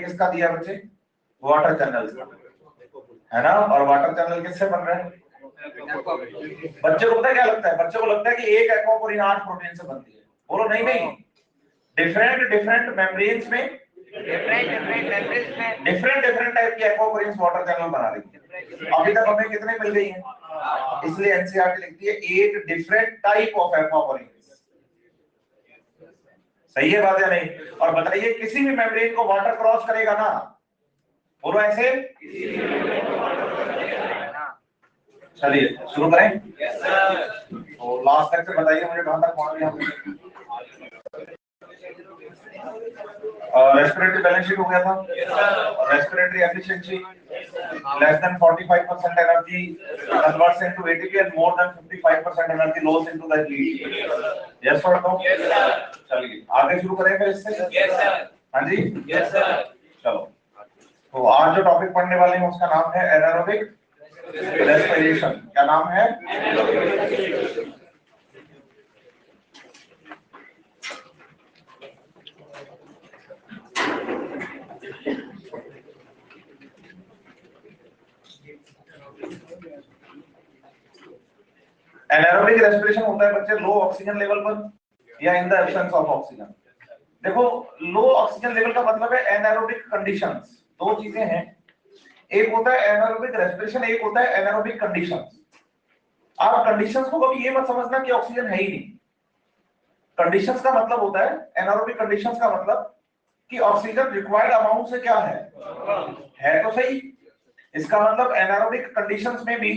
किसका दिया बच्चे? वाटर चैनल है ना। और वाटर चैनल किससे बन रहे हैं? बच्चे को पता क्या लगता है? बच्चे को लगता है कि एक एक्वापोरिन 8 प्रोटीन से बनती है। बोलो नहीं नहीं, डिफरेंट मेम्ब्रेन्स में डिफरेंट टाइप की एक्वापोरिन वाटर चैनल बना रही है। अभी तक हमें कितने मिल गई हैं? इसलिए एनसीईआरटी लिखती है 8 डिफरेंट टाइप ऑफ एक्वापोरिन। सही है बात या नहीं? और बताइए किसी भी मेम्ब्रेन को वाटर क्रॉस करेगा ना? बोलो ऐसे। चलिए शुरू करें। तो लास्ट तक से बताइए मुझे कहां तक पहुंच गया। रेस्पिरेटरी बैलेंस शीट हो गया था। Respiratory efficiency less than 45% energy converts into ATP and more than 55% energy loss into the heat. Yes और नो? चलिए आगे शुरू करें फिर इससे। Yes sir. हां जी यस सर। चलो तो आज जो टॉपिक पढ़ने वाले हैं उसका नाम है एनारोबिक रेस्पिरेशन। क्या नाम है? एनारोबिक रेस्पिरेशन होता है बच्चे लो ऑक्सीजन लेवल पर या in the absence of oxygen. देखो लो ऑक्सीजन लेवल का मतलब है एनारोबिक कंडीशंस। दो चीजें हैं, एक होता है एनारोबिक रेस्पिरेशन, एक होता है एनारोबिक कंडीशंस। आप कंडीशंस को कभी ये मत समझना कि ऑक्सीजन है ही नहीं। कंडीशंस का मतलब होता है, एनारोबिक कंडीशंस का मतलब कि ऑक्सीजन रिक्वायर्ड अमाउंट से क्या है तो सही। इसका मतलब एनारोबिक कंडीशंस में भी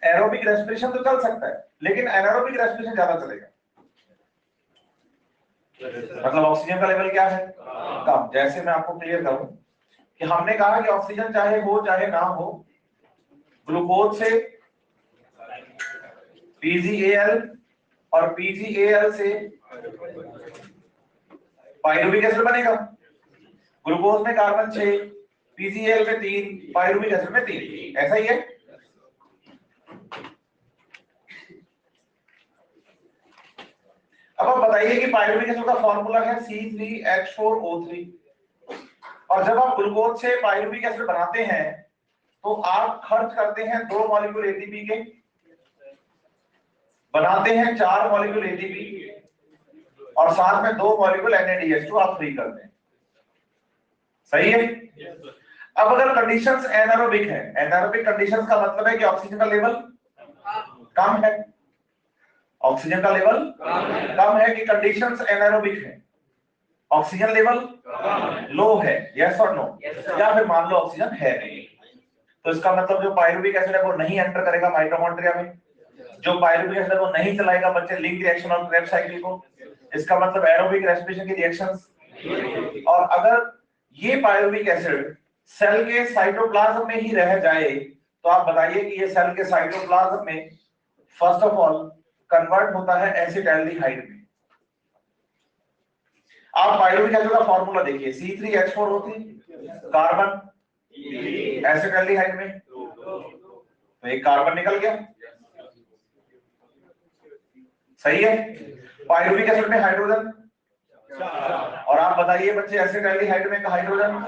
एरोबिक रेस्पिरेशन तो चल सकता है, लेकिन एनारोबिक रेस्पिरेशन ज्यादा चलेगा। मतलब ऑक्सीजन का लेवल क्या है? कम। जैसे मैं आपको क्लियर करूं कि हमने कहा कि ऑक्सीजन चाहे हो चाहे ना हो, ग्लूकोज से पीजीएल और पीजीएल से पाइरुविक एसिड बनेगा। ग्लूकोज में कार्बन 6, पीजीएल में 3, पाइरुविक एसिड में 3। ऐसा ही है। अब आप बताइए कि पाइरुविक एसिड का फॉर्मूला है C3H4O3, और जब आप ग्लूकोज से पाइरुविक एसिड बनाते हैं तो आप खर्च करते हैं 2 मॉलिक्यूल एटीपी के, बनाते हैं 4 मॉलिक्यूल एटीपी और साथ में 2 मॉलिक्यूल NADH2 आप फ्री करते हैं। सही है। अब अगर कंडीशंस एनारोबिक है, एनारोबिक कंडीशंस का मतलब है कि ऑक्सीजन का लेवल कम है। ऑक्सीजन का लेवल कम है कि कंडीशंस एनारोबिक है, ऑक्सीजन लेवल लो है। यस और नो? या फिर मान लो ऑक्सीजन है नहीं, तो इसका मतलब जो पाइरुविक एसिड है वो नहीं एंटर करेगा माइटोकॉन्ड्रिया में। जो पाइरुविक एसिड वो नहीं चलाएगा बच्चे लिंक रिएक्शन और क्रेब्स साइकिल को। इसका मतलब एरोबिक रेस्पिरेशन की रिएक्शंस। और अगर ये पाइरुविक एसिड सेल के साइटोप्लाज्म में ही रह जाए तो आप बताइए कि ये सेल के साइटोप्लाज्म में फर्स्ट ऑफ ऑल कन्वर्ट होता है एसिटाल्डिहाइड में। आप पाइरुविक एसिड का फॉर्मूला देखिए, C3H4O3 कार्बन एसिटाल्डिहाइड में, तो एक कार्बन निकल गया। सही है। पाइरुविक एसिड में हाइड्रोजन, और आप बताइए बच्चे एसिटाल्डिहाइड में का हाइड्रोजन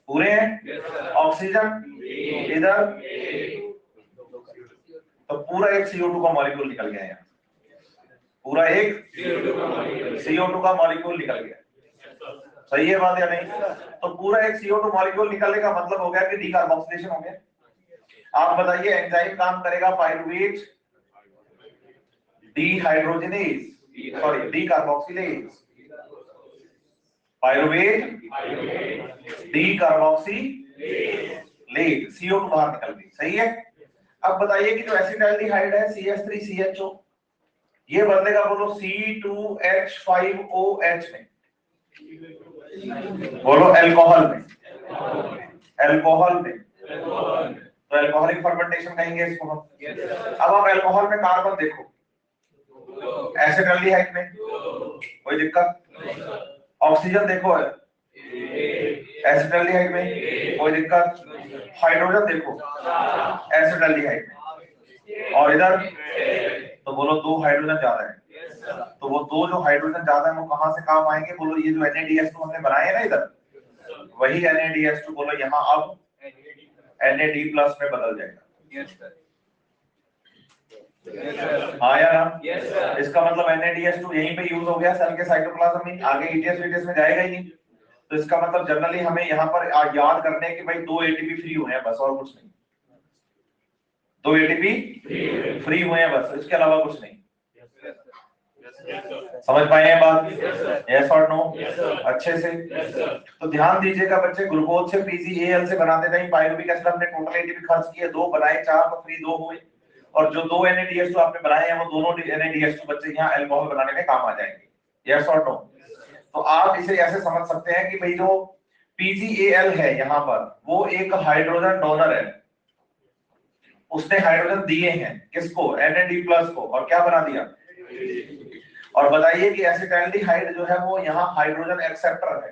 पूरे हैं। ऑक्सीजन इधर, तो पूरा एक CO2 का मॉलिक्यूल निकल गया यहाँ, पूरा एक CO2 का मॉलिक्यूल निकल गया। सही है बात या नहीं? तो पूरा एक CO2 मॉलिक्यूल निकलने का मतलब हो गया कि डीकार्बोक्सिलेशन हो गया। आप बताइए एंजाइम काम करेगा pyruvate dehydrogenase, sorry decarboxylase, pyruvate decarboxylase, CO2 बाहर निकल गई। सही है। अब बताइए कि जो एसिटाल्डिहाइड है CH3CHO, ये बदलेगा बोलो C2H5OH में, बोलो अल्कोहल में, अल्कोहल में, तो अल्कोहलिक फर्मेंटेशन कहेंगे इसको हम। अब आप अल्कोहल में कार्बन देखो, एसिटाल्डिहाइड में कोई दिक्कत। ऑक्सीजन देखो एसिटाल्डिहाइड में कोई दिक्कत। हाइड्रोजन देखो एसिटाल्डिहाइड में, और इधर तो बोलो 2 हाइड्रोजन ज्यादा है, तो वो 2 जो हाइड्रोजन ज्यादा है वो कहां से काम आएंगे? बोलो ये जो NADH2 हमने बनाए हैं ना इधर, वही NaDH2 बोलो यहाँ अब NAD प्लस में बदल जाएगा। यस सर, हाँ या ना? इसका मतलब NaDH2 यहीं पे यूज हो गया सेल के साइटोप्लाज्म में, आगे ETS में जाएगा ही नहीं। तो इसका मतलब जनरली हमें यहाँ पर याद करने हैं कि भाई 2 ATP फ्री हुए हैं बस, और कुछ नहीं। 2 ATP फ्री हुए हैं बस, इसके अलावा कुछ नहीं। समझ पाए हैं बात? यस और नो? अच्छे से। तो ध्यान दीजिएगा बच्चे, ग्लूकोज से PGAL से बनाते टाइम पायरुविक एसिड हमने टोटल एटीपी खर्च किए, 2 बनाए, 4 तो फ्री 2 हुए, और जो 2 NaDH2 आपने बनाए हैं वो दोनों NaDH2 बच्चे यहाँ अल्कोहल बनाने में काम आ जाएंगे। यस और नो? तो आप इसे ऐसे समझ सकते हैं कि भाई जो PGAL है यहाँ पर वो एक हाइड्रोजन डोनर है, उसने हाइड्रोजन दिए हैं किसको? NAD+ को, और क्या बना दिया? और बताइए कि एसिटाल्डिहाइड जो है वो यहाँ हाइड्रोजन एक्सेप्टर है,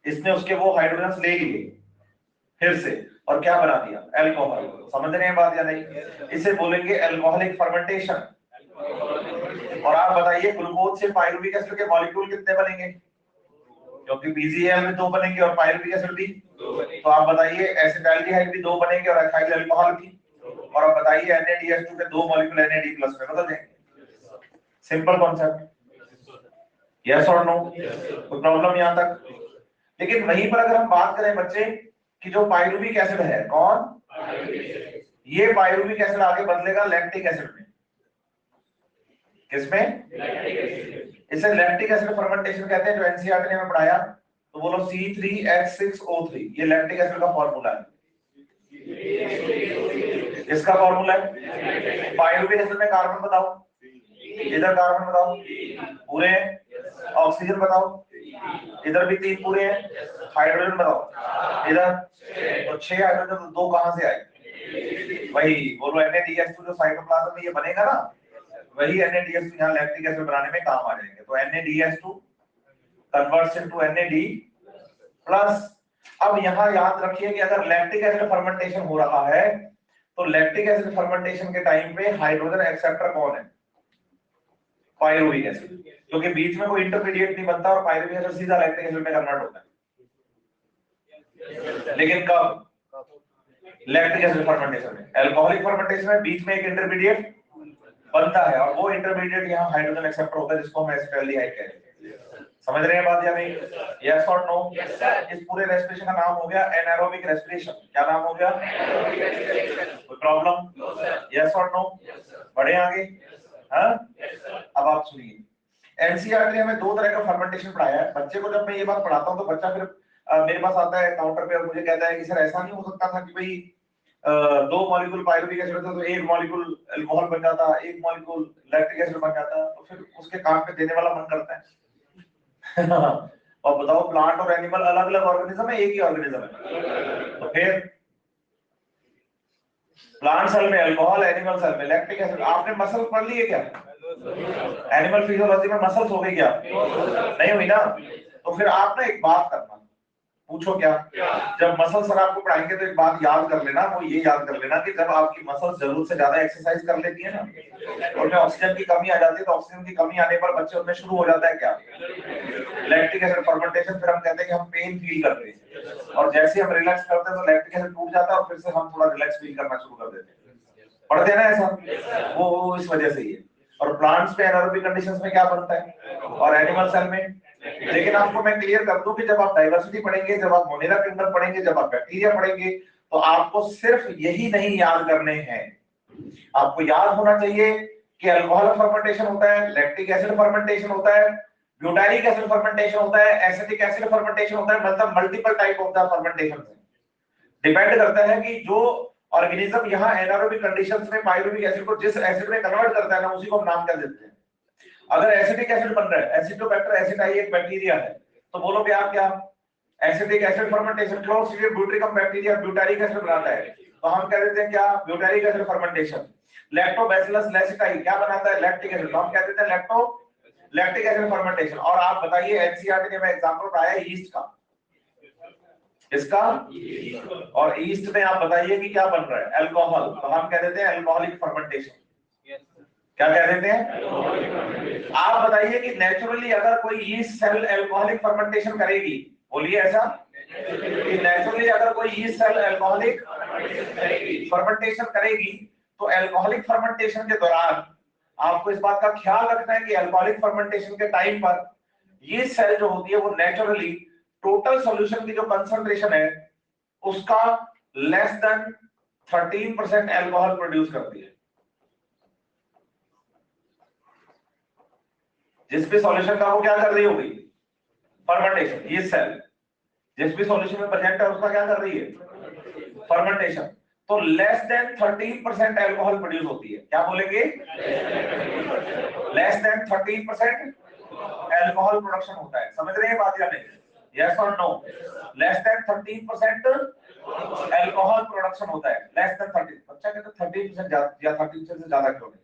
इसने उसके वो हाइड्रोजन ले लिए फिर से और क्या बना दिया? अल्कोहल। समझ रहे हैं बात या नहीं? इसे बोलेंगे अल्कोहलिक फर्मेंटेशन। और आप बताइए ग्लूकोज से पायरुविक एसिड के मॉलिक्यूल कितने बनेंगे? क्योंकि PGAL में 2 बनेंगे और पायरुविक एसिड भी, तो आप बताइए एसिटाल्डिहाइड भी 2 बनेंगे और एथाइल अल्कोहल भी, और आप बताइए NaDH2 के 2 मॉलिक्यूल NAD+ में बदल जाएंगे। Simple concept. यस और नो? कोई प्रॉब्लम यहां तक? लेकिन वहीं पर अगर हम बात करें बच्चे कि जो पायरुविक एसिड है, कौन? ये पायरुविक एसिड आगे बदलेगा लैक्टिक एसिड में। किसमें? इसे लैक्टिक एसिड फर्मेंटेशन कहते हैं, जो NCERT ने हमें पढ़ाया। तो बोलो C3H6O3, ये लैक्टिक एसिड का फॉर्मूला है। इसका फॉर्मूला है। पायरुविक एसिड में कार्बन बताओ, इधर कार्बन बताओ, पूरे हैं। ऑक्सीजन बताओ, इधर भी 3 पूरे हैं। हाइड्रोजन बताओ, इधर तो 6 हाइड्रोजन, तो 2 कहां से आए? वही बोलो NaDH2 जो साइटोप्लाज्म में ये बनेगा ना, वही NaDH2 यहाँ लैक्टिक एसिड बनाने में काम आ जाएंगे। तो NaDH2 कन्वर्ट्स इनटू NAD+। अब यहाँ याद रखिए कि अगर लैक्टिक एसिड फर्मेंटेशन हो रहा है तो लैक्टिक एसिड फर्मेंटेशन के टाइम पे हाइड्रोजन एक्सेप्टर कौन है? पायरुविक एसिड, क्योंकि बीच में कोई इंटरमीडिएट नहीं बनता और पायरुविक एसिड सीधा लैक्टिक एसिड में कन्वर्ट होता है। लेकिन कब? लैक्टिक एसिड फर्मेंटेशन में। अल्कोहलिक फर्मेंटेशन में बीच में एक इंटरमीडिएट बनता है और वो इंटरमीडिएट यहाँ हाइड्रोजन एक्सेप्टर होता है, जिसको हम एसिटाल्डिहाइड कहते हैं। समझ रहे हैं बात या नहीं? यस और नो? इस पूरे रेस्पिरेशन का नाम हो गया एनारोबिक रेस्पिरेशन। क्या नाम हो गया? कोई प्रॉब्लम? यस और नो? बढ़े आगे? हाँ, अब आप सुनिए, NCERT ने हमें 2 तरह का फर्मेंटेशन पढ़ाया है। बच्चे को जब मैं ये बात पढ़ाता हूँ तो बच्चा फिर मेरे पास आता है काउंटर पे और मुझे कहता है कि सर ऐसा नहीं हो सकता था कि भाई 2 मॉलिक्यूल पायरुविक एसिड होता तो 1 मॉलिक्यूल अल्कोहल बन जाता, 1 मॉलिक्यूल लैक्टिक एसिड बन जाता, तो फिर उसके काम पे देने वाला मन करता है। और बताओ, प्लांट और एनिमल अलग अलग ऑर्गेनिज्म है, एक ही ऑर्गेनिज्म है? तो फिर प्लांट सेल में अल्कोहल, एनिमल सेल में लैक्टिक एसिड। आपने मसल पढ़ लिए क्या? एनिमल फिजियोलॉजी में मसल्स हो गई क्या? नहीं हुई ना? तो फिर आप ना एक बात करना, पूछो क्या? जब मसल सर आपको पढ़ाएंगे तो एक बात याद कर लेना, वो ये याद कर लेना कि जब आपकी मसल जरूरत से ज्यादा एक्सरसाइज कर लेती है ना, और में ऑक्सीजन की कमी आ जाती है, तो ऑक्सीजन की कमी आने पर बच्चे उनमें शुरू हो जाता है क्या? Lactic acid fermentation. फिर हम कहते हैं कि हम पेन फील करते हैं, और जैसे हम रिलैक्स करते हैं तो लैक्टिक एसिड टूट जाता है और फिर से हम थोड़ा रिलैक्स फील करना शुरू कर देते हैं। पढ़ते हैं ना ऐसा? वो इस वजह से ही है। और प्लांट्स में एनारोबिक कंडीशंस में क्या बनता है, और एनिमल सेल में। लेकिन आपको मैं क्लियर कर दूं कि जब आप डाइवर्सिटी पढ़ेंगे, जब आप मोनेरा किंगडम पढ़ेंगे, जब आप बैक्टीरिया पढ़ेंगे, तो आपको सिर्फ यही नहीं याद करने हैं, आपको याद होना चाहिए कि अल्कोहल फर्मेंटेशन होता है, लैक्टिक एसिड फर्मेंटेशन होता है, ब्यूटारिक एसिड फर्मेंटेशन होता है, एसिटिक एसिड फर्मेंटेशन होता है। मतलब multiple type of the fermentation depend करता है कि जो ऑर्गेनिज्म यहाँ एनारोबिक कंडीशंस में पायरुविक एसिड को जिस एसिड में कन्वर्ट करता है ना, उसी को हम नाम क्या देते हैं। अगर एसिटिक एसिड बन रहा है, एसिटोबैक्टर एसिटाई एक बैक्टीरिया है, तो बोलोगे आप क्या? Acetic acid fermentation. Clostridium butyricum bacteria butyric acid बनाता है, तो हम कह देते हैं क्या? Butyric acid fermentation. लैक्टोबैसिलस लैसिटाई क्या बनाता है? लैक्टिक एसिड, तो हम कह देते हैं लैक्टिक एसिड फर्मेंटेशन। और आप बताइए, एनसीईआरटी ने मैं एग्जांपल पढ़ाया ईस्ट का, इसका, और ईस्ट में आप बताइए कि क्या बन रहा है? अल्कोहल, तो हम कह देते हैं अल्कोहलिक फर्मेंटेशन। क्या कह देते हैं? आप बताइए कि नेचुरली अगर कोई ईस्ट सेल अल्कोहलिक फर्मेंटेशन करेगी, बोलिए ऐसा कि नेचुरली अगर कोई यीस्ट सेल अल्कोहलिक फर्मेंटेशन करेगी तो अल्कोहलिक फर्मेंटेशन के दौरान आपको इस बात का ख्याल रखना है कि अल्कोहलिक फर्मेंटेशन के टाइम पर ये सेल जो होती है वो नेचुरली टोटल सॉल्यूशन की जो कंसंट्रेशन है उसका लेस देन 13% अल्कोहल प्रोड्यूस करती है। जिस भी सॉल्यूशन का वो क्या कर रही होगी, फर्मेंटेशन। ये सेल जिस भी सॉल्यूशन में प्रेजेंट है उसका क्या कर रही है, फर्मेंटेशन। तो लेस देन 13% अल्कोहल प्रोड्यूस होती है। क्या बोलेंगे, लेस देन 13% अल्कोहल प्रोडक्शन होता है। समझ रहे हैं बात या नहीं, यस और no? Less than 13% alcohol production होता है, लेस देन 13। बच्चा कहता है 13% या 13% से ज्यादा क्यों नहीं?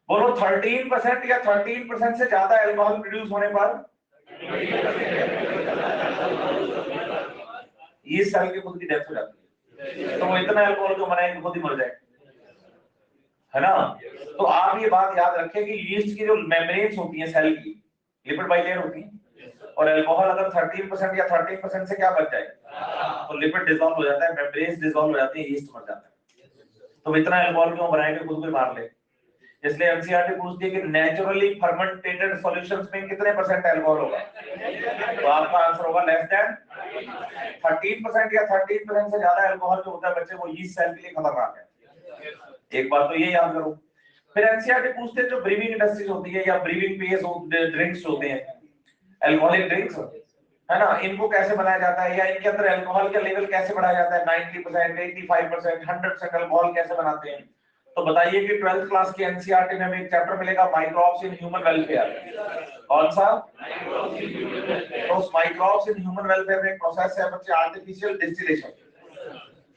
बोलो 13% या 13% से ज्यादा अल्कोहल प्रोड्यूस होने पर ये सेल की खुद की डेथ हो जाती है। तो वो इतना अल्कोहल क्यों बनाए कि खुद ही मर जाए, है ना? तो आप ये बात याद रखें कि यीस्ट की जो मेम्ब्रेन्स होती हैं सेल की, लिपिड बाइलेयर होती हैं, और अल्कोहल अगर 13% या 13% से क्या बच जाए तो लिपिड डिसॉल्व हो जाता है, मेम्ब्रेन्स डिसॉल्व हो जाती है, यीस्ट मर जाता है। तो इतना अल्कोहल क्यों बनाए कि खुद को मार ले? इसलिए एनसीईआरटी पूछती है कि नेचुरली फर्मेंटेटेड सॉल्यूशंस में कितने परसेंट अल्कोहल होगा? तो आपका आंसर होगा लेस देन 13% या 13% से ज्यादा अल्कोहल जो होता है बच्चे वो यीस्ट सेल के लिए खतरनाक है। एक बात तो ये याद करो। फिर एनसीईआरटी पूछते हैं जो ब्रीविंग इंडस्ट्रीज होती है या ब्रीविंग पेयर्स ड्रिंक्स होते हैं, अल्कोहलिक ड्रिंक्स, है ना, इनको कैसे बनाया जाता है या इनके अंदर अल्कोहल का लेवल कैसे बढ़ाया जाता है? 90%, 85%, 100% अल्कोहल कैसे बनाते हैं? तो बताइए कि 12th क्लास की एनसीईआरटी में हमें एक चैप्टर मिलेगा माइक्रोब्स इन ह्यूमन वेलफेयर। कौन सा? तो उस माइक्रोब्स इन ह्यूमन वेलफेयर में एक प्रोसेस है बच्चे, आर्टिफिशियल डिस्टिलेशन।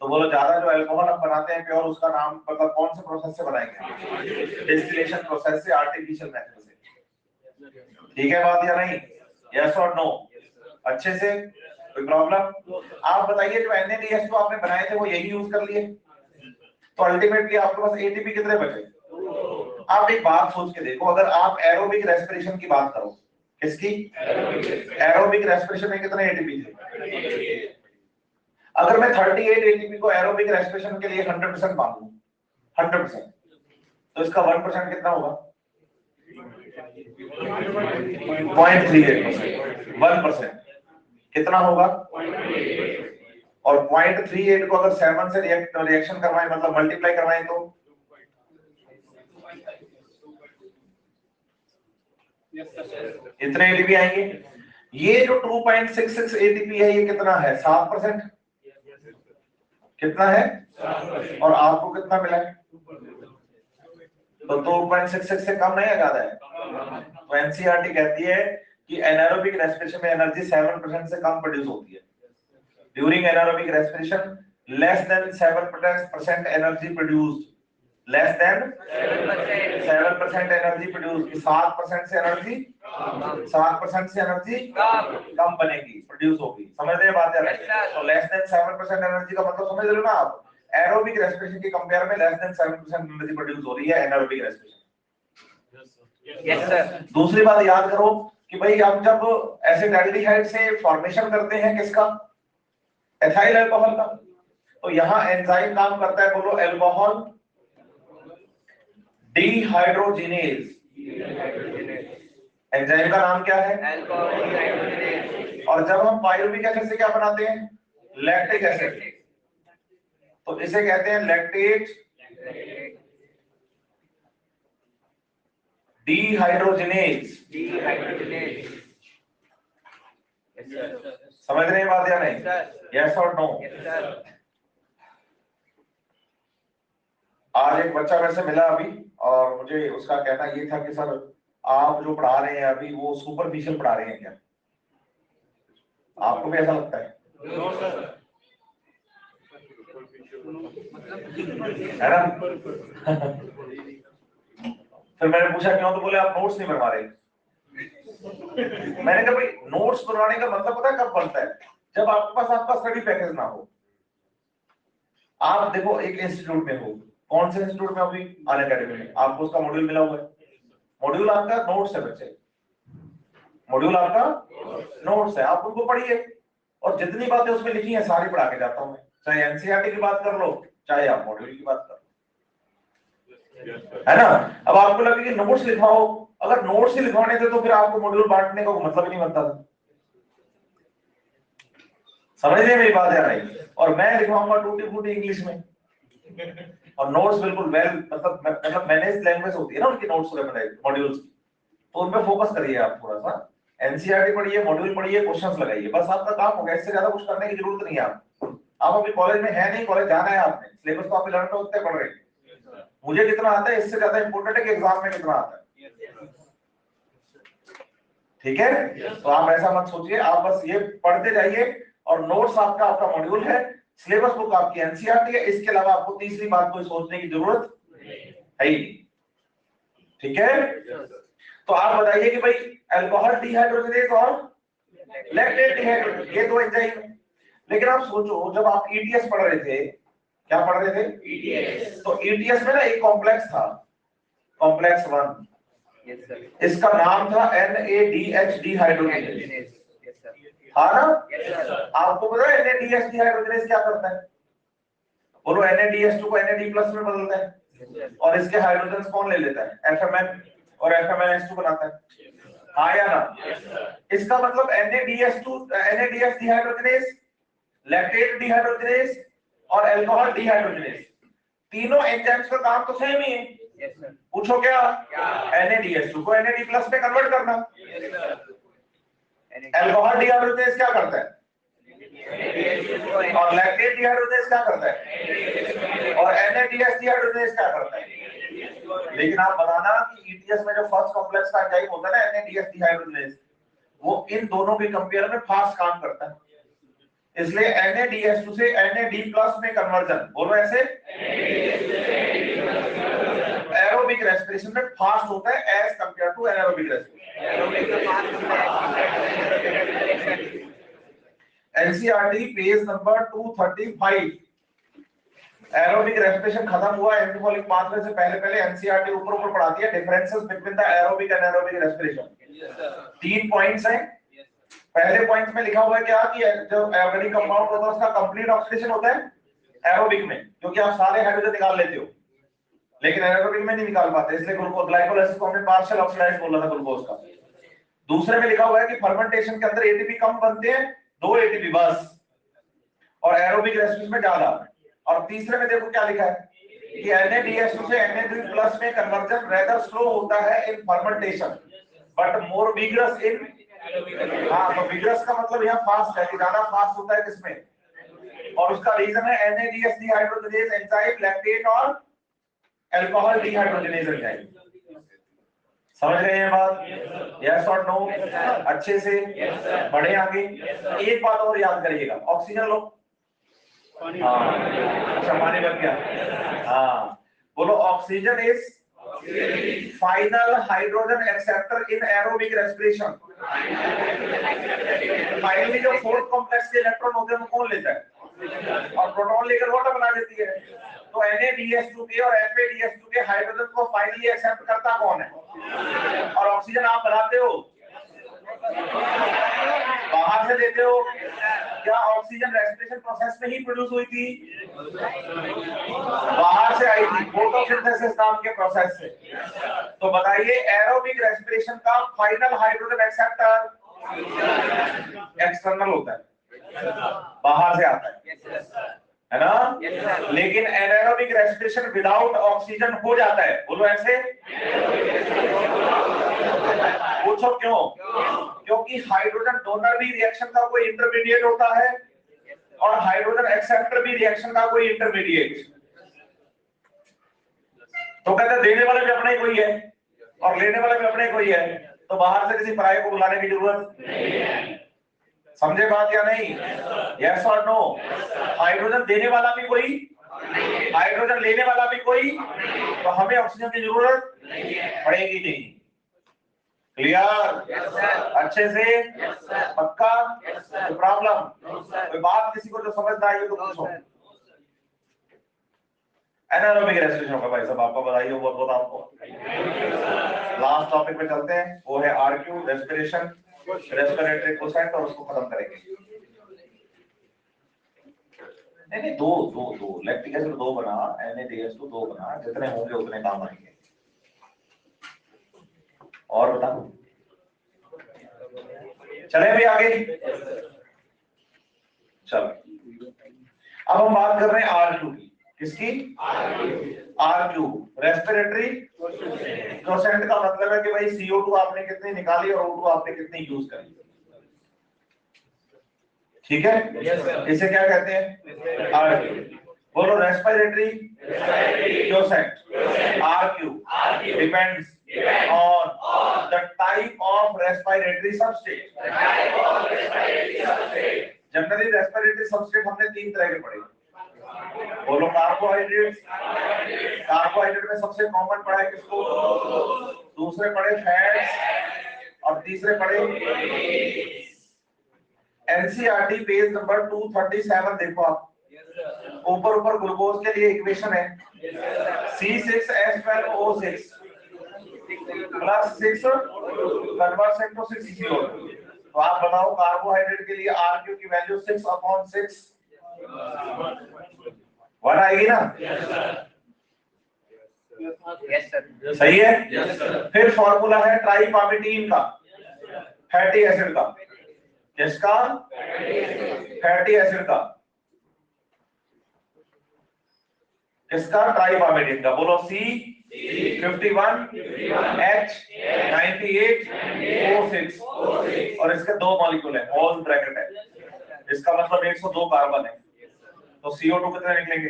तो बोलो ज्यादा जो अल्कोहल हम बनाते हैं प्योर, उसका नाम मतलब कौन से प्रोसेस से बनाएंगे? डिस्टिलेशन प्रोसेस से, आर्टिफिशियल मेथड से। ठीक है बात या नहीं, यस और नो? अच्छे से? कोई प्रॉब्लम? आप बताइए जो NADH तो आपने बनाए थे वो यही यूज कर लिए, तो अल्टीमेटली आपके पास एटीपी कितने बचे? आप एक बात सोच के देखो, अगर आप एरोबिक रेस्पिरेशन की बात करो, किसकी? एरोबिक रेस्पिरेशन में कितने एटीपी थे? अगर मैं 38 एटीपी को एरोबिक रेस्पिरेशन के लिए 100% मानूं, 100%, तो इसका 1% कितना होगा? 0.38%। 1% कितना होगा? और 0.38 को अगर 7 से रिएक्शन करवाएं, मतलब मल्टीप्लाई करवाएं, तो इतने एटीपी आएंगे। ये जो 2.66 एटीपी है ये कितना है? 7%। कितना है? और आपको कितना मिला है? तो 2.66 से कम नहीं है, ज्यादा है। तो एनसीईआरटी कहती है कि एनारोबिक रेस्पिरेशन में एनर्जी 7% से कम प्रोड्यूस होती है। During anaerobic respiration less than 7% energy produced, less than 7% energy produce. 7% से एनर्जी 7% से एनर्जी कम बनेगी, प्रोड्यूस होगी। समझ रहे हैं बात? तो लेस देन 7% एनर्जी का मतलब समझ रहे हो ना आप? एरोबिक रेस्पिरेशन के कंपेयर में लेस देन 7% एनर्जी प्रोड्यूस हो रही है एनारोबिक रेस्पिरेशन। Yes sir. दूसरी बात याद करो कि भाई हम जब एसिटाल्डिहाइड से फॉर्मेशन करते हैं किसका? एथाइल अल्कोहल का। तो यहाँ एंजाइम काम करता है, बोलो अल्कोहल डिहाइड्रोजिनेज। एंजाइम का नाम क्या है? Alcohol dehydrogenase. और जब हम पायरुविक एसिड से क्या बनाते हैं? Lactic acid. तो इसे कहते हैं लैक्टेट डिहाइड्रोजिनेज। समझ रहे हैं बात या नहीं? यस और नो? आज एक बच्चा मेरे से मिला अभी और मुझे उसका कहना ये था कि सर आप जो पढ़ा रहे हैं अभी वो सुपरफिशियल पढ़ा रहे हैं क्या? आपको भी ऐसा लगता है? है ना? फिर मैंने पूछा क्यों, तो बोले आप नोट्स नहीं बनवा रहे। मैंने कहा भाई नोट्स बनवाने का मतलब पता है कब बनता है? जब आपके पास आपका स्टडी पैकेज ना हो। आप देखो एक इंस्टीट्यूट में हो, कौन से इंस्टीट्यूट में? अभी अन अकेडमी में। आपको उसका मॉड्यूल मिला हुआ है, मॉड्यूल आपका नोट्स है बच्चे। मॉड्यूल आपका नोट्स है, आप उनको पढ़िए और जितनी बातें उसमें लिखी है सारी पढ़ा के जाता हूं मैं, चाहे एनसीईआरटी की बात कर लो चाहे आप मॉड्यूल की बात कर लो, है ना। अब आपको लगे कि नोट्स लिखवाओ, अगर नोट्स ही लिखवाने थे तो फिर आपको मॉड्यूल बांटने का मतलब ही नहीं बनता था। समझिए मेरी बात यार नहीं, और मैं लिखवाऊंगा टूटी फूटी इंग्लिश में और नोट्स बिल्कुल वेल मतलब मैनेज लैंग्वेज होती है ना उनकी नोट्स मॉड्यूल्स की, तो उन पे फोकस करिए आप थोड़ा सा, एनसीईआरटी पढ़िए, मॉड्यूल पढ़िए, क्वेश्चंस लगाइए, बस आपका काम हो गया, इससे ज्यादा कुछ करने की जरूरत नहीं है। आप अभी कॉलेज में है नहीं, कॉलेज जाना है आपने, सिलेबस तो आप लर्न तो उतने पढ़ रहे हैं, मुझे कितना आता है इससे ज्यादा इंपॉर्टेंट है कि एग्जाम में कितना आता है, ठीक है। तो आप ऐसा मत सोचिए, आप बस ये पढ़ते जाइए और नोट्स आपका मॉड्यूल है, सिलेबस बुक आपकी एनसीईआरटी है, इसके अलावा आपको तीसरी बात कोई सोचने की जरूरत है ही, ठीक है। तो आप बताइए कि भाई अल्कोहल डिहाइड्रोजनेज और लैक्टेट डिहाइड्रोजनेज ये दो एंजाइम है, लेकिन आप सोचो जब आप ईटीएस पढ़ रहे थे, क्या पढ़ रहे थे, ईटीएस, तो ईटीएस में ना एक कॉम्प्लेक्स था, कॉम्प्लेक्स 1, इसका नाम था NADH डिहाइड्रोजनेज, हाँ ना, आपको पता है NADH डिहाइड्रोजनेज क्या करता है, बोलो NADH2 को NAD+ में बदलता है और इसके हाइड्रोजन कौन ले लेता है, FMN, और FMNH2 बनाता है, हाँ या ना। इसका मतलब NADH डिहाइड्रोजनेज, लैक्टेट डिहाइड्रोजनेज और अल्कोहल डिहाइड्रोजनेज, तीनों एंजाइम्स का काम तो सेम ही है। पूछो क्या, NADH2 को NAD+ में कन्वर्ट करना। अल्कोहल डिहाइड्रोजनेज क्या करता है, और लैक्टेट डिहाइड्रोजनेज क्या करता है, और NADH डिहाइड्रोजनेज क्या करता है। लेकिन आप बताना कि ईटीएस में जो फर्स्ट कॉम्प्लेक्स का एंजाइम होता है ना NADH डिहाइड्रोजनेज, वो इन दोनों के कंपेयर में फास्ट काम करता है, इसलिए NADH2 से NAD+ में कन्वर्जन, बोलो ऐसे, एरोबिक रेस्पिरेशन में फास्ट होता है as compare to anaerobic respiration. NCERT page number 235, aerobic respiration खत्म हुआ, एंटीबॉलिक पाथवे से पहले एनसीईआरटी ऊपर पढ़ाती है differences between the aerobic and anaerobic respiration. 3 points हैं, पहले पॉइंट में लिखा हुआ है क्या कि जो ऑर्गेनिक कंपाउंड होता है उसका कंप्लीट ऑक्सीडेशन होता है एरोबिक में, क्योंकि आप सारे हाइड्रोजन निकाल लेते हो, लेकिन एनारोबिक में नहीं निकाल पाते, इसलिए ग्लूकोज ग्लाइकोलाइसिस को हमने पार्शियल ऑक्सीडाइज बोला था ग्लूकोज का। दूसरे में लिखा हुआ है कि फर्मेंटेशन के अंदर एटीपी कम बनते हैं, 2 एटीपी बस, और एरोबिक रेस्पिरेशन में ज्यादा। और तीसरे में देखो क्या लिखा है कि NADH2 से NAD+ में कन्वर्जन रेदर स्लो होता है in fermentation but more vigorous इन, हाँ, तो विगरस का मतलब यहाँ फास्ट है, ज्यादा फास्ट होता है किसमें, और उसका रीजन है NADH डिहाइड्रोजनेज एंजाइम, लैक्टेट और अल्कोहल डिहाइड्रोजनेज एंजाइम। समझ गए ये बात, यस और नो, अच्छे से बढ़े आगे। एक बात और याद करिएगा, ऑक्सीजन लो, हाँ अच्छा पानी बन गया, हाँ बोलो, oxygen is final hydrogen acceptor in aerobic respiration. Finally जो 4th कॉम्प्लेक्स के इलेक्ट्रॉन होते हैं वो कौन लेता है, और प्रोटॉन लेकर वाटर बना देती है, तो NADH2 के और FADH2 के हाइड्रोजन को फाइनली एक्सेप्ट करता कौन है, और ऑक्सीजन आप बनाते हो, बाहर से लेते हो, क्या ऑक्सीजन रेस्पिरेशन प्रोसेस में ही प्रोड्यूस हुई थी, बाहर से आई थी फोटोसिंथेसिस नाम के प्रोसेस से। तो बताइए एरोबिक रेस्पिरेशन का फाइनल हाइड्रोजन एक्सेप्टर एक्सटर्नल होता है, बाहर से आता है ना, लेकिन एनारोबिक रेस्पिरेशन विदाउट ऑक्सीजन हो जाता है, बोलो ऐसे, पूछो क्यों, क्योंकि हाइड्रोजन डोनर भी रिएक्शन का कोई इंटरमीडिएट होता है और हाइड्रोजन एक्सेप्टर भी रिएक्शन का कोई इंटरमीडिएट, तो कहते हैं देने वाले भी अपना ही कोई है और लेने वाले भी अपने कोई है, तो बाहर से किसी पराये को बुलाने की जरूरत नहीं है। समझे बात या नहीं, यस और नो, हाइड्रोजन देने वाला भी कोई, हाइड्रोजन लेने वाला भी कोई, तो हमें ऑक्सीजन की जरूरत पड़ेगी नहीं। क्लियर, अच्छे से, पक्का, कोई प्रॉब्लम, कोई बात किसी को जो समझ ना आई तो पूछो। एनारोबिक रेस्पिरेशन का भाई साहब आपको बताइए, बहुत आपको लास्ट टॉपिक पे चलते हैं, वो है RQ रेस्पिरेशन। रेस्पिरेटरी कोसेंट और उसको खत्म करेंगे। नहीं दो दो दो लैक्टिक एसिड दो बना, NaDH2 दो बना, जितने होंगे उतने काम आएंगे। और बताओ, चले भी आगे। चलो अब हम बात कर रहे हैं R2 की। किसकी? R2 रेस्पिरेटरी कोसेंट का मतलब है कि भाई CO2 आपने कितनी निकाली और O2 आपने कितनी यूज करी। ठीक है, इसे क्या कहते हैं? R2। बोलो respiratory quotient RQ depends on the type of respiratory substrate. Generally respiratory substrate हमने तीन तरह के पढ़े। बोलो कार्बोहाइड्रेट। कार्बोहाइड्रेट में सबसे कॉमन पढ़ा है किसको? दूसरे पढ़े फैट्स और तीसरे पढ़े। एनसीईआरटी पेज नंबर 237 देखो आप, ऊपर ऊपर ग्लूकोज के लिए इक्वेशन है C6H12O6 plus 6 converts into 6CO2। तो आप बताओ कार्बोहाइड्रेट के लिए RQ की वैल्यू 6/6 1 आएगी ना? Yes sir. सही है। फिर फॉर्मूला है ट्राइपामिडीन का, फैटी एसिड का। किसका? फैटी एसिड का। किसका? ट्राइपामिडीन का। बोलो C51 H98 O6 और इसके दो मॉलिक्यूल है, मोल ब्रैकेट है, इसका मतलब 102 कार्बन है। तो CO2 कितने निकलेंगे?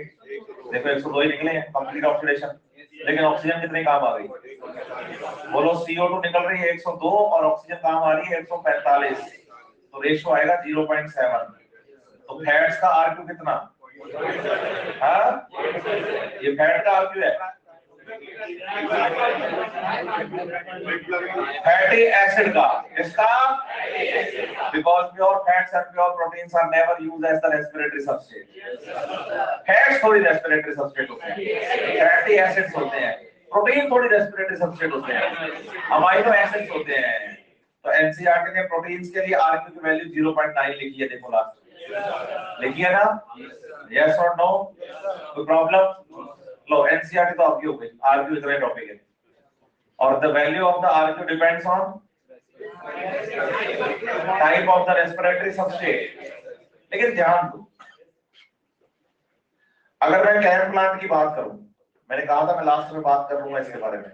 देखो 102 ही निकले हैं, कंप्लीट ऑक्सीडेशन। लेकिन ऑक्सीजन कितनी काम आ गई? बोलो CO2 निकल रही है 102 और ऑक्सीजन काम आ रही है 145, तो रेशियो आएगा 0.7। तो फैट्स का RQ कितना? हाँ, ये फैट का RQ है। फैटी एसिड का। किसका? Because pure fats and pure proteins are never used as the respiratory substrate. Fats थोड़ी respiratory substrate होते हैं, फैटी एसिड्स होते हैं, प्रोटीन थोड़ी respiratory substrate होते हैं, अमाइनो एसिड्स होते हैं। तो एनसीईआरटी ने प्रोटीन्स के लिए RQ की वैल्यू 0.9 लिखी है, देखो लास्ट लिखी है ना? यस और नो? कोई प्रॉब्लम? लो एनसीईआरटी तो आपकी हो गई, RQ इतना टॉपिक है। और the value of the RQ depends on type of the respiratory substrate. लेकिन ध्यान दो, अगर मैं कैम प्लांट की बात करूं, मैंने कहा था मैं लास्ट में बात कर लूंगा इसके बारे में।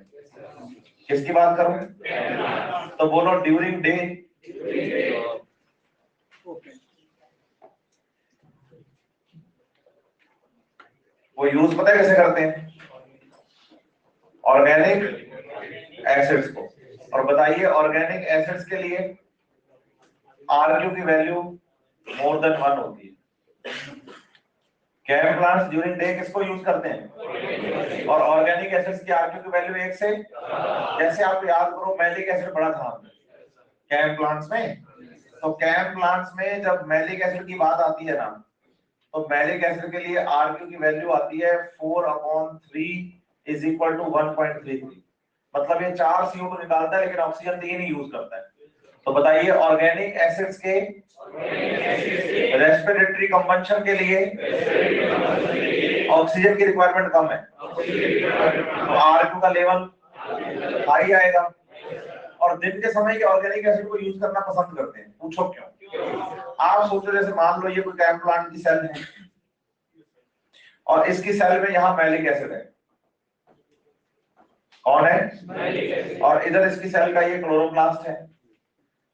किसकी बात करूं? तो बोलो ड्यूरिंग डे। वो यूज पता है कैसे करते हैं? ऑर्गेनिक एसिड्स को। और बताइए ऑर्गेनिक एसिड्स के लिए RQ की वैल्यू मोर देन 1 होती है। कैम प्लांट्स ड्यूरिंग डे किसको यूज करते हैं? और ऑर्गेनिक एसिड्स की RQ की वैल्यू 1 से, जैसे आप याद करो मैलिक एसिड बड़ा था कैम प्लांट्स में। तो कैम प्लांट्स में जब मैलिक एसिड की बात आती है ना, तो मैलिक एसिड के लिए RQ की वैल्यू आती है 4/3 इज इक्वल टू 1.33। मतलब ये 4 CO2 निकालता है लेकिन ऑक्सीजन 3 ही यूज करता है। तो बताइए ऑर्गेनिक एसिड्स के रेस्पिरेटरी कंबंशन के लिए ऑक्सीजन की रिक्वायरमेंट कम है, तो RQ का लेवल हाई आएगा। और दिन के समय के ऑर्गेनिक एसिड को यूज करना पसंद करते हैं, पूछो क्यों? आप सोचो जैसे मान लो ये कोई कैम प्लांट की सेल है और इसकी सेल में यहाँ मैलिक एसिड है। कौन है? और इधर इसकी सेल का ये क्लोरोप्लास्ट है।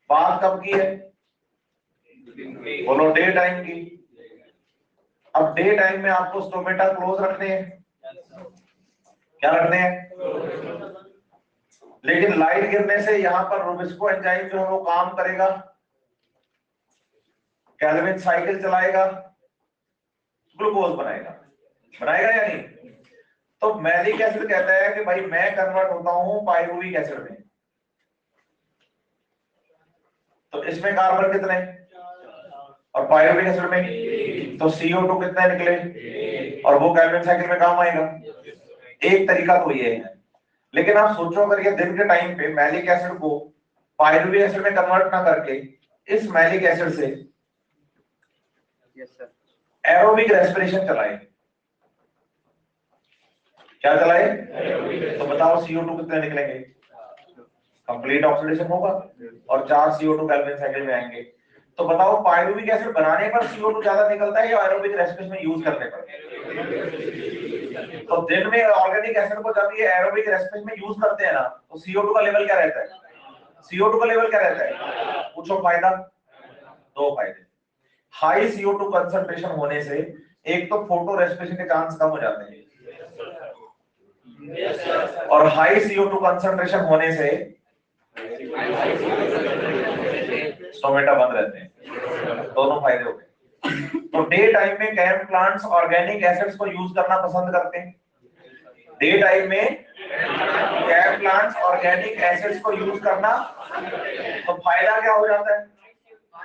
बात कब की है? बोलो डे टाइम की। अब डे टाइम में आपको स्टोमेटा क्लोज रखने हैं, क्या रखने हैं? लेकिन लाइट गिरने से यहाँ पर रूबिस्को एंजाइम जो है वो काम करेगा, कैल्विन साइकिल चलाएगा, ग्लूकोज बनाएगा, बनाएगा या नहीं? तो मैलिक एसिड कहता है कि भाई मैं कन्वर्ट होता हूं पाइरुविक एसिड में। तो इसमें कार्बन कितने और पाइरुविक एसिड में? तो CO2 कितने निकले और वो कैल्विन साइकिल में काम आएगा। एक तरीका तो ये है। लेकिन आप सोचो अगर ये दिन के टाइम पे मैलिक एसिड को पायरुविक एसिड में कन्वर्ट ना करके इस मैलिक एसिड से Yes, sir. एरोबिक रेस्पिरेशन चलाए। क्या चलाए? तो बताओ CO2 कितने निकलेंगे? कंप्लीट ऑक्सीडेशन होगा और 4 CO2 कैल्विन साइकिल में आएंगे। तो बताओ पायरुविक एसिड बनाने पर CO2 ज्यादा निकलता है या एरोबिक रेस्पिरेशन में यूज करने पर? तो दिन में ऑर्गेनिक एसिड को जब ये एरोबिक रेस्पिरेशन में यूज करते हैं ना, तो CO2 का लेवल क्या रहता है? CO2 का लेवल क्या रहता है? पूछो फायदा। दो फायदे। हाई CO2 कंसंट्रेशन होने से एक तो फोटो रेस्पिरेशन के चांस कम हो जाते हैं, और हाई CO2 कंसंट्रेशन होने से स्टोमेटा बंद रहते हैं। दोनों फायदे हो गए। तो डे टाइम में कैम प्लांट्स ऑर्गेनिक एसिड्स को यूज करना पसंद करते हैं। डे टाइम में कैम प्लांट्स ऑर्गेनिक एसिड्स को यूज करना, तो फायदा क्या हो जाता है?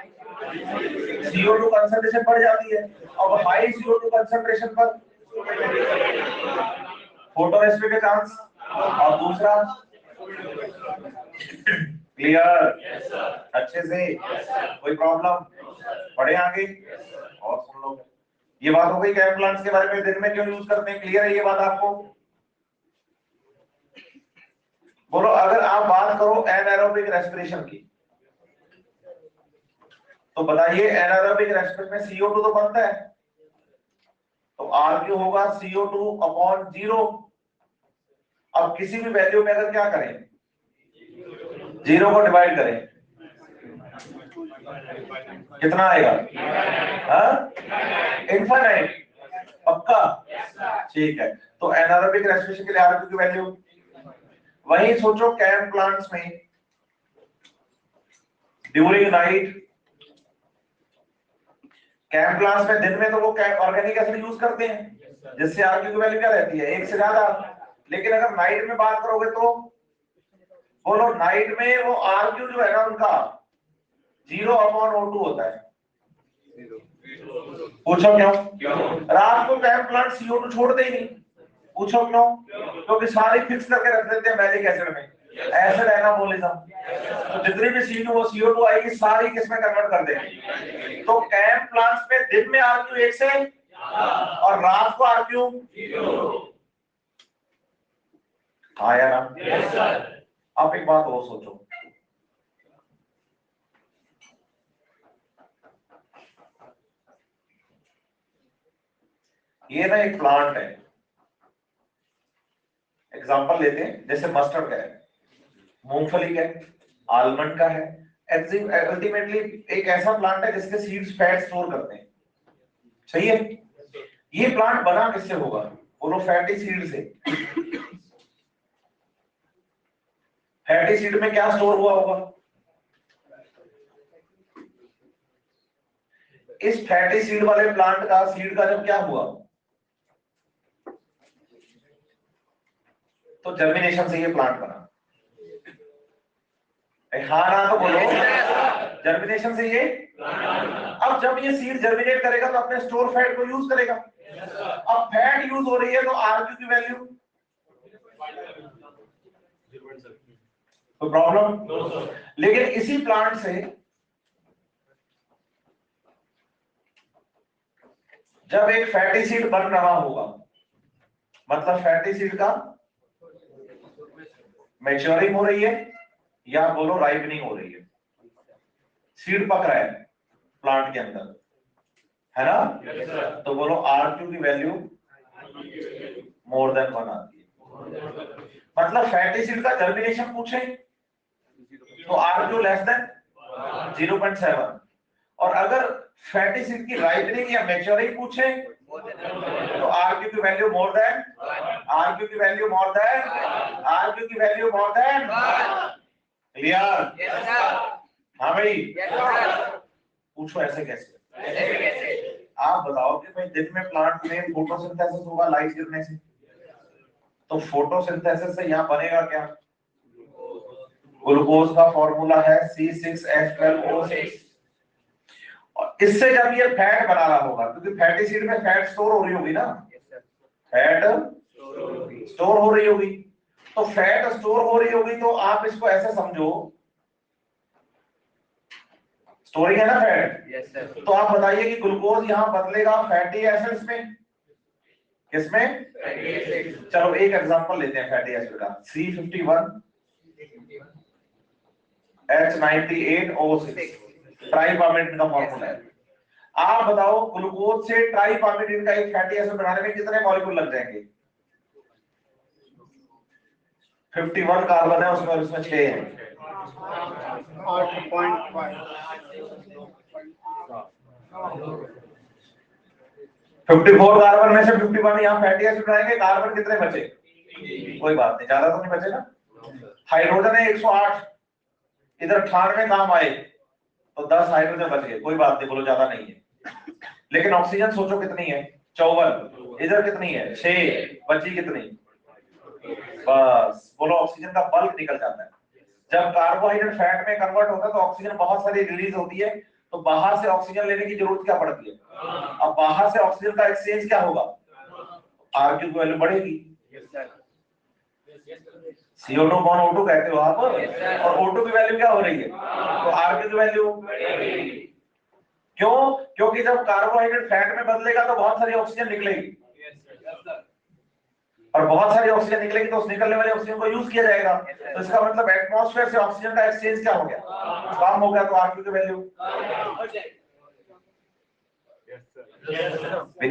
CO2 कंसंट्रेशन बढ़ जाती है। अब हाई CO2 कंसंट्रेशन पर फोटो रेस्पिरेशन के चांस, और दूसरा क्लियर? अच्छे से? कोई प्रॉब्लम? पढ़े आगे और सुन लो। ये बात हो गई कैम प्लांट्स के बारे में, दिन में क्यों यूज करते हैं। क्लियर है ये बात आपको? बोलो, अगर आप बात करो एनाएरोबिक रेस्पिरेशन की, तो बताइए एनाएरोबिक रेस्पिरेशन में CO2 तो बनता है, तो R क्यों होगा CO2/0। अब किसी भी वैल्यू में अगर क्या करें, 0 को डिवाइड करें, कितना आएगा? इनफाइनाइट? पक्का? ठीक है। तो एनाएरोबिक रेस्पिरेशन के लिए R की वैल्यू, वही सोचो कैम प्लांट्स में ड्यूरिंग नाइट, कैम प्लांट्स में दिन में तो वो ऑर्गेनिक एसिड यूज करते हैं, जिससे R की वैल्यू क्या रहती है? 1 से ज्यादा। लेकिन अगर नाइट में बात करोगे तो बोलो, नाइट में वो RQ जो है ना उनका 0/O2 होता है। पूछो क्यों? रात को कैम प्लांट CO2 छोड़ते ही नहीं। पूछो क्यों? क्योंकि सारी फिक्स करके रख देते हैं मैलिक एसिड में, एसिड एनाबोलिज्म। तो जितनी भी CO2 आएगी सारी किसमें कन्वर्ट कर देंगे। तो कैम प्लांट्स में दिन में RQ 1 से और रात को RQ 0। आया ना? आप एक बात और सोचो, ये ना एक प्लांट है, एग्जांपल लेते हैं, जैसे मस्टर्ड का है, मूंगफली का है, आलमंड का है। अल्टीमेटली एक ऐसा प्लांट है जिसके सीड्स फैट स्टोर करते हैं। सही है? ये प्लांट बना किससे होगा? बोलो, फैटी सीड से। फैटी सीड में क्या स्टोर हुआ होगा? इस फैटी सीड वाले प्लांट का सीड का जब क्या हुआ, तो जर्मिनेशन से ये प्लांट बना। हाँ ना तो बोलो, जर्मिनेशन से ये। अब जब ये सीड जर्मिनेट करेगा तो अपने स्टोर फैट को यूज करेगा। अब फैट यूज हो रही है तो RQ की वैल्यू, तो प्रॉब्लम। लेकिन इसी प्लांट से जब एक फैटी सीड बन रहा होगा, मतलब फैटी सीड का मैच्योरिंग हो रही है या बोलो राइपनिंग हो रही है, सीड पक रहा है प्लांट के अंदर, है ना? तो बोलो RQ की वैल्यू मोर देन 1 आती है। मतलब फैटी सीड का जर्मिनेशन पूछे तो RQ लेस देन 0.7, और अगर फैटी सीड की राइपनिंग या मैच्योरिंग पूछे तो RQ की वैल्यू मोर देन, RQ की वैल्यू मोर देन, RQ की वैल्यू मोर देन। क्लियर? हाँ भाई, पूछो ऐसे कैसे? आप बताओ कि भाई दिन में प्लांट में फोटोसिंथेसिस होगा लाइट गिरने से, तो फोटोसिंथेसिस से यहाँ बनेगा क्या? ग्लूकोज का फॉर्मूला है C6H12O6, और इससे जब ये फैट बना रहा होगा, क्योंकि फैटी सीड में फैट स्टोर हो रही होगी ना, फैट स्टोर हो रही होगी, तो फैट स्टोर हो रही होगी, तो आप इसको ऐसे समझो स्टोरिंग है ना फैट। Yes sir. तो आप बताइए कि ग्लूकोज यहाँ बदलेगा फैटी एसिड्स में, किसमें? चलो एक एग्जांपल लेते हैं फैटी एसिड का, C51 H98O6 ट्राइपामिडिन का फॉर्मूला है। आप बताओ ग्लूकोज से ट्राइपामिडिन का एक फैटी एसिड बनाने में कितने मॉलिक्यूल लग जाएंगे? 51 कार्बन है उसमें और इसमें 6 है। 54 कार्बन में से 51 यहाँ फैटी एसिड बनाएंगे, कार्बन कितने बचे? कोई बात नहीं, ज्यादा तो नहीं बचे ना। हाइड्रोजन है 108, इधर 98 काम आए तो 10 हाइड्रोजन बच गए, कोई बात नहीं, बोलो ज्यादा नहीं है। लेकिन ऑक्सीजन सोचो कितनी है? 54, इधर कितनी है? 6, बची कितनी? बस बोलो ऑक्सीजन का बल्क निकल जाता है। जब कार्बोहाइड्रेट फैट में कन्वर्ट होता है तो ऑक्सीजन बहुत सारी रिलीज होती है, तो बाहर से ऑक्सीजन लेने की जरूरत क्या पड़ती है? अब बाहर से ऑक्सीजन का एक्सचेंज क्या होगा? आरक्यू की वैल्यू बढ़ेगी। CO2 O2 कहते हो आप, और O2 की वैल्यू क्या हो रही है? तो आरक्यू की वैल्यू। क्यों? क्योंकि जब कार्बोहाइड्रेट फैट में बदलेगा तो बहुत सारी ऑक्सीजन निकलेगी, और बहुत सारी ऑक्सीजन निकलेगी तो उस निकलने वाली ऑक्सीजन को यूज किया जाएगा। तो इसका मतलब एटमॉस्फेयर से ऑक्सीजन का एक्सचेंज क्या हो गया? कम हो गया, तो आरक्यू की वैल्यू।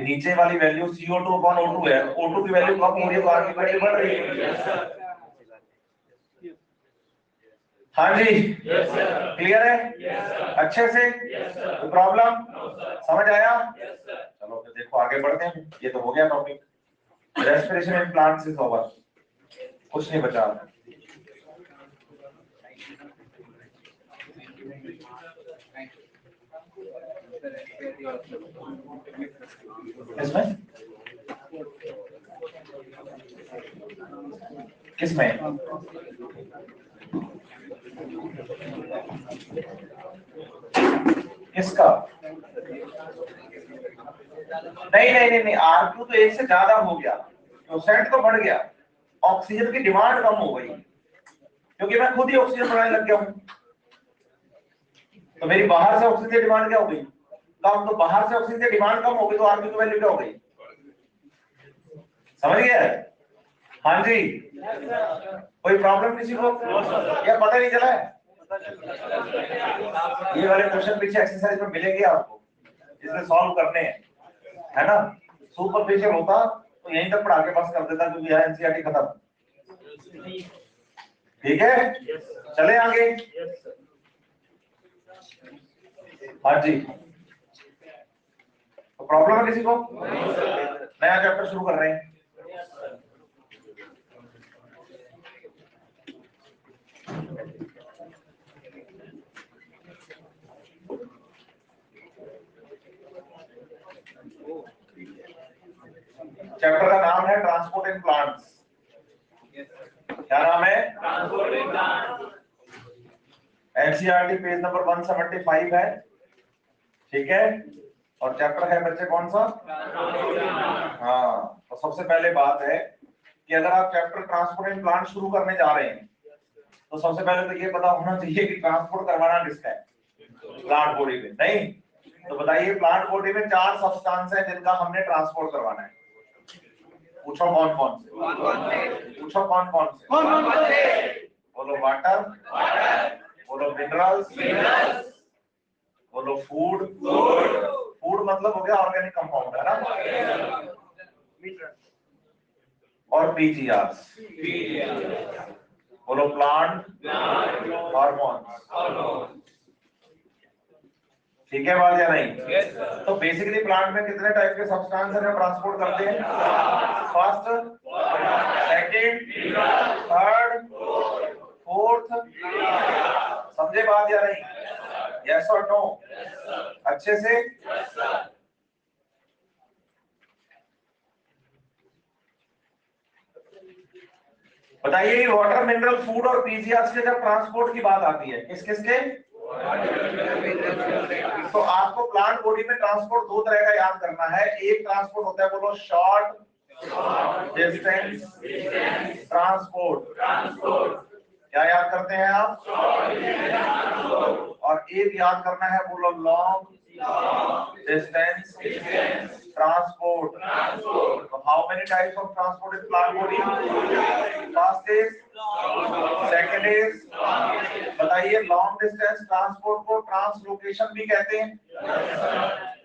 नीचे वाली वैल्यू CO2 O2 है, O2 की वैल्यू कम हो रही है तो आरक्यू की वैल्यू बढ़ रही है। हाँ जी, क्लियर है? अच्छे से? प्रॉब्लम समझ आया? चलो फिर देखो आगे बढ़ते हैं। ये तो हो गया topic, respiration in plants is over, कुछ नहीं बचा। इसमें किसमें? किसका? नहीं, आरक्यू तो एक से ज्यादा हो गया, परसेंट तो बढ़ गया, ऑक्सीजन की डिमांड कम हो गई, क्योंकि मैं खुद ही ऑक्सीजन बनाने लग गया हूं, तो मेरी बाहर से ऑक्सीजन की डिमांड क्या हो गई? कम। तो बाहर से ऑक्सीजन की डिमांड कम हो गई तो आरक्यू की वैल्यू क्या हो गई? समझ गया? हाँ जी, कोई प्रॉब्लम किसी को या पता नहीं चला है? ये वाले क्वेश्चन पीछे एक्सरसाइज में मिलेंगे आपको, इसमें सॉल्व करने हैं, है ना? सुपरफिशियल होता तो यहीं तक पढ़ा के पास कर देता, क्योंकि यहाँ एनसीईआरटी खत्म। ठीक है, चले आगे। हाँ जी, तो प्रॉब्लम है किसी को? नया चैप्टर शुरू कर रहे हैं। चैप्टर का नाम है ट्रांसपोर्ट इन प्लांट्स। क्या नाम है? Transport in plants. NCERT page number 175 है, ठीक है? और चैप्टर है बच्चे कौन सा? हाँ, तो सबसे पहले बात है कि अगर आप चैप्टर ट्रांसपोर्ट इन प्लांट शुरू करने जा रहे हैं तो सबसे पहले तो ये पता होना चाहिए कि ट्रांसपोर्ट करवाना किसका है? प्लांट बॉडी में। नहीं तो बताइए, प्लांट बॉडी में 4 सब्सटेंस है जिनका हमने ट्रांसपोर्ट करवाना है। पूछो कौन कौन से? पूछो कौन कौन से? बोलो वाटर, बोलो मिनरल्स, बोलो फूड। फूड मतलब हो गया ऑर्गेनिक कंपाउंड, है ना? और पीजीआर्स। बोलो प्लांट हार्मोन। ठीक है बात या नहीं? तो बेसिकली प्लांट में कितने टाइप के सब्सटेंस है जो ट्रांसपोर्ट करते हैं? First, second, third, fourth. समझे बात या नहीं? यस और नो? अच्छे से? बताइए, वाटर, मिनरल, फूड और पीजीआर्स के जब ट्रांसपोर्ट की बात आती है, किस किस के? तो आपको प्लांट बॉडी में ट्रांसपोर्ट 2 तरह का याद करना है। एक ट्रांसपोर्ट होता है, बोलो शॉर्ट डिस्टेंस ट्रांसपोर्ट, क्या याद करते हैं आप? और एक याद करना है, बोलो लॉन्ग डिस्टेंस ट्रांसपोर्ट। तो how many types of transport is plant body? First is, second is, बताइए लॉन्ग डिस्टेंस ट्रांसपोर्ट को ट्रांसलोकेशन भी कहते हैं।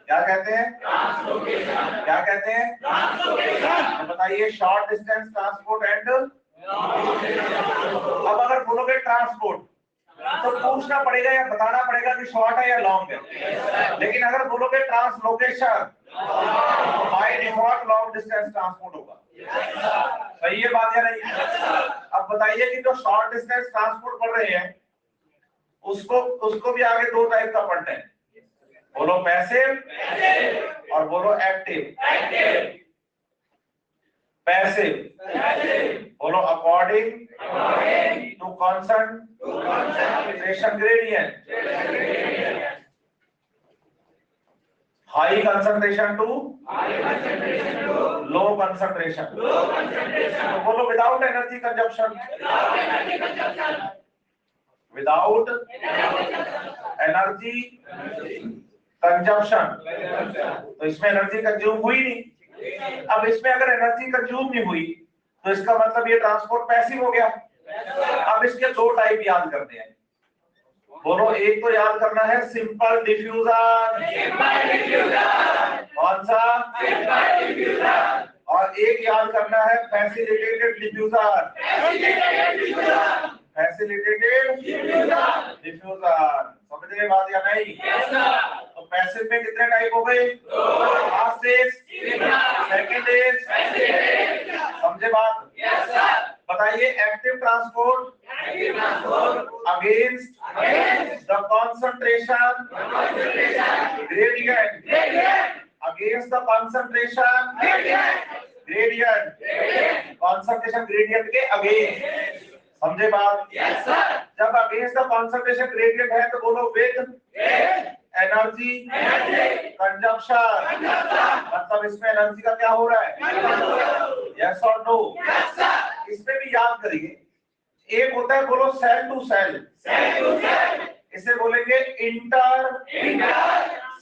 क्या कहते हैं? ट्रांसलोकेशन। क्या कहते हैं? ट्रांसलोकेशन। तो बताइए शॉर्ट डिस्टेंस ट्रांसपोर्ट एंड। अब अगर बोलोगे ट्रांसपोर्ट तो पूछना पड़ेगा या बताना पड़ेगा कि शॉर्ट है या लॉन्ग है। लेकिन अगर बोलोगे ट्रांसलोकेशन तो by default long distance transport होगा। सही है बात या नहीं? अब बताइए कि जो शॉर्ट डिस्टेंस ट्रांसपोर्ट पढ़ रहे हैं उसको भी आगे दो टाइप का पढ़ना है। बोलो पैसिव और बोलो एक्टिव। पैसिव बोलो according to concentration gradient, high concentration to low concentration. तो बोलो without energy consumption, without energy consumption. तो इसमें एनर्जी कंज्यूम हुई नहीं। अब इसमें अगर एनर्जी कंज्यूम नहीं हुई तो इसका मतलब ये ट्रांसपोर्ट पैसिव हो गया। अब इसके दो टाइप याद करते हैं। बोलो एक तो याद करना है सिंपल डिफ्यूजर। कौन सा? Simple diffuser. और एक याद करना है फैसिलिटेटेड डिफ्यूजर। Facilitated diffuser. समझ रहे बात या नहीं? तो पैसिव में कितने टाइप हो गए? फर्स्ट इज, सेकंड इज, समझे बात? बताइए active transport against the concentration gradient, against the concentration gradient, concentration gradient के अगेंस्ट। समझे बात? जब अगेंस्ट द कंसंट्रेशन ग्रेडियंट है तो बोलो विद एनर्जी कंजप्शन। मतलब इसमें एनर्जी का क्या हो रहा है? यस और नो? इसमें भी याद करिए, एक होता है बोलो सेल टू सेल, इसे बोलेंगे inter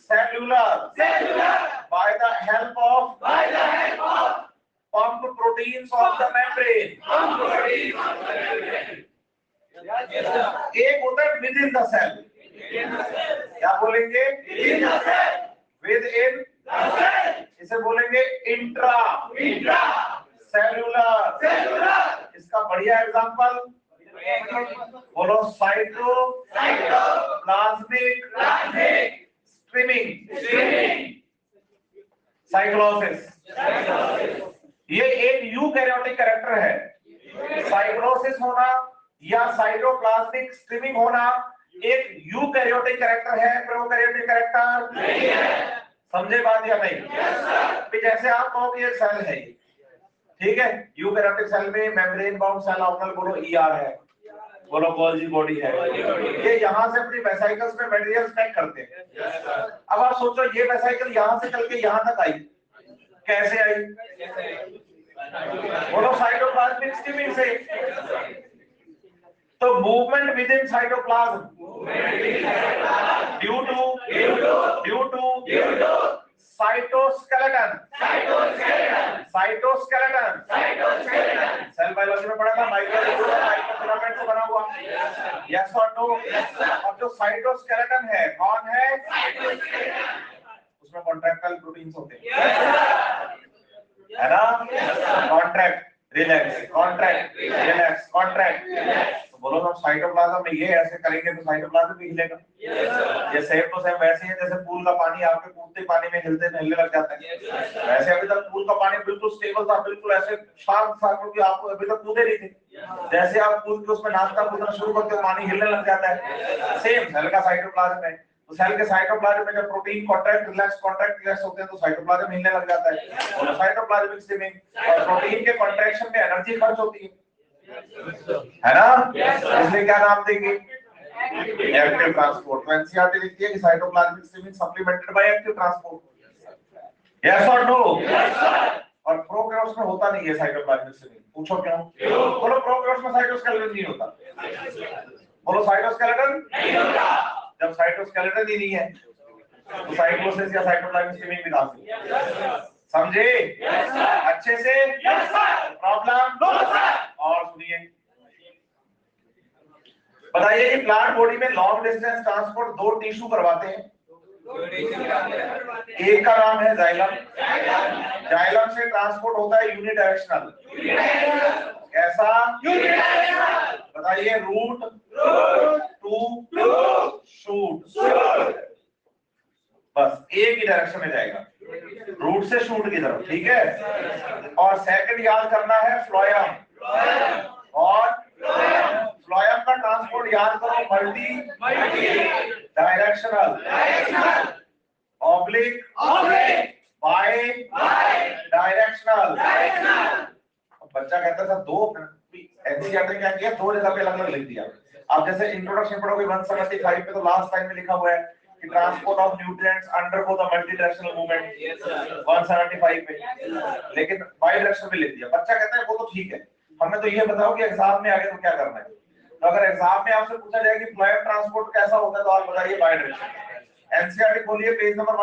cellular by the help of pump proteins of the membrane. एक होता है विद इन द सेल, क्या बोलेंगे? विद इन, इसे बोलेंगे इंट्रा सेल्यूलर। इसका बढ़िया एग्जांपल बोलो साइटोप्लाज्मिक स्ट्रीमिंग, साइक्लोसिस। ये एक यूकैरियोटिक कैरेक्टर है। साइक्लोसिस होना या साइटोप्लाज्मिक स्ट्रीमिंग होना एक यूकैरियोटिक कैरेक्टर है, प्रोकैरियोटिक कैरेक्टर नहीं है। समझे बात या नहीं? जैसे आप कहो कि ये सेल है, ठीक है, यूकैरियोटिक सेल में मेम्ब्रेन बाउंड सेल ऑर्गेनल बोलो ईआर है, बोलो गोल्जी बॉडी है। ये यहाँ से अपनी वेसाइकल्स में मटेरियल पैक करते हैं। अब आप सोचो ये वेसाइकल यहाँ से चल के यहाँ तक आई, कैसे आई? बोलो साइटोप्लाज्मिक स्ट्रीमिंग से। तो movement within cytoplasm due to cytoskeleton. Cell biology में पढ़ा था, माइक्रोफिलामेंट से बना हुआ। यस और नो? अब जो साइटोस्केलेटन है कौन है? उसमें कॉन्ट्रैक्टाइल प्रोटीन्स होते हैं, है ना? Contract relax, contract relax, contract. तो बोलो हम साइटोप्लाज्म में ये ऐसे करेंगे तो साइटोप्लाज्म भी हिलेगा। ये सेम तो सेम वैसे ही जैसे पूल का पानी आपके कूदते पानी में हिलने लग जाता है। वैसे अभी तक पूल का पानी बिल्कुल स्टेबल था, बिल्कुल ऐसे शांत था, क्योंकि आप अभी तक कूदे नहीं थे। जैसे आप कूद के उसमें नाचता कूदना शुरू करते हो पानी हिलने लग जाता है। सेम सेल का साइटोप्लाज्म है। तो सेल के साइटोप्लाज्म में जब प्रोटीन कॉन्ट्रैक्ट रिलैक्स होते हैं तो साइटोप्लाज्म हिलने लग जाता है। और साइटोप्लाज्मिक स्ट्रीमिंग और प्रोटीन के कॉन्ट्रैक्शन में एनर्जी खर्च होती है ना? इसलिए क्या नाम देंगे? Active transport. तो एनसीईआरटी लिखती है कि cytoplasmic streaming supplemented by active transport. Yes और नो? और प्रोकैरियोट्स में होता नहीं है साइटोप्लाज्मिक स्विमिंग। पूछो क्यों? बोलो प्रोकैरियोट्स में साइटोस्केलेटन नहीं होता। बोलो साइटोस्केलेटन नहीं होता। जब साइटोस्केलेटन ही नहीं है तो साइटोसिस या साइटोप्लाज्मिक स्विमिंग भी कहां से? समझे? अच्छे से? प्रॉब्लम? और सुनिए, बताइए कि प्लांट बॉडी में लॉन्ग डिस्टेंस ट्रांसपोर्ट दो टिश्यू करवाते हैं। एक का नाम है जाइलम। जाइलम से ट्रांसपोर्ट होता है यूनिडायरेक्शनल। कैसा? बताइए, रूट टू शूट। बस एक ही डायरेक्शन में जाएगा, रूट से शूट की तरफ। ठीक है। और सेकंड याद करना है फ्लोएम। और फ्लोएम का ट्रांसपोर्ट याद करो multidirectional, oblique, bidirectional. बच्चा कहता था दो एनसीईआरटी क्या किया, दो जगह पे अलग अलग लिख दिया। आप जैसे इंट्रोडक्शन पढ़ोगे 175 पे तो लास्ट टाइम में लिखा हुआ है कि transport of nutrients undergo the multi directional movement 175 पे, लेकिन बाई डायरेक्शन में लिख दिया। बच्चा कहता है वो तो ठीक है, हमें तो ये बताओ कि एग्जाम में आगे तो क्या करना है। तो अगर एग्जाम में आपसे पूछा जाए कि फ्लोएम ट्रांसपोर्ट कैसा होता है तो आप बताइए बाई डायरेक्शन। एनसीईआरटी खोलिए पेज नंबर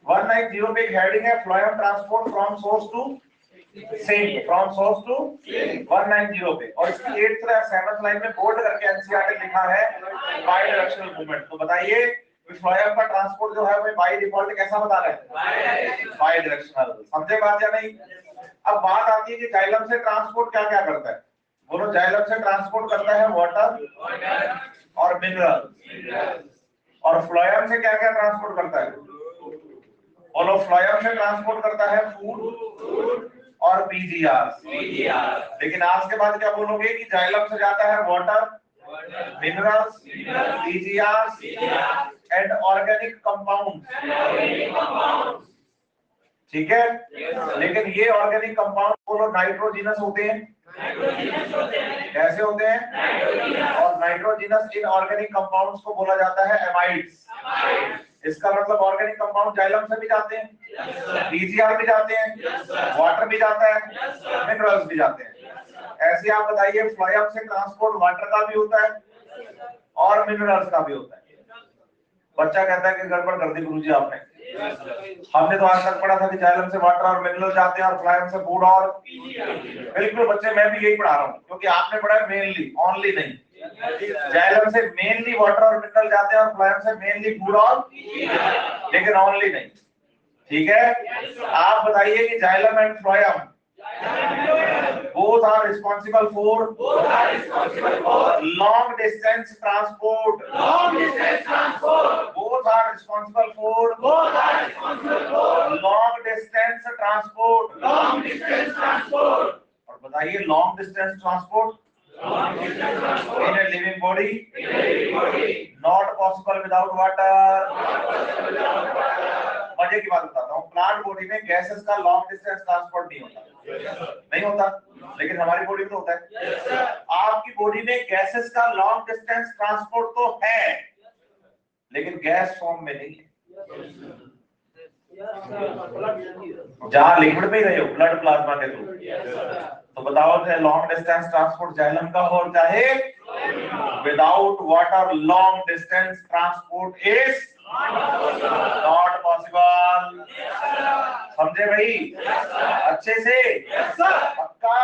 190 पे एक हेडिंग है phloem transport from source to same, from source to 190 पे, और इसकी 8th या 7th लाइन में बोल्ड करके एनसीईआरटी लिखा है बाई डायरेक्शनल मूवमेंट। तो बताइए फ्लोएम का ट्रांसपोर्ट जो है वो बाई डिफॉल्ट कैसा बता रहे हैं? By directional. समझे बात या नहीं? अब बात आती है कि जाइलम से ट्रांसपोर्ट क्या क्या करता है। बोलो, जाइलम से ट्रांसपोर्ट करता है वाटर और मिनरल। और फ्लोएम से क्या क्या ट्रांसपोर्ट करता है? बोलो, फ्लोएम से ट्रांसपोर्ट करता है फूड और पीजीआर। लेकिन आज के बाद क्या बोलोगे कि जाइलम से जाता है water, minerals, PGR and organic compound. ठीक है। लेकिन ये ऑर्गेनिक कंपाउंड बोलो नाइट्रोजिनस होते हैं। कैसे होते हैं? और नाइट्रोजिनस इन ऑर्गेनिक कंपाउंड्स को बोला जाता है एमाइड्स। इसका मतलब ऑर्गेनिक कंपाउंड जाइलम से भी जाते हैं, पीजीआर भी जाते हैं, वाटर भी जाता है, मिनरल्स भी जाते हैं। ऐसे आप बताइए फ्लोएम से ट्रांसपोर्ट वाटर का भी होता है और मिनरल्स का भी होता है। बच्चा कहता है कि गड़बड़ कर दी गुरुजी आपने, हमने तो आज तक पढ़ा था कि जाइलम से वाटर और मिनरल जाते हैं और फ्लोएम से फूड और। बिल्कुल बच्चे, मैं भी यही पढ़ा रहा हूँ क्योंकि आपने पढ़ा है मेनली, ओनली नहीं। जाइलम से मेनली वाटर और मिनरल जाते हैं और फ्लोएम से मेनली फूड और, लेकिन ओनली नहीं। ठीक है। आप बताइए कि xylem and phloem both are responsible for long distance transport. Both are responsible for long distance transport. और बताइए long distance transport in a living body not possible without water. मजे की बात बताता हूँ, प्लांट बॉडी में गैसेस का long distance transport नहीं होता, लेकिन हमारी बॉडी में तो होता है। आपकी बॉडी में गैसेस का लॉन्ग डिस्टेंस ट्रांसपोर्ट तो है, लेकिन गैस फॉर्म में नहीं है। जहां लिक्विड में ही रहे हो, ब्लड प्लाज्मा के थ्रू, तो बताओ चाहे लॉन्ग डिस्टेंस ट्रांसपोर्ट जाइलम का हो चाहे without water, long distance transport is not possible. समझे भाई? अच्छे से? पक्का?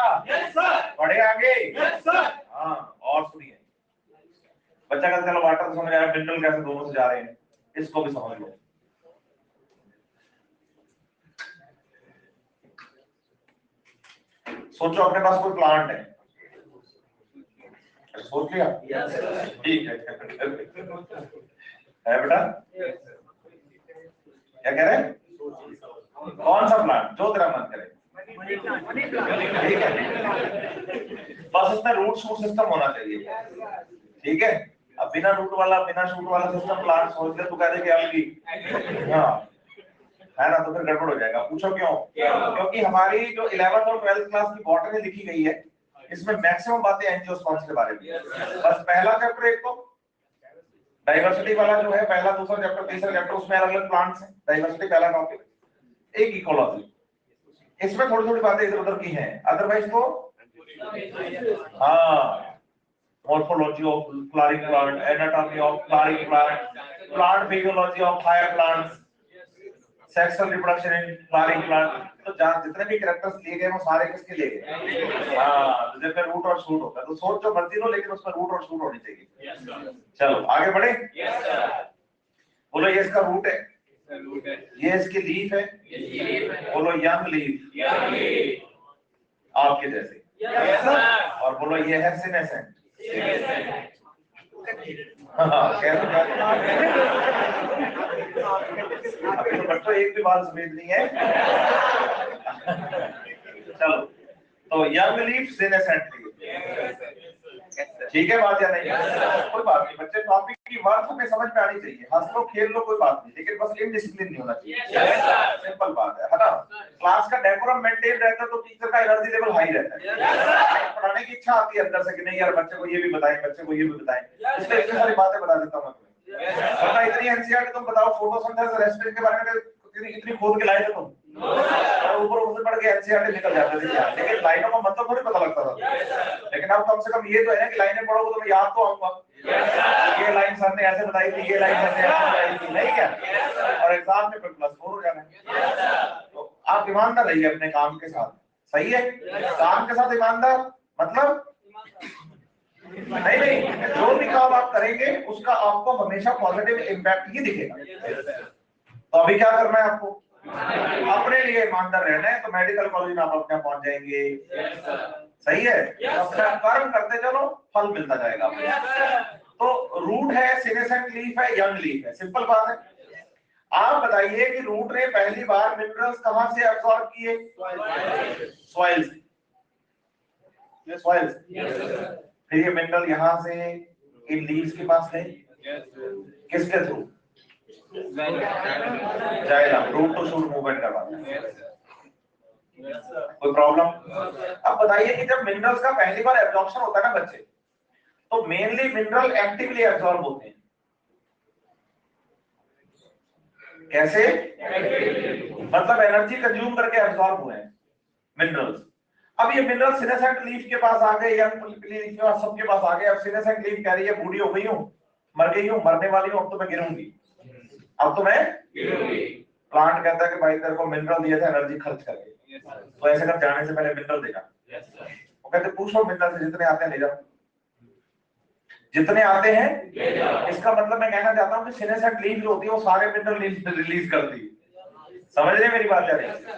बढ़े आगे? हाँ। और सुनिए, बच्चा कहता है वाटर समझ आया, मिनरल कैसे दोनों से जा रहे हैं, इसको भी समझ लो। सोचो अपने पास कोई प्लांट है, सोच लिया? ठीक है बेटा, क्या कह रहे हैं? कौन सा प्लांट जो तेरा मन करे, ठीक है, बस उसमें रूट शूट सिस्टम होना चाहिए। ठीक है। अब बिना रूट वाला, बिना शूट वाला सिस्टम प्लांट सोच ले तो कह दे कि अलगी, हाँ है ना, तो फिर गड़बड़ हो जाएगा। पूछो क्यों? क्योंकि हमारी जो 11th और 12th क्लास की बॉटनी लिखी गई है, इसमें मैक्सिमम बातें एंजियोस्पर्म्स के बारे में। बस पहला चैप्टर एक तो डाइवर्सिटी वाला जो है, पहला, दूसरा चैप्टर, तीसरा चैप्टर, उसमें अलग अलग प्लांट्स हैं। डाइवर्सिटी पहला टॉपिक, एक इकोलॉजी, इसमें थोड़ी थोड़ी बातें इधर उधर की हैं, अदरवाइज तो हाँ, morphology of flowering plant, anatomy of flowering plant, plant physiology of higher plants, sexual reproduction in flowering plant। तो जहाँ जितने भी कैरेक्टर्स लिए गए वो सारे किसके लिए गए? हाँ, तो जैसे रूट और शूट होता है, तो सोच जो मर्जी लो लेकिन उसमें रूट और शूट होनी चाहिए। चलो आगे बढ़े। बोलो ये इसका रूट है, ये इसकी लीफ है, बोलो यंग लीफ आपके जैसे, और बोलो ये है सीनेसेंट। अभी तो बच्चों एक भी बाल सफेद नहीं है। चलो, तो यंग लीफ सीनेसेंट लीफ, ठीक है बात या नहीं? कोई बात नहीं बच्चे, टॉपिक की वर्थ हमें समझ में आनी चाहिए, हंस लो खेल लो कोई बात नहीं, लेकिन बस इनडिसिप्लिन नहीं होना चाहिए। सिंपल बात है ना? क्लास का डेकोरम मेंटेन रहता है तो टीचर का एनर्जी लेवल हाई रहता है, पढ़ाने की इच्छा आती है अंदर से कि नहीं यार बच्चे को ये भी बताएं, बच्चे को ये भी बताएं, इसलिए इतनी सारी बातें बता देता हूं मैं तुम्हें। वरना इतनी एनसीईआरटी तुम बताओ फोटोसिंथेसिस रेस्पिरेशन के बारे में इतनी खोद के लाए थे तुम, और ऊपर ऊपर पढ़ के एनसीईआरटी निकल जाते थे यार, लेकिन लाइनों का मतलब थोड़ी पता लगता था। लेकिन अब कम से कम ये तो है ना कि लाइनें पढ़ोगे तो मैं याद तो आऊंगा, ये लाइन सर ने ऐसे बताई थी, ये लाइन सर ने ऐसे बताई थी, नहीं क्या? और एग्जाम में प्लस 4 हो जाना है। तो आप ईमानदार रहिए अपने काम के साथ, सही है? काम के साथ ईमानदार मतलब नहीं, जो भी काम आप करेंगे उसका आपको हमेशा पॉजिटिव इम्पैक्ट ही दिखेगा। तो अभी क्या करना है आपको? अपने लिए ईमानदार रहना है, तो मेडिकल कॉलेज में आप अपने पहुंच जाएंगे, सही है? अपना कर्म करते चलो, फल मिलता जाएगा। तो रूट है, सीनेसेंट लीफ है, यंग लीफ है, सिंपल बात है। आप बताइए कि रूट ने पहली बार मिनरल्स कहां से अब्सॉर्ब किए? सॉइल से, ये सॉइल से। फिर ये मिनरल यहां से इन लीव्स के पास गए, किसके through? Xylem, root to shoot movement करवाते हैं। कोई प्रॉब्लम? अब बताइए कि जब मिनरल्स का पहली बार एब्जॉर्प्शन होता है ना बच्चे, तो मेनली मिनरल एक्टिवली एब्जॉर्ब होते हैं। कैसे? मतलब एनर्जी कंज्यूम करके एब्जॉर्ब हुए हैं मिनरल्स। अब ये मिनरल सीनेसेंट लीफ के पास आ गए, यंग लीफ के पास, सबके पास आ गए। अब सीनेसेंट लीफ कह रही है बूढ़ी हो गई हूं, मर गई हूं, मरने वाली हूं, अब तो मैं गिरूंगी, अब तो मैं गिरूंगी। प्लांट कहता है कि भाई तेरे को मिनरल दिया था एनर्जी खर्च करके, तो ऐसे कर जाने से पहले मिनरल देगा। वो कहते पूछो मिनरल से जितने आते हैं ले जाओ, जितने आते हैं। इसका मतलब मैं कहना चाहता हूं कि सीनेसेंट लीफ जो होती है वो सारे मिनरल रिलीज करती है, समझ रहे हैं मेरी बात?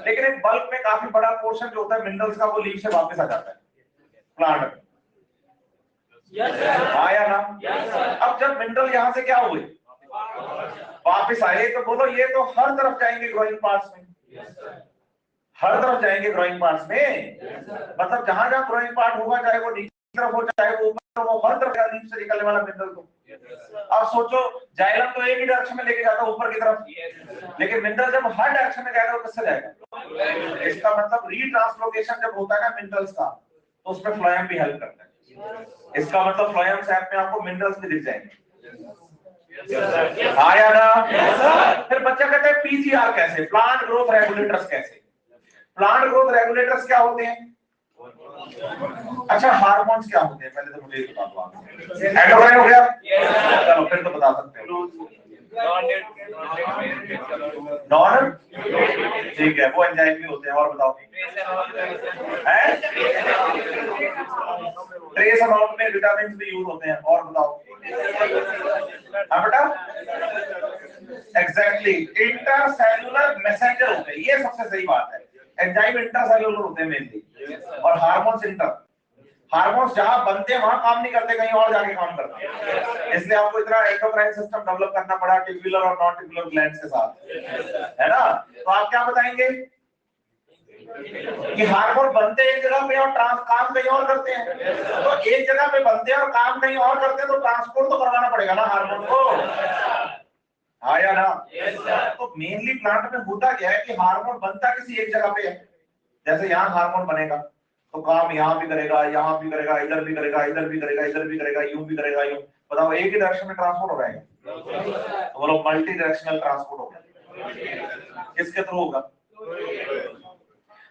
लेकिन एक बल्क में काफी बड़ा पोर्शन जो होता है मिनरल्स का, वो लीफ से वापस आ जाता है प्लांट में। हाँ या ना? अब जब मिनरल यहां से क्या हुए, वापस आए, तो बोलो ये तो हर तरफ जाएंगे ग्रोइंग पार्ट्स में, हर तरफ जाएंगे ग्रोइंग पार्ट्स में। मतलब जहां जहां ग्रोइंग पार्ट होगा, चाहे वो नीचे तरफ हो चाहे वो ऊपर, वो हर तरफ लीफ से निकलने वाला मिनरल को। अब सोचो जाइलम तो एक ही डायरेक्शन में लेके जाता है ऊपर की तरफ, लेकिन मिनरल जब हर डायरेक्शन में जाएगा तो किससे जाएगा? इसका मतलब रीट्रांसलोकेशन जब होता है ना मिनरल्स का, तो उसमें फ्लोएम भी हेल्प करता है। इसका मतलब फ्लोएम सैप में आपको मिनरल्स भी दिख जाएंगे। आया ना? फिर बच्चा कहता है पीजीआर कैसे, प्लांट ग्रोथ रेगुलेटर्स कैसे? प्लांट ग्रोथ रेगुलेटर्स क्या होते हैं? अच्छा, हार्मोन्स क्या होते हैं पहले तो मुझे बता दो आप। एंडोक्राइन हो गया, चलो फिर तो बता सकते हो। नॉन, ठीक है, वो एंजाइम भी होते हैं। और बताओ, ट्रेस अमाउंट में विटामिन भी यूज होते हैं। और बताओ, हाँ बेटा, एग्जैक्टली, इंटरसेल्युलर मैसेंजर होते हैं, ये सबसे सही बात है। एंजाइम इंटरसेल्युलर होते हैं मेनली, और हार्मोन्स इंटर। हार्मोन्स जहां बनते हैं वहां काम नहीं करते, कहीं और जाके काम करते हैं। इसलिए आपको इतना एंडोक्राइन सिस्टम डेवलप करना पड़ा ट्यूबुलर और नॉन ट्यूबुलर ग्लैंड्स के साथ, है ना? तो आप क्या बताएंगे कि हार्मोन बनते एक जगह पे और काम कहीं और करते हैं। तो एक जगह पे बनते हैं और काम कहीं और करते हैं, तो ट्रांसपोर्ट तो करवाना पड़ेगा ना हार्मोन को, हाँ या ना? तो मेनली प्लांट में होता क्या है कि हार्मोन बनता किसी एक जगह पे है। जैसे यहाँ हार्मोन बनेगा तो काम यहाँ भी करेगा, यहाँ भी करेगा, इधर भी करेगा, इधर भी करेगा, इधर भी करेगा, यूं भी करेगा, यूं। बताओ एक ही डायरेक्शन में ट्रांसपोर्ट हो रहा है, तो बोलो मल्टी डायरेक्शनल ट्रांसपोर्ट होगा। किसके थ्रू होगा?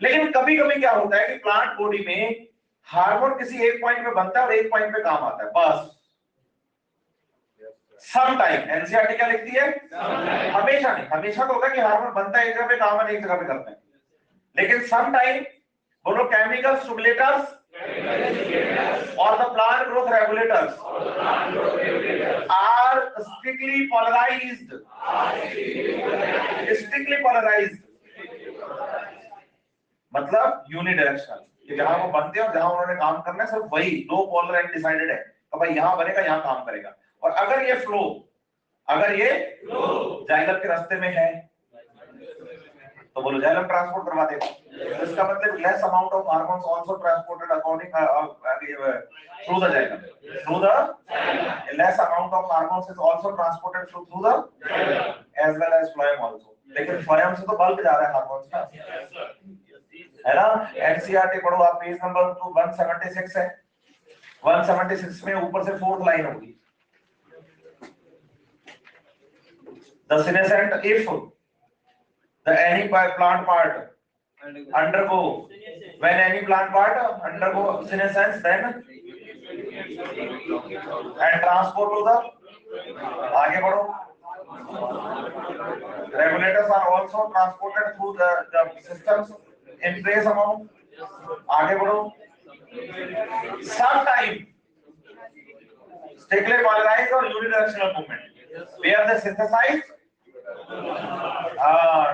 लेकिन कभी कभी क्या होता है कि प्लांट बॉडी में हार्मोन किसी एक पॉइंट पे बनता है और एक पॉइंट पे काम आता है, बस। सम टाइम एनसीईआरटी क्या लिखती है? हमेशा नहीं, हमेशा तो होता है कि हार्मोन बनता है एक जगह पे, काम है एक जगह पे करते हैं, लेकिन सम टाइम बोलो केमिकल स्टिमुलेटर्स और the plant growth regulators are strictly polarised, strictly polarised मतलब यूनिडायरेक्शनल, कि जहां वो बनते हैं और जहां उन्होंने काम करना है सिर्फ वही दो पोलर एंड डिसाइडेड है, तो भाई यहां बनेगा यहां काम करेगा। और अगर ये फ्लो जाइलम के रास्ते में है तो बोलो जाइलम ट्रांसपोर्ट करवा देगा। तो इसका मतलब less amount of hormones also transported according through the xylem, through the less amount of hormones is also transported through the as well as phloem also. लेकिन फ्लोएम से तो बल्क जा रहा है हार्मोन्स का, है ना। एनसीईआरटी पढ़ो आप, पेज नंबर 176 है, 176 में ऊपर से फोर्थ लाइन होगी, the senescent if the any plant part undergo, when any plant part undergo senescence then and transport to the, आगे बढ़ो, regulators are also transported through the systems in trace amount, आगे बढ़ो, sometime strictly polarized or unidirectional movement where the synthesized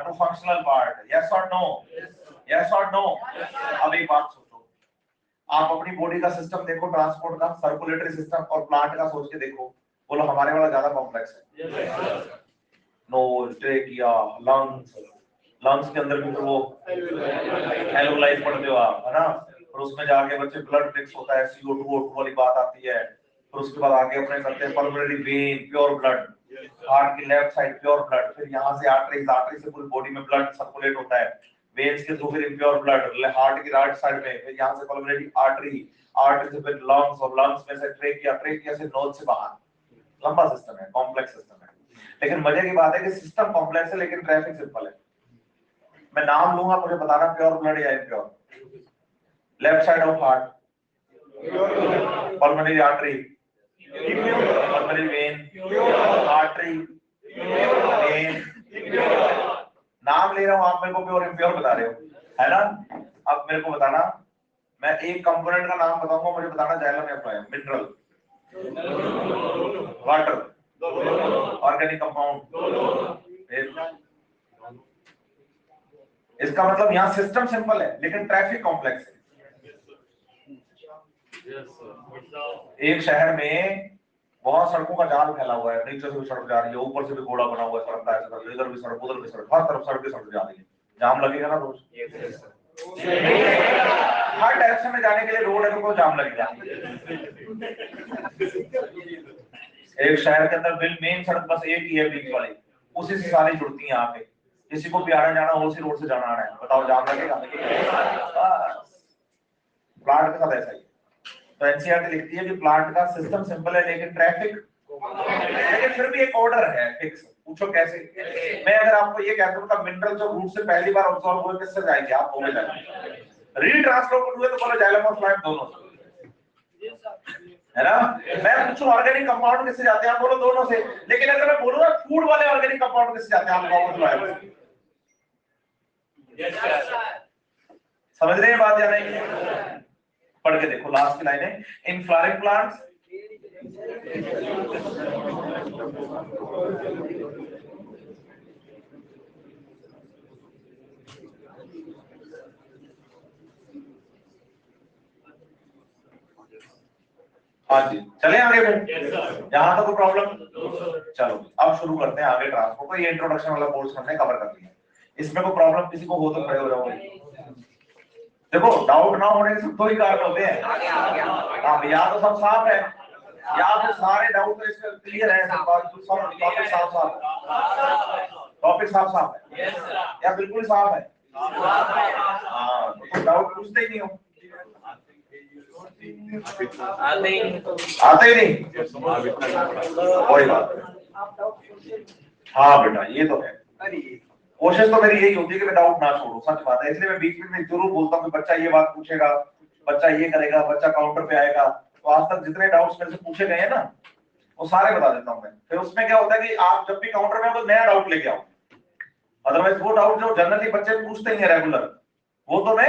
to functional part, yes or no, yes or no। अब एक बात सोचो, आप अपनी बॉडी का सिस्टम देखो, ट्रांसपोर्ट का, सर्कुलेटरी सिस्टम और प्लांट का सोच के देखो, बोलो हमारे वाला ज्यादा कॉम्प्लेक्स है। नोज, ट्रेकिया, लंग्स, लंग्स के अंदर भी तो वो एल्वेओलाई पढ़ते हो आप, है ना, और उसमें जाके बच्चे ब्लड मिक्स होता है, CO2 O2 वाली बात आती है, फिर उसके बाद आगे अपने करते हैं pulmonary vein, pure blood, heart की लेफ्ट साइड प्योर ब्लड, फिर यहाँ से आर्टरीज, आर्टरी से पूरी बॉडी में ब्लड सर्कुलेट होता है, वेन्स के थ्रू फिर इम्प्योर ब्लड हार्ट की राइट साइड में, फिर यहाँ से पल्मोनरी आर्टरी, आर्टरी से फिर लंग्स, और लंग्स में से ट्रेकिया, ट्रेकिया से नोज से बाहर। लंबा सिस्टम है, कॉम्प्लेक्स सिस्टम है, लेकिन मजे की बात है कि सिस्टम कॉम्प्लेक्स है लेकिन ट्रैफिक सिंपल है। मैं नाम लूंगा, मुझे बताना प्योर ब्लड या impure. Left side of heart pulmonary artery, pulmonary vein, artery, when, नाम ले रहा हूं, आप मेरे को प्योर इम्प्योर बता रहे हो, है ना। अब मेरे को बताना, मैं एक कंपोनेंट का नाम बताऊंगा, मुझे बताना जाइलम या phloem. Mineral, water, organic compound. इसका मतलब यहाँ सिस्टम सिंपल है लेकिन ट्रैफिक कॉम्प्लेक्स है। एक शहर में बहुत सड़कों का जाल फैला हुआ है, नीचे से भी सड़क जा रही है, ऊपर से भी घोड़ा बना हुआ है, सड़क है, इधर भी सड़क, उधर भी सड़क, हर तरफ सड़क जा रही है, जाम लगेगा ना रोज। हर डायरेक्शन में जाने के लिए रोड है तो जाम लगेगा। एक शहर के अंदर बिल मेन सड़क बस एक ही है, बीच वाली, उसी से सारी जुड़ती है यहाँ पे, किसी को भी आना जाना उसी रोड से जाना आना है, बताओ जाम लगेगा? प्लांट के साथ ऐसा ही। तो एनसीईआरटी लिखती है कि प्लांट का सिस्टम सिंपल है लेकिन ट्रैफिक, लेकिन फिर भी एक ऑर्डर है फिक्स। पूछो कैसे? मैं अगर आपको ये कहता हूं मिनरल जो रूट से पहली बार ऑब्जॉर्ब हुए किससे जाएंगे? आप बोले जाएंगे, रीट्रांसफर हुए तो बोले जाइलम और फ्लोएम दोनों, है ना। मैं पूछूं ऑर्गेनिक कंपाउंड किससे जाते हैं? आप बोलो दोनों से। लेकिन अगर मैं बोलूंगा फूड वाले ऑर्गेनिक कंपाउंड किससे जाते हैं? आप कहो फ्लोएम। समझ रहे हैं बात या नहीं? पढ़ के देखो लास्ट की लाइन है, इन फ्लावरिंग प्लांट्स हाँ जी, चले आगे फिर। यहाँ तक कोई प्रॉब्लम? चलो अब शुरू करते हैं आगे ट्रांसपोर्ट को। ये इंट्रोडक्शन वाला कोर्स हमने कवर कर लिया, इसमें कोई प्रॉब्लम किसी को हो तो खड़े हो जाओगे। देखो डाउट ना होने के सब दो ही कारण होते हैं, हाँ, या तो सब साफ है या फिर सारे डाउट तो इसमें क्लियर है, सब टॉपिक साफ साफ है, टॉपिक साफ साफ है या बिल्कुल साफ है? हाँ, तो डाउट पूछते ही नहीं हो, आते ही नहीं, कोई बात नहीं। हाँ बेटा ये तो है, कोशिश तो मेरी यही होती है कि मैं डाउट ना छोड़ूं, सच बात है, इसलिए मैं बीच में जरूर बोलता हूँ कि बच्चा ये बात पूछेगा, बच्चा ये करेगा, बच्चा काउंटर पे आएगा। तो आज तक जितने डाउट्स मेरे से पूछे गए हैं ना, वो सारे बता देता हूँ मैं। फिर उसमें क्या होता है कि आप जब भी काउंटर में आओ नया डाउट लेके आओ, अदरवाइज वो डाउट जो जनरली बच्चे पूछते ही है रेगुलर, वो तो मैं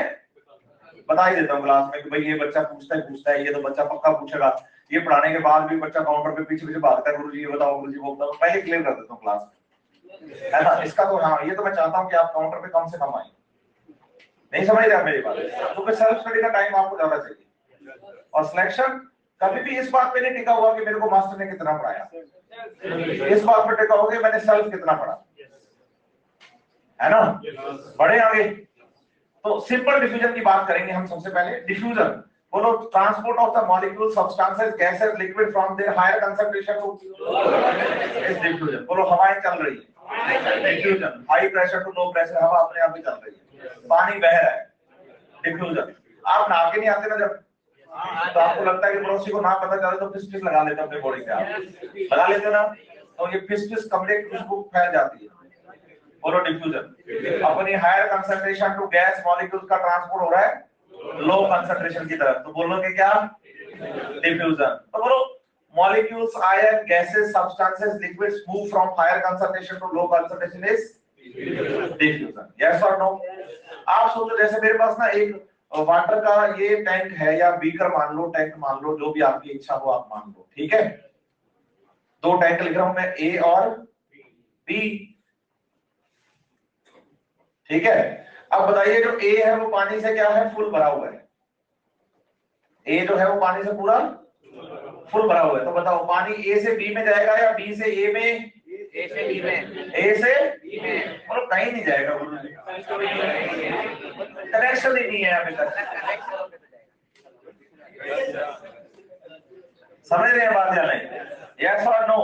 बता ही देता हूँ क्लास में कि भाई ये बच्चा पूछता है, ये तो बच्चा पक्का पूछेगा। ये पढ़ाने के बाद भी बच्चा काउंटर पे पीछे पीछे भागता है, गुरुजी ये बताओ, गुरुजी वो बताओ, पहले क्लियर कर देता हूँ क्लास में, है ना। इसका तो हाँ, ये तो मैं चाहता हूँ कि आप काउंटर पे कम से कम आए। नहीं समझ रहे आप मेरी बात? क्योंकि सेल्फ स्टडी का टाइम आपको ज्यादा चाहिए, और सिलेक्शन कभी भी इस बात पे नहीं टिका हुआ कि मेरे को मास्टर ने कितना पढ़ाया, इस बात पे टिका होगा कि मैंने सेल्फ कितना पढ़ा, है ना। बढ़े आगे, तो सिंपल डिफ्यूजन की बात करेंगे हम सबसे पहले। डिफ्यूजन बोलो, transport of the molecule substances gases liquid from their higher concentration to is diffusion. बोलो हवाएं चल रही है, diffusion. High pressure to low pressure, हवा अपने आप ही चल रही है, पानी बह रहा है, डिफ्यूजन। आप नहा के नहीं आते ना जब, तो आपको लगता है कि पड़ोसी को ना पता चले तो फिस फिस लगा लेते हो अपने बॉडी पे, आप लगा लेते हो ना, तो ये फिस फिस कमरे की खुशबू फैल जाती है। बोलो डिफ्यूजन। अपनी higher concentration to gas molecules का ट्रांसपोर्ट हो रहा है लो कंसंट्रेशन की तरफ, तो बोलोगे क्या? डिफ्यूजन। तो बोलो molecules, ion, gases, substances, liquids move from higher concentration to low concentration is diffusion. Yes और नो? आप सोचो जैसे मेरे पास ना एक वाटर का ये टैंक है, या बीकर मान लो, टैंक मान लो, जो भी आपकी इच्छा हो आप मान लो, ठीक है। दो टैंक लिख रहा हूं मैं, ए और बी, ठीक है। अब बताइए जो ए है वो पानी से क्या है? फुल भरा हुआ है। ए जो है वो पानी से पूरा फुल भरा हुआ है। तो बताओ पानी ए से बी में जाएगा या बी से ए में? ए से बी में। ए से बी में। और कहीं नहीं जाएगा, कनेक्शन ही नहीं है अभी तक। समझ रहे हैं बात या नहीं? यस और नो?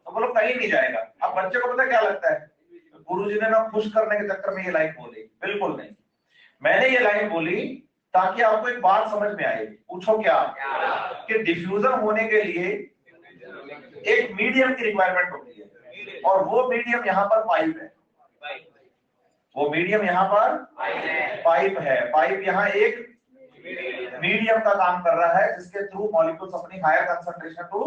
तो बोलो कहीं नहीं जाएगा। अब बच्चे को पता क्या लगता है, गुरुजी ने ना खुश करने के चक्कर में ये लाइन बोली? बिल्कुल नहीं। मैंने ये लाइन बोली ताकि आपको एक बात समझ में आए। पूछो क्या? कि डिफ्यूजन होने के लिए एक मीडियम की रिक्वायरमेंट होती है, और वो मीडियम यहाँ पर पाइप है। वो मीडियम यहाँ पर पाइप है। पाइप यहाँ एक मीडियम का काम कर रहा है, जिसके थ्रू मॉलिक्यूल्स अपनी higher concentration to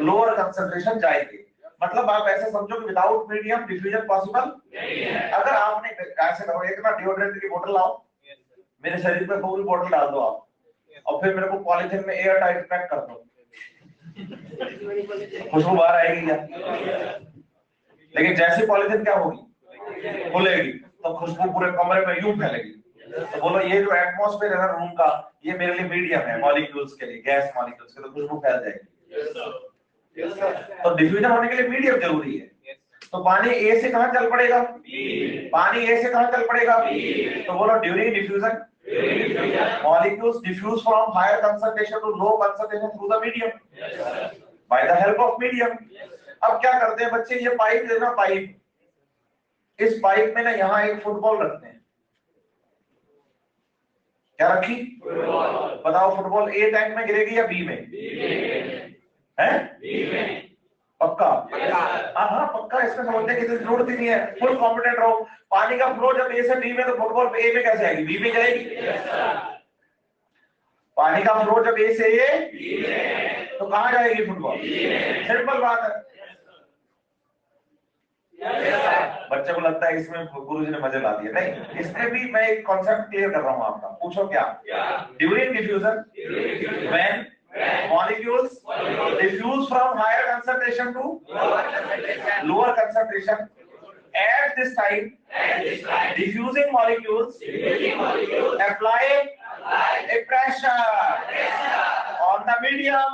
lower concentration जाएंगे। मतलब आप ऐसे समझो कि विदाउट मीडियम डिफ्यूजन पॉसिबल नहीं है। अगर आपने ऐसे करो, एक ना डिओड्रेंट की बोतल लाओ, मेरे शरीर पे पूरी बोतल डाल दो आप, और फिर मेरे को पॉलीथिन में एयर टाइट पैक कर दो, खुशबू बाहर आएगी क्या? लेकिन जैसे पॉलीथिन क्या होगी? खुलेगी, तो खुशबू पूरे कमरे में यूं फैलेगी। तो बोलो ये जो एटमॉस्फेयर है ना रूम का, ये मेरे लिए मीडियम है मॉलिक्यूल्स के लिए, गैस मॉलिक्यूल्स के, तो खुशबू फैल जाएगी। तो डिफ्यूजन होने के लिए मीडियम जरूरी है। तो पानी ए से कहां चल पड़ेगा? पानी ए से कहां चल पड़ेगा? तो बोलो during diffusion molecules diffuse from higher concentration to low concentration through the medium by the help of medium। अब क्या करते हैं बच्चे, ये पाइप है ना, पाइप, इस पाइप में ना यहाँ एक फुटबॉल रखते हैं। क्या रखी? बताओ फुटबॉल ए टैंक में गिरेगी या बी में? है? पक्का? हाँ पक्का, इसमें समझने की जरूरत ही नहीं है, फुल कॉम्पिटेंट रहो। पानी का फ्लो जब ए से बी में, तो फुटबॉल ए में कैसे आएगी? बी में जाएगी। पानी का फ्लो जब ए से ए, तो कहां जाएगी फुटबॉल? सिंपल बात है। बच्चे को लगता है इसमें गुरुजी ने मजे ला दिए, नहीं, इसमें भी मैं एक कॉन्सेप्ट क्लियर कर रहा हूं आपका। पूछो क्या? During diffusion when molecules diffuse from higher concentration to lower concentration, at this time diffusing molecules apply a pressure on the medium,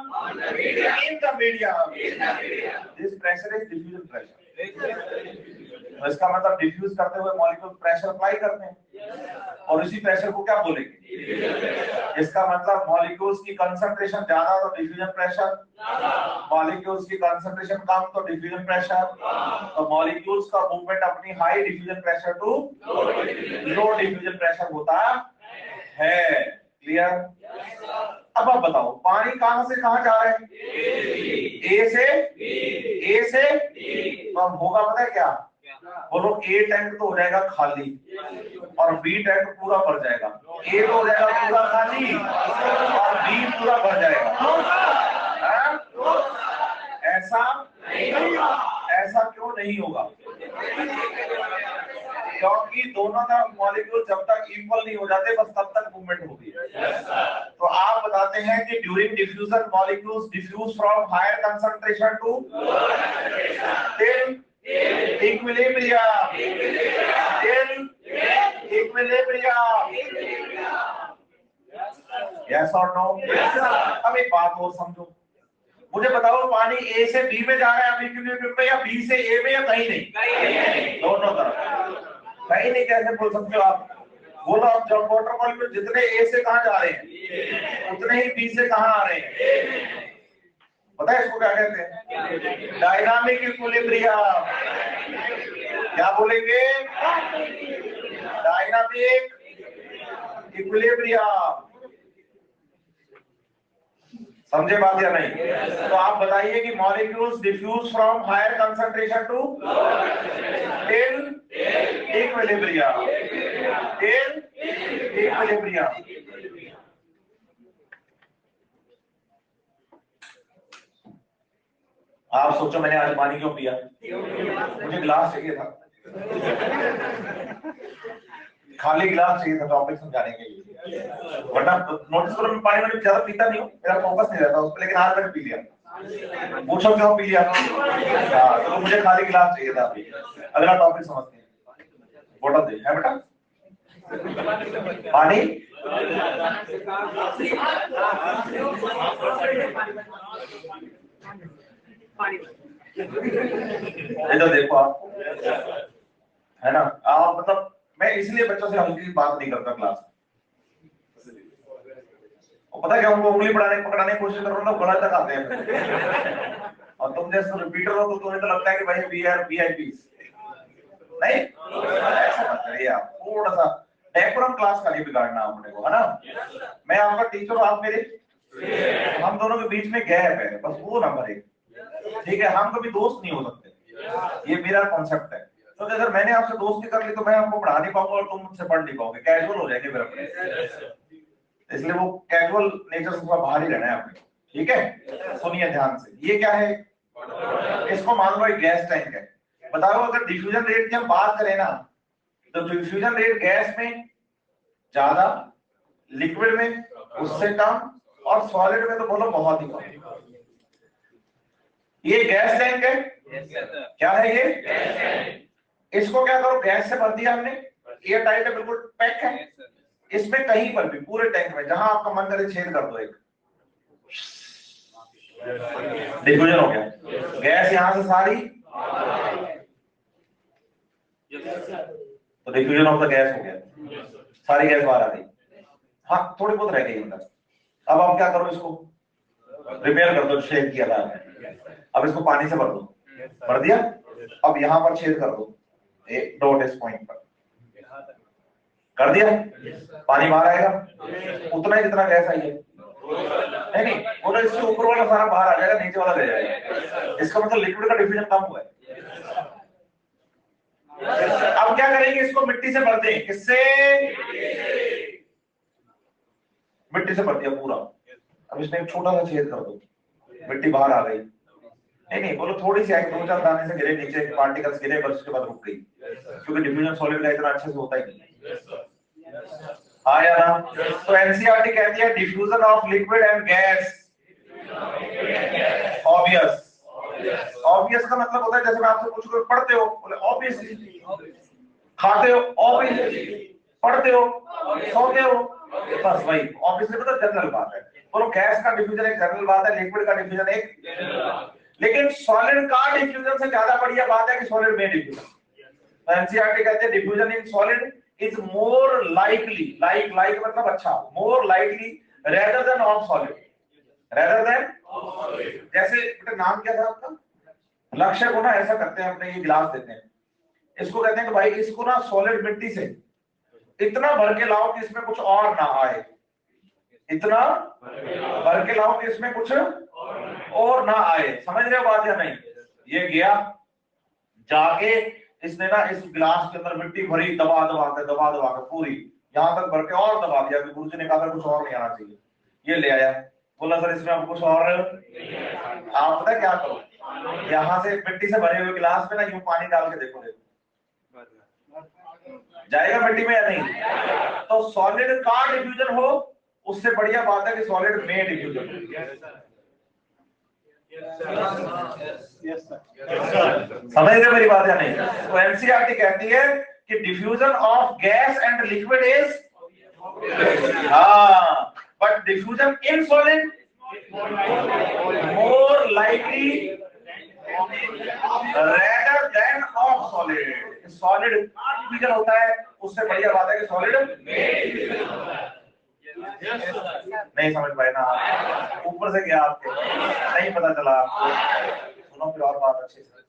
in the medium, this pressure is diffusion pressure। तो इसका मतलब diffuse करते हुए molecule pressure apply करते हैं, और इसी pressure को क्या बोलेंगे? इसका मतलब मॉलिक्यूल्स की कंसंट्रेशन ज्यादा तो डिफ्यूजन प्रेशर, मॉलिक्यूल्स की कंसंट्रेशन कम तो डिफ्यूजन प्रेशर। तो मॉलिक्यूल्स का मूवमेंट अपनी high diffusion pressure to low diffusion pressure होता है। क्लियर? अब आप बताओ पानी कहां से कहां जा रहा है? ए से, ए से। तो अब होगा पता है क्या? बोलो ए टैंक तो हो जाएगा खाली और बी टैंक पूरा भर जाएगा। ए तो हो जाएगा पूरा खाली और बी पूरा भर जाएगा। ऐसा क्यों नहीं होगा? क्योंकि दोनों का मॉलिक्यूल जब तक इक्वल नहीं हो जाते बस तब तक मूवमेंट होगी। तो आप बताते हैं कि during diffusion molecules diffuse from higher concentration to till equilibrium. Yes और नो? अब एक बात और समझो, मुझे बताओ पानी ए से बी में जा रहा है इक्विलिब्रियम में या बी से ए में या कहीं नहीं? दोनों तरफ। कहीं नहीं कैसे बोल सकते हो आप? बोलो आप जब वाटर मॉलिक्यूल जितने ए से कहां जा रहे हैं उतने ही बी से कहां आ रहे हैं? पता है इसको क्या कहते हैं? Dynamic equilibrium. क्या बोलेंगे? Dynamic equilibrium. समझे बात या नहीं? तो आप बताइए कि molecules diffuse from higher concentration to till equilibrium. Till equilibrium. आप सोचो मैंने आज पानी क्यों पिया? मुझे गिलास चाहिए था, खाली गिलास चाहिए था टॉपिक समझाने के लिए, वरना नोटिस करो मैं पानी में ज्यादा पीता नहीं हूँ, मेरा फोकस नहीं रहता उस पर, लेकिन आज मैंने पी लिया। पूछो क्यों पी लिया? हाँ तो मुझे खाली गिलास चाहिए था। अगला टॉपिक समझते हैं। बोतल दे है बेटा पानी। इधर देखो आप, है ना? आप मतलब मैं इसलिए बच्चों से हल्की बात नहीं करता क्लास में। पता है क्या, उनको उंगली पकड़ाने की कोशिश कर रहा हूँ बड़ा तक आते हैं और तुम जैसे रिपीटर हो तो तुम्हें तो लगता है कि भाई वी आर वीआईपी। नहीं ऐसा मत करिए आप, थोड़ा सा डेकोरम क्लास का नहीं बिगाड़ना आपने को, है ना? मैं आपका टीचर हूँ, आप मेरे, हम दोनों के बीच में गैप है, बस वो ना भरे। ठीक है, हम कभी दोस्त नहीं हो सकते, ये मेरा कॉन्सेप्ट है। तो अगर मैंने आपसे दोस्ती कर ली तो मैं आपको पढ़ा नहीं पाऊंगा और तुम मुझसे पढ़ नहीं पाओगे, कैजुअल हो जाएंगे मेरे अपने। इसलिए वो कैजुअल नेचर से बाहर ही रहना है आपने। ठीक है, सुनिए ध्यान से। ये क्या है? इसको मान लो एक गैस टैंक है। बताओ अगर डिफ्यूजन रेट की हम बात करें ना, तो डिफ्यूजन रेट गैस में ज्यादा, लिक्विड में उससे कम और सॉलिड में तो बोलो बहुत ही कम। ये गैस टैंक है। क्या है ये? इसको क्या करो, गैस से भर दिया हमने, एयर टाइट है, बिल्कुल पैक है। इसमें कहीं पर भी पूरे टैंक में जहां आपका मन करे छेद कर दो एक, डिफ्यूजन हो गया। गैस यहां से सारी, तो डिफ्यूजन ऑफ द गैस हो गया, सारी गैस बाहर आ गई। हाँ थोड़ी बहुत रह गई अंदर। अब आप क्या करो, इसको रिपेयर कर दो, छेद किया था आपने। अब इसको पानी से भर दो, भर दिया। अब यहां पर छेद कर दो, एक डॉट इस पॉइंट पर कर दिया, पानी बाहर आएगा उतना ही जितना गैस आई है। नहीं वो तो इससे ऊपर वाला सारा बाहर आ जाएगा, नीचे वाला रह जाएगा। इसका मतलब लिक्विड का डिफ्यूजन कम हुआ है। अब क्या करेंगे, इसको मिट्टी से भर दें। किससे? मिट्टी से भर दिया पूरा। अब इसमें एक छोटा सा छेद कर दो, मिट्टी बाहर आ गई। नहीं बोलो थोड़ी सी आई, 2-4 दाने से गिरे नीचे, पार्टिकल्स गिरे, बस उसके बाद रुक गई, क्योंकि डिफ्यूजन सॉलिड का इतना अच्छे से होता ही नहीं। आया ना? तो एनसीईआरटी कहती है diffusion of liquid and gas obvious. Obvious का मतलब होता है जैसे मैं आपसे पूछूं पढ़ते हो, बोले ऑब्वियसली। खाते हो ऑब्वियसली, पढ़ते हो, सोते हो, बस वही ऑब्वियसली मतलब जनरल बात है। बोलो गैस का डिफ्यूजन एक जनरल बात है, लिक्विड का डिफ्यूजन एक, लेकिन सॉलिड का डिफ्यूजन से ज्यादा बढ़िया बात है कि सॉलिड में डिफ्यूजन। एनसीईआरटी कहते हैं diffusion in solid is more likely, like मतलब अच्छा, more likely rather than of solid, rather than. जैसे बेटा नाम क्या था आपका? लक्ष्य को ना ऐसा करते हैं, अपने ये गिलास देते हैं, इसको कहते हैं कि भाई इसको ना सॉलिड मिट्टी से इतना भर के लाओ कि इसमें कुछ और ना आए, इतना भर के लाओ कि इसमें कुछ और ना आए। समझ रहे हो बात या नहीं? ये गया जाके इसने ना इस गिलास के अंदर मिट्टी भरी, दबा दबा के पूरी यहां तक भर के और दबा दिया कि गुरुजी ने कहा कुछ और नहीं आना चाहिए। ये ले आया, बोला सर इसमें अब कुछ और आप पता क्या करो, यहाँ से मिट्टी से भरे हुए गिलास में ना यूं पानी डाल के देखो जाएगा मिट्टी में या नहीं। तो सॉलिड का डिफ्यूजन हो उससे बढ़िया बात है कि सॉलिड में डिफ्यूजन हो। समझ गए मेरी बात या नहीं? तो एनसीईआरटी कहती है कि diffusion of gas and liquid is but diffusion in solid more likely rather than of solid. Solid diffusion होता है, उससे बढ़िया बात है कि सॉलिड नहीं समझ पाए ना, ऊपर से गया आपके, नहीं पता चला। सुनो फिर और बात अच्छे से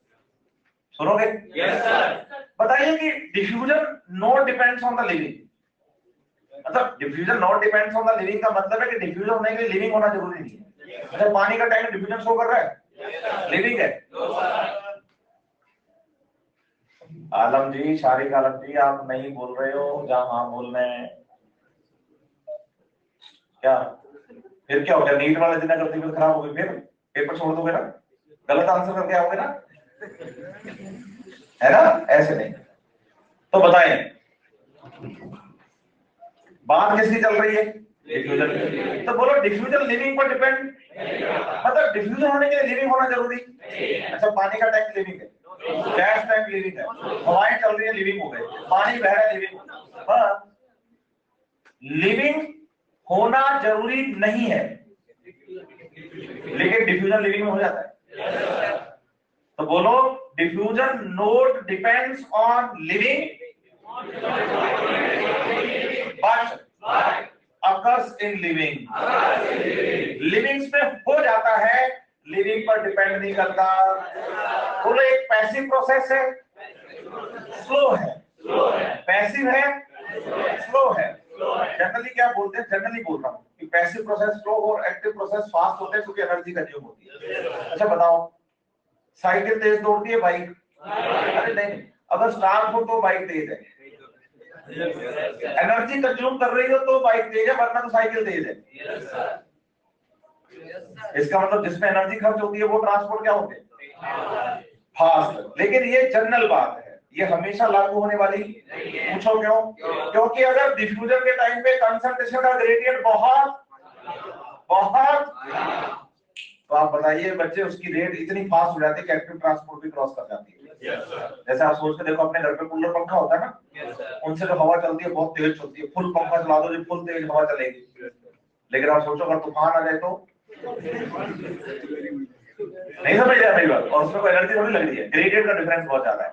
सुनोगे। बताइए कि diffusion not depends on the living, मतलब diffusion not depends on the living का मतलब है कि डिफ्यूजन होने के लिए लिविंग होना जरूरी नहीं है। अच्छा पानी का टैंक डिफ्यूजन शो कर रहा है, लिविंग है। आलम जी, शारिक आलम जी, आप नहीं बोल रहे हो जहां हाँ बोल रहे हैं। क्या फिर क्या हो गया, नीट वाले दिन अगर तबीयत खराब हो गई फिर पेपर छोड़ दोगे ना, गलत आंसर करके आओगे ना, है ना? ऐसे नहीं। तो बताएं बात किसकी चल रही है? डिफ्यूजन। तो बोलो डिफ्यूजन लिविंग पर डिपेंड, मतलब डिफ्यूजन होने के लिए लिविंग होना जरूरी। अच्छा पानी का टैंक लिविंग है, गैस टैंक लिविंग है, हवाएं चल रही है लिविंग हो गए, पानी बह रहा है लिविंग। लिविंग होना जरूरी नहीं है लेकिन डिफ्यूजन लिविंग में हो जाता है। तो बोलो diffusion note depends on living but occurs in living. Livings में हो जाता है, लिविंग पर डिपेंड नहीं करता। बोलो एक पैसिव प्रोसेस है, स्लो है, पैसिव है, स्लो है। जनरली क्या बोलते हैं, जनरली बोल रहा हूं कि पैसिव प्रोसेस स्लो और एक्टिव प्रोसेस फास्ट होते हैं क्योंकि एनर्जी कंज्यूम होती है। अच्छा बताओ साइकिल तेज दौड़ती है बाइक? अरे नहीं, अगर स्टार्ट हो तो बाइक तेज है, एनर्जी कंज्यूम कर रही हो तो बाइक तेज है, वरना तो साइकिल तेज है। इसका मतलब जिसमें एनर्जी खर्च होती है वो ट्रांसपोर्ट क्या होते हैं, फास्ट। लेकिन ये जनरल बात है, ये हमेशा लागू होने वाली। पूछो क्यों? क्योंकि अगर डिफ्यूजन के टाइम पे कंसंट्रेशन का ग्रेडियंट बहुत तो आप बताइए बच्चे उसकी रेट इतनी फास्ट हो जाती है कि एक्टिव ट्रांसपोर्ट भी क्रॉस कर जाती है। जैसे आप सोच के देखो अपने घर पे कूलर पंखा होता है ना, उनसे जो हवा चलती है बहुत तेज चलती है, फुल पंखा चला दो जो फुल तेज हवा चलेगी। लेकिन आप सोचो अगर तूफान आ जाए तो नहीं समझ रहे मेरी बात, और उसमें कोई एनर्जी थोड़ी लग रही है, ग्रेडियंट का डिफरेंस बहुत ज्यादा है।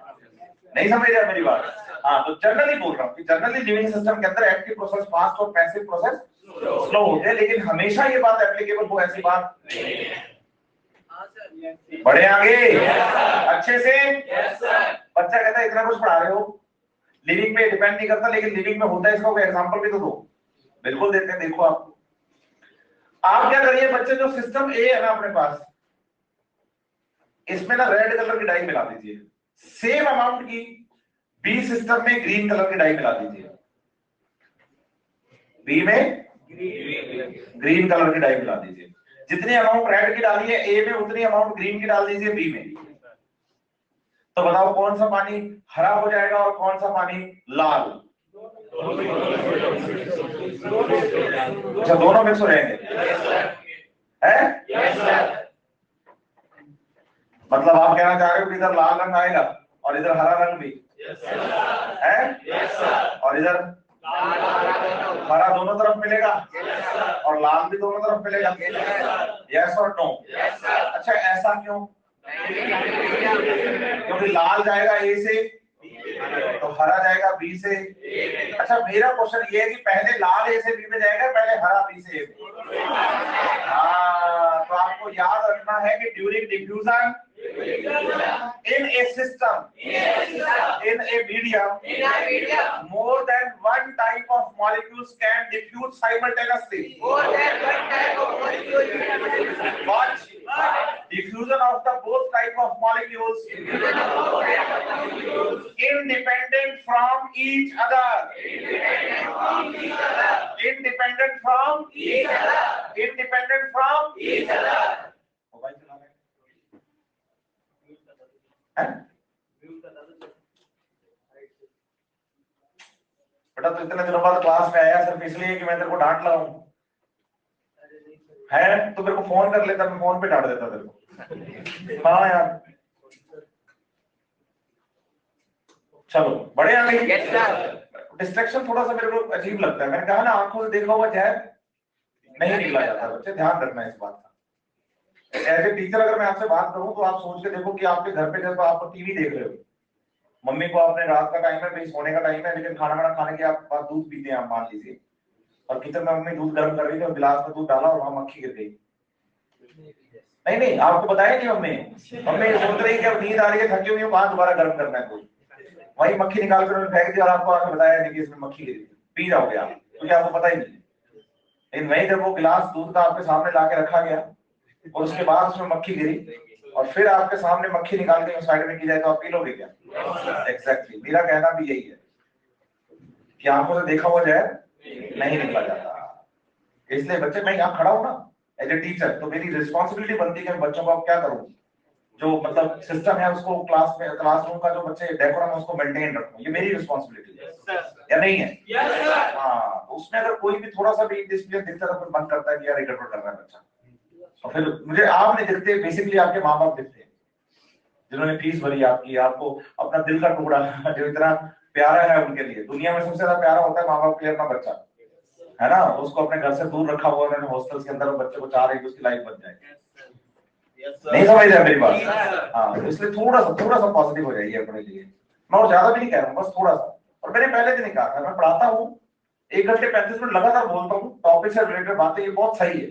नहीं समझ रहे मेरी बात? हाँ तो जनरली बोल रहा हूँ कि जनरली लिविंग सिस्टम के अंदर एक्टिव प्रोसेस फास्ट और पैसिव प्रोसेस स्लो होते हैं, लेकिन हमेशा ये बात एप्लीकेबल हो ऐसी बात नहीं है। बढ़े आगे अच्छे से। बच्चा कहता है इतना कुछ पढ़ा रहे हो, लिविंग पे डिपेंड नहीं करता लेकिन लिविंग में होता है, इसका कोई एग्जांपल भी तो दो। बिल्कुल देते हैं, देखो आप क्या करिए बच्चे, जो सिस्टम ए है ना अपने पास, इसमें ना रेड कलर की डाई मिला दीजिए, सेम अमाउंट की बी सिस्टम में ग्रीन कलर की डाई मिला दीजिए, बी में ग्रीन कलर की डाई मिला दीजिए। जितनी अमाउंट रेड की डाली है ए में उतनी अमाउंट ग्रीन की डाल दीजिए बी में। तो बताओ कौन सा पानी हरा हो जाएगा और कौन सा पानी लाल? अच्छा दोनों मिक्स हो जाएंगे, है? मतलब आप कहना चाह रहे हो कि इधर लाल रंग आएगा और इधर हरा रंग भी है, और इधर हरा दोनों तरफ मिलेगा और लाल भी दोनों तरफ मिलेगा। यस और नो? अच्छा ऐसा क्यों? क्योंकि लाल जाएगा ए से तो हरा जाएगा बी से। अच्छा मेरा क्वेश्चन ये है कि पहले लाल ए से बी में जाएगा, पहले हरा बी से ए में? हाँ तो आपको याद रखना है कि during diffusion In a system, in a medium, more than one type of molecules can diffuse simultaneously. Watch. Diffusion of the both type of molecules independent from each other. Independent from each other. Independent from each other. Mobile चला रहे हैं? बेटा तो इतने दिनों बाद class में आया सिर्फ इसलिए कि मैं तेरे को डांट रहा हूं है, तो मेरे को फोन कर लेता, मैं फोन पे डांट देता तेरे को। हाँ यार चलो बड़े आ गए। डिस्ट्रैक्शन थोड़ा सा मेरे को अजीब लगता है। मैंने कहा ना आंखों से देखा हुआ जहर नहीं निकला जाता। बच्चे ध्यान रखना इस बात का। एज ए टीचर अगर मैं आपसे बात करूं तो आप सोच के देखो कि आपके घर पे जब आप टीवी देख रहे हो, मम्मी को आपने रात का टाइम है, भाई सोने का टाइम है, लेकिन खाना वाना खाने के आप दूध पीते हैं, आप मान लीजिए, और किचन में मम्मी दूध गर्म कर रही थी और गिलास में दूध डाला और वहां मक्खी गिर गई। नहीं आपको बताया नहीं मम्मी सोच रही कि अब नींद आ रही है, थकी हुई हूँ, वहां दोबारा गर्म करना है दूध, वही मक्खी निकाल कर फेंक दी और आपको आके बताया नहीं कि इसमें मक्खी गिरी, पी जाओगे आप, क्योंकि आपको पता ही नहीं। लेकिन वही जब वो गिलास दूध का आपके सामने लाके रखा गया और उसके बाद उसमें मक्खी गिरी और फिर आपके सामने मक्खी निकाल के साइड में की जाए तो आप पी लोगे क्या? एग्जैक्टली मेरा कहना भी यही है कि आंखों से देखा हुआ जहर नहीं निकला जाता। इसलिए बच्चे, मैं यहाँ खड़ा हूँ ना एज ए टीचर, तो मेरी रिस्पॉन्सिबिलिटी बनती है कि मैं बच्चों को अब क्या करूँ, जो मतलब सिस्टम है उसको क्लासरूम का जो बच्चे डेकोरम है उसको मेंटेन रखूं, ये मेरी रिस्पॉन्सिबिलिटी है या नहीं है? हाँ, तो उसमें अगर कोई भी थोड़ा सा भी इंडिसिप्लिन दिखता है तो फिर मन करता है कि यार ये गड़बड़ कर रहा है बच्चा। और फिर मुझे आप नहीं दिखते, बेसिकली आपके माँ बाप दिखते हैं जिन्होंने फीस भरी आपकी, आपको अपना दिल का टुकड़ा जो इतना प्यारा है उनके लिए। दुनिया में सबसे ज्यादा प्यारा होता है माँ बाप के लिए अपना बच्चा, है ना? उसको अपने घर से दूर रखा हुआ उन्होंने हॉस्टल के अंदर, बच्चे को चाह रहे कि उसकी लाइफ बन जाए। नहीं समझ रहे मेरी बात? हाँ, इसलिए थोड़ा सा पॉजिटिव हो जाइए अपने लिए। मैं और ज्यादा भी नहीं कह रहा हूँ, बस थोड़ा सा। और मैंने पहले दिन कहा था, मैं पढ़ाता हूँ 1 घंटे 35 मिनट लगातार बोलता हूँ, टॉपिक से रिलेटेड बातें, ये बहुत सही है,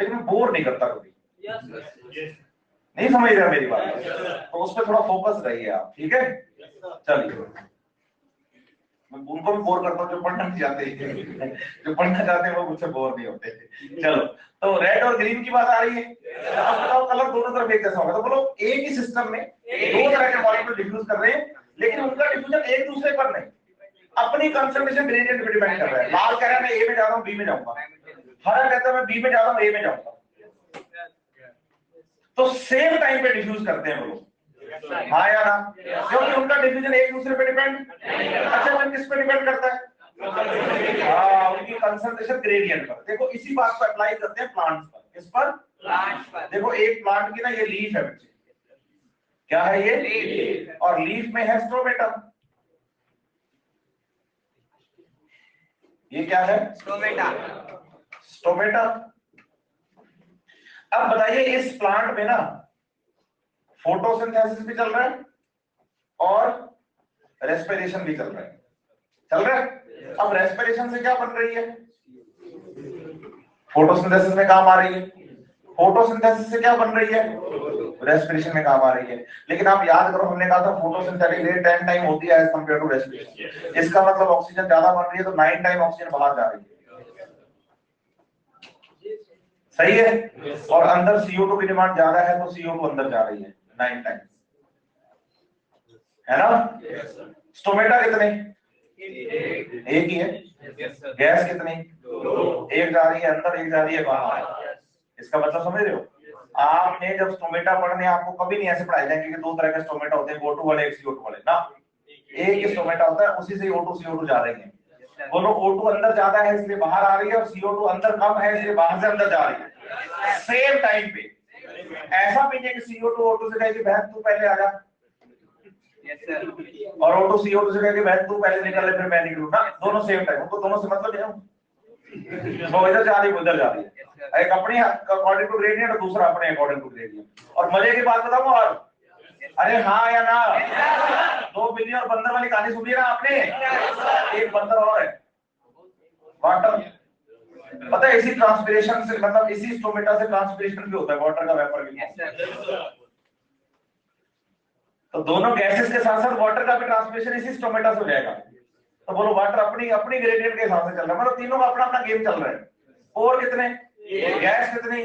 लेकिन मैं बोर नहीं करता कभी। नहीं समझ रहे मेरी बात? तो उस पर थोड़ा फोकस रहिए आप, ठीक है? चलिए, मैं उनको भी बोर करता हूँ जो पढ़ना नहीं चाहते, जो पढ़ना चाहते हैं वो मुझसे बोर नहीं होते। चलो, तो रेड और ग्रीन की बात आ रही है। अब बताओ कलर दोनों तरफ एक जैसा होगा, तो बोलो एक ही सिस्टम में दो तरह के मॉलिक्यूल डिफ्यूज कर रहे हैं, लेकिन उनका डिफ्यूजन एक दूसरे पर नहीं, अपनी कंसंट्रेशन ग्रेडियंट पे डिपेंड कर रहा है। लाल कह रहा है मैं ए में जा रहा हूँ, बी में जाऊंगा, हरा कहता है मैं बी में जा रहा हूँ, ए में जाऊंगा। तो सेम टाइम पे डिफ्यूज करते हैं वो लोग, हाँ या ना? क्योंकि उनका डिफ्यूजन एक दूसरे पे डिपेंड, अच्छा वो किस पे डिपेंड करता है? हाँ, उनकी कंसंट्रेशन ग्रेडियंट पर। देखो इसी बात को अप्लाई करते हैं प्लांट्स पर। किस पर? प्लांट्स पर। देखो एक प्लांट की ना ये लीफ है बच्चे, क्या है ये? लीफ। और लीफ में है स्टोमेटा। ये क्या है? स्टोमेटा। स्टोमेटा। अब बताइए इस प्लांट में ना फोटोसिंथेसिस भी चल रहा है और रेस्पिरेशन भी चल रहा है, चल रहा है। अब रेस्पिरेशन से क्या बन रही है? फोटोसिंथेसिस में काम आ रही है। फोटोसिंथेसिस से क्या बन रही है? रेस्पिरेशन में काम आ रही है। लेकिन आप याद करो, हमने कहा था फोटोसिंथेसिस रेट 10 टाइम होती है एज कंपेयर टू रेस्पिरेशन। इसका मतलब ऑक्सीजन ज्यादा बन रही है तो 9 टाइम ऑक्सीजन बाहर जा रही है, सही है? और अंदर CO2 की डिमांड ज्यादा है तो CO2 अंदर जा रही है 9 टाइम, है ना? स्टोमेटा कितने? एक ही है। गैस कितनी? एक जा रही है अंदर, एक जा रही है बाहर। इसका मतलब समझ रहे हो? आपने जब स्टोमेटा पढ़ने, आपको कभी नहीं ऐसे पढ़ाया जाएगा कि 2 तरह के स्टोमेटा होते हैं, O2 वाले, एक CO2 वाले, ना। एक ही स्टोमेटा होता है, उसी से O2 CO2 जा रही है। दोनों O2 अंदर ज्यादा है इसलिए बाहर आ रही है, और CO2 अंदर कम है इसलिए बाहर से अंदर जा रही है, सेम टाइम पे। ऐसा भी नहीं कि CO2 O2 से कहेगी बहन तू पहले आ जा, और O2 CO2 से कहेगी बहन तू पहले निकल ले फिर मैं निकलूं ना। दोनों सेम टाइम, उनको दोनों से मतलब है, वो इधर जा रही है उधर जा रही है, एक अपने अकॉर्डिंग टू ग्रेडियंट और दूसरा अपने अकॉर्डिंग टू ग्रेडियंट। और मजे की बात बताऊं, और अरे हाँ या ना, 2 बिल्ली और बंदर वाली कहानी सुनी ना आपने? एक बंदर और है, वाटर। पता है इसी ट्रांसपिरेशन से, मतलब इसी स्टोमेटा से ट्रांसपिरेशन भी होता है, वाटर का वेपर भी। तो दोनों गैसेस के साथ साथ वाटर का भी ट्रांसमिशन इसी स्टोमेटा से हो जाएगा। तो बोलो वाटर अपनी अपनी ग्रेडियंट के हिसाब से चल रहा है, मतलब तीनों का अपना अपना गेम चल रहा है। और कितने गैस कितनी,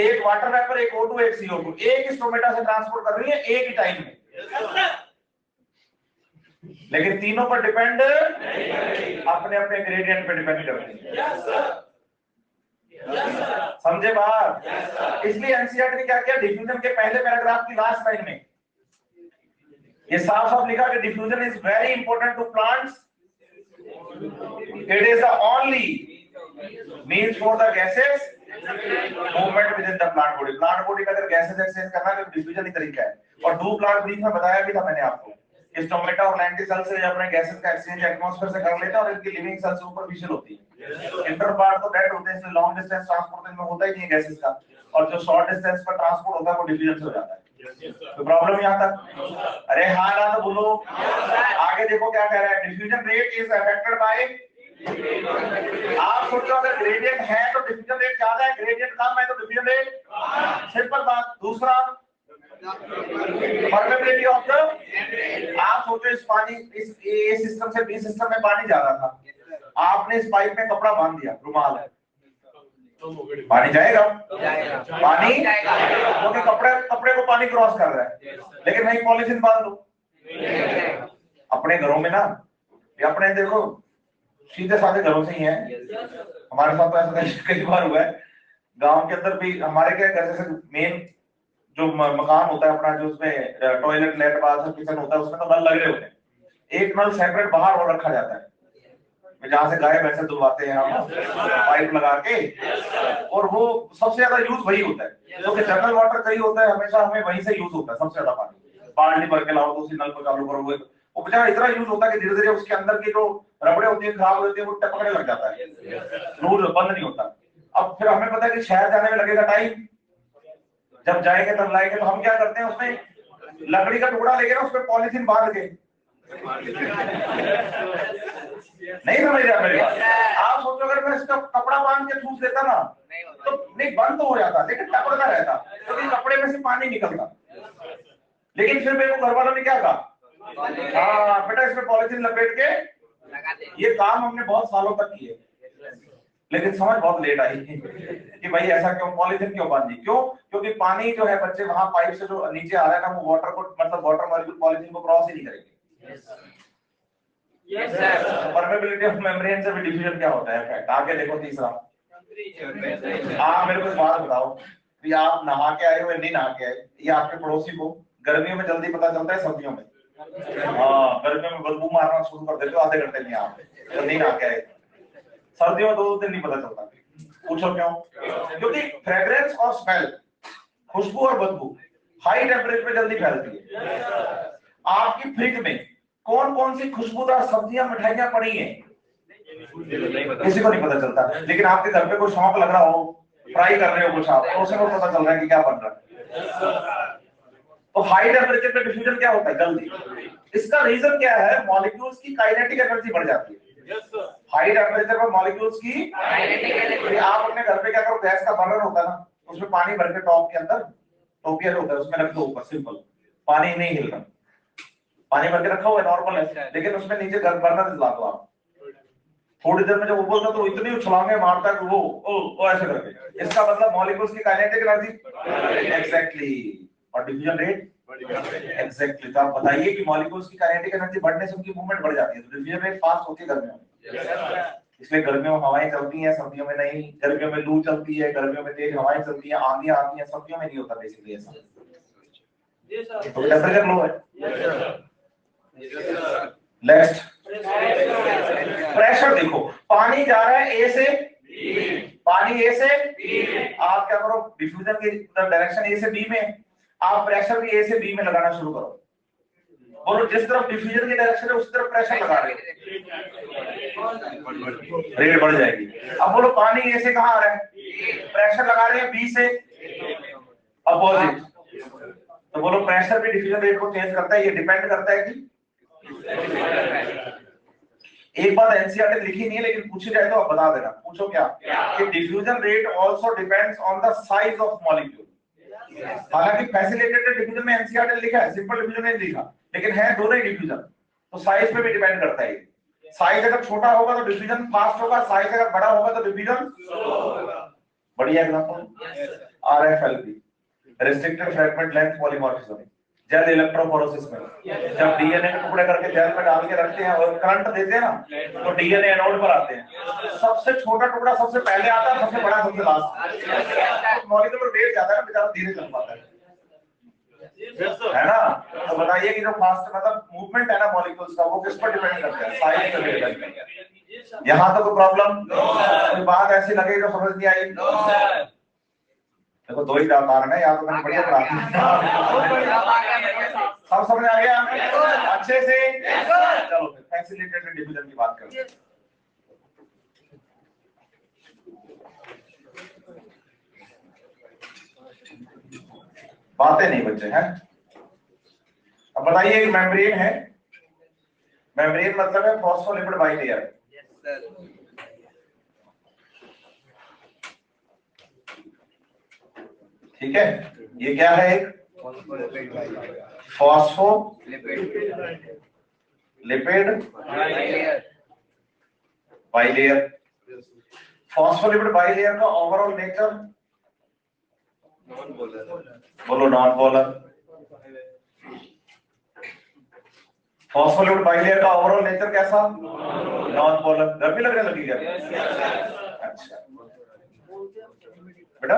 एक वाटर वेपर, एक O2, एक CO2, एक ही स्टोमेटा से ट्रांसपोर्ट कर रही है एक ही टाइम में, लेकिन तीनों पर डिपेंड अपने अपने ग्रेडियंट पे डिपेंड करती है। समझे बात? इसलिए एनसीईआरटी ने क्या किया, डिफ्यूजन के पहले पैराग्राफ की लास्ट लाइन में ये साफ साफ लिखा कि diffusion is very important to plants, it is the only means for the gases movement within the plant body. Plant body का अगर गैसेस एक्सचेंज करना है तो डिफ्यूजन ही तरीका है। और डू प्लांट ब्रीथ में बताया भी था मैंने आपको, इस स्टोमेटा और लैंटी सेल से अपने गैसेस का एक्सचेंज एटमॉस्फेयर से कर लेते हैं और इनकी लिविंग सेल सुपरफिशियल होती है, इंटर पार्ट तो डेड होते हैं, इसलिए लॉन्ग डिस्टेंस ट्रांसपोर्ट में होता ही नहीं है गैसेस का, और जो शॉर्ट डिस्टेंस पर ट्रांसपोर्ट होता है वो डिफ्यूजन से हो जाता है। तो प्रॉब्लम यहां तक? अरे हाँ ना तो बोलो। आगे देखो क्या कह रहा है, diffusion rate is affected by, आप सोचो अगर ग्रेडियंट है तो डिफ्यूजन रेट ज्यादा है, ग्रेडियंट कम है तो डिफ्यूजन रेट, सिंपल बात। दूसरा परमेबिलिटी ऑफ द, आप सोचो इस पानी, इस ए सिस्टम से बी सिस्टम में पानी जा रहा था, आपने इस पाइप में कपड़ा बांध दिया, रुमाल है, पानी जाएगा? पानी क्योंकि कपड़े को पानी क्रॉस कर रहा है, लेकिन नहीं पॉलीथीन बांध दो। अपने घरों में ना, ये अपने देखो सीधे साधे घरों से ही है, हमारे साथ तो ऐसा कई बार हुआ है, गांव के अंदर भी हमारे क्या घर जैसे मेन जो मकान होता है अपना, जो उसमें टॉयलेट लेट बाथ किचन होता है, उसमें तो नल लगे होते हैं, एक नल सेपरेट बाहर और रखा जाता है जहां से गाय भैंसे दुलवाते हैं हम, पाइप लगा के, और वो सबसे ज्यादा यूज वही होता है, क्योंकि जनरल वाटर कहीं होता है हमेशा हमें वहीं से यूज होता है सबसे ज्यादा पानी, बाल्टी भर के लाओ तो उसी नल को चालू करो, वो बेचारा इतना यूज होता है कि धीरे धीरे उसके अंदर की जो रबड़े होती है खराब होती है, वो टपकने लग जाता है, रोज बंद नहीं होता। अब फिर हमें पता है कि शहर जाने में लगेगा टाइम, जब जाएंगे तब लाएंगे, तो हम क्या करते हैं, उसमें लकड़ी का टुकड़ा लेके ना उसमें पॉलीथीन बांध के, नहीं समझ रहा मेरी बात? आप सोचो अगर मैं इसका कपड़ा बांध के ठूस देता ना तो नहीं, बंद तो हो जाता लेकिन टपकता रहता, क्योंकि कपड़े में से पानी निकलता। लेकिन फिर मेरे को घर वालों ने क्या कहा, हाँ बेटा इसमें पॉलीथीन लपेट के, ये काम हमने बहुत सालों तक किए, लेकिन समझ बहुत लेट आई कि भाई ऐसा क्यों, पॉलीथीन क्यों बांधी, क्यों? क्योंकि पानी जो है बच्चे वहां पाइप से जो नीचे आ रहा है ना, वो वाटर को, मतलब वाटर मॉलिक्यूल पॉलीथीन को क्रॉस ही नहीं करेंगे। परमेबिलिटी ऑफ मेम्ब्रेन से भी डिफ्यूजन क्या होता है इफेक्ट, आगे देखो तीसरा। आप मेरे को इस बात बताओ कि आप नहा के आए हो या नहीं नहा के आए, ये आपके पड़ोसी को गर्मियों में जल्दी पता चलता है, सर्दियों में? हाँ, गर्मियों में बदबू मारना शुरू कर देते हो आधे घंटे में, आप जल्दी नहा के आए, सर्दियों में 2 दिन नहीं पता चलता। पूछो क्यों? क्योंकि फ्रेग्रेंस और स्मेल, खुशबू और बदबू हाई टेम्परेचर पे जल्दी फैलती है। आपकी फ्रिज में कौन कौन सी खुशबूदार सब्जियां मिठाइयां पड़ी हैं किसी को नहीं पता चलता, लेकिन आपके घर पे कोई शौक लग रहा हो, फ्राई कर रहे हो कुछ आप, तो उसे को पता चल रहा है कि क्या बन रहा है। तो हाई टेम्परेचर पे डिफ्यूजन क्या होता है, जल्दी। इसका रीजन क्या है, मॉलिक्यूल्स की काइनेटिक एनर्जी बढ़ जाती है। हाई टेम्परेचर पर मॉलिक्यूल्स की आप अपने घर पे क्या करो, गैस का बर्नर होता है ना, उसमें पानी भर के टॉप के अंदर टोपियर होता है, उसमें रख दो ऊपर, सिंपल, पानी नहीं हिल रहा, पानी भर के रखा हुआ है नॉर्मल है, लेकिन उसमें नीचे बर्नर जला दो आप, थोड़ी देर में जब वो बोलता तो इतनी उछलांगे मारता है कि वो ऐसे करके, इसका मतलब मॉलिक्यूल्स की काइनेटिक एनर्जी, एग्जैक्टली, और डिफ्यूजन रेट एग्जैक्टली। तो आप बताइए कि मॉलिक्यूल्स की काइनेटिक एनर्जी बढ़ने से उनकी मूवमेंट बढ़ जाती है, तो डिफ्यूजन रेट फास्ट होती है गर्मियों में। इसलिए गर्मियों में हवाएं चलती हैं, सर्दियों में नहीं, गर्मियों में लू चलती है, गर्मियों में तेज हवाएं चलती हैं, आंधियां आती हैं, सर्दियों में नहीं होता बेसिकली ऐसा। तो टेम्परेचर लो है। नेक्स्ट प्रेशर देखो, पानी जा रहा है ए से, पानी ए से, आप क्या करो, डिफ्यूजन की डायरेक्शन ए से बी में, आप प्रेशर भी ए से बी में लगाना शुरू करो। बोलो जिस तरफ डिफ्यूजन की डायरेक्शन है उस तरफ प्रेशर लगा रहे हो, रेट बढ़ जाएगी। अब बोलो पानी ए से कहां आ रहा है, प्रेशर लगा रहे हैं बी से, अपोजिट, तो बोलो प्रेशर भी डिफ्यूजन रेट को चेंज करता है, ये डिपेंड करता है कि, एक बात एनसीईआरटी ने लिखी नहीं है लेकिन पूछी जाए तो आप बता देना, पूछो क्या, कि diffusion rate also depends on the size of molecule. हालांकि फैसिलिटेटेड डिफयूजन में एनसीईआरटी लिखा है, सिंपल डिफयूजन नहीं लिखा, लेकिन है दोनों ही डिफयूजन। तो साइज पे भी डिपेंड करता है। साइज अगर छोटा होगा तो डिफयूजन फास्ट होगा, साइज अगर बड़ा होगा तो डिफयूजन स्लो होगा। बढ़िया example RFLP, restricted fragment length polymorphism, gel electrophoresis में जब डीएनए के टुकड़े करके जेल में डाल के रखते हैं और करंट देते हैं ना, तो डीएनए एनोड पर आते हैं। सबसे छोटा टुकड़ा सबसे पहले आता है, सबसे बड़ा सबसे लास्ट। मॉलिक्यूलर वेट ज्यादा है, बेचारा धीरे चल पाता है ना। तो बताइए कि जो फास्ट मतलब मूवमेंट है ना मॉलिक्यूल्स का, वो किस पर डिपेंड करता है? साइज पर डिपेंड करता है। यहाँ तो कोई प्रॉब्लम, कोई बात ऐसी लगे जो समझ नहीं आई? देखो दो ही कारण है, या तो मैंने बढ़िया पढ़ा सब समझ आ गया अच्छे से। चलो फिर फैसिलिटेटेड डिफयूजन की बात करते हैं। बातें नहीं बच्चे हैं। अब बताइए, एक मेम्ब्रेन है, मेम्ब्रेन मतलब है फॉस्फोलिपिड बाइलेयर। ठीक है, ये क्या है? एक फॉस्फोलिपिड बाइलेयर। फॉस्फोलिपिड बाइलेयर का ओवरऑल नेचर बोलो, नॉन पोलर। फॉस्फोलिपिड बाइलेयर का ओवरऑल नेचर कैसा? Non polar. गर्मी लगने लगी क्या? अच्छा बेटा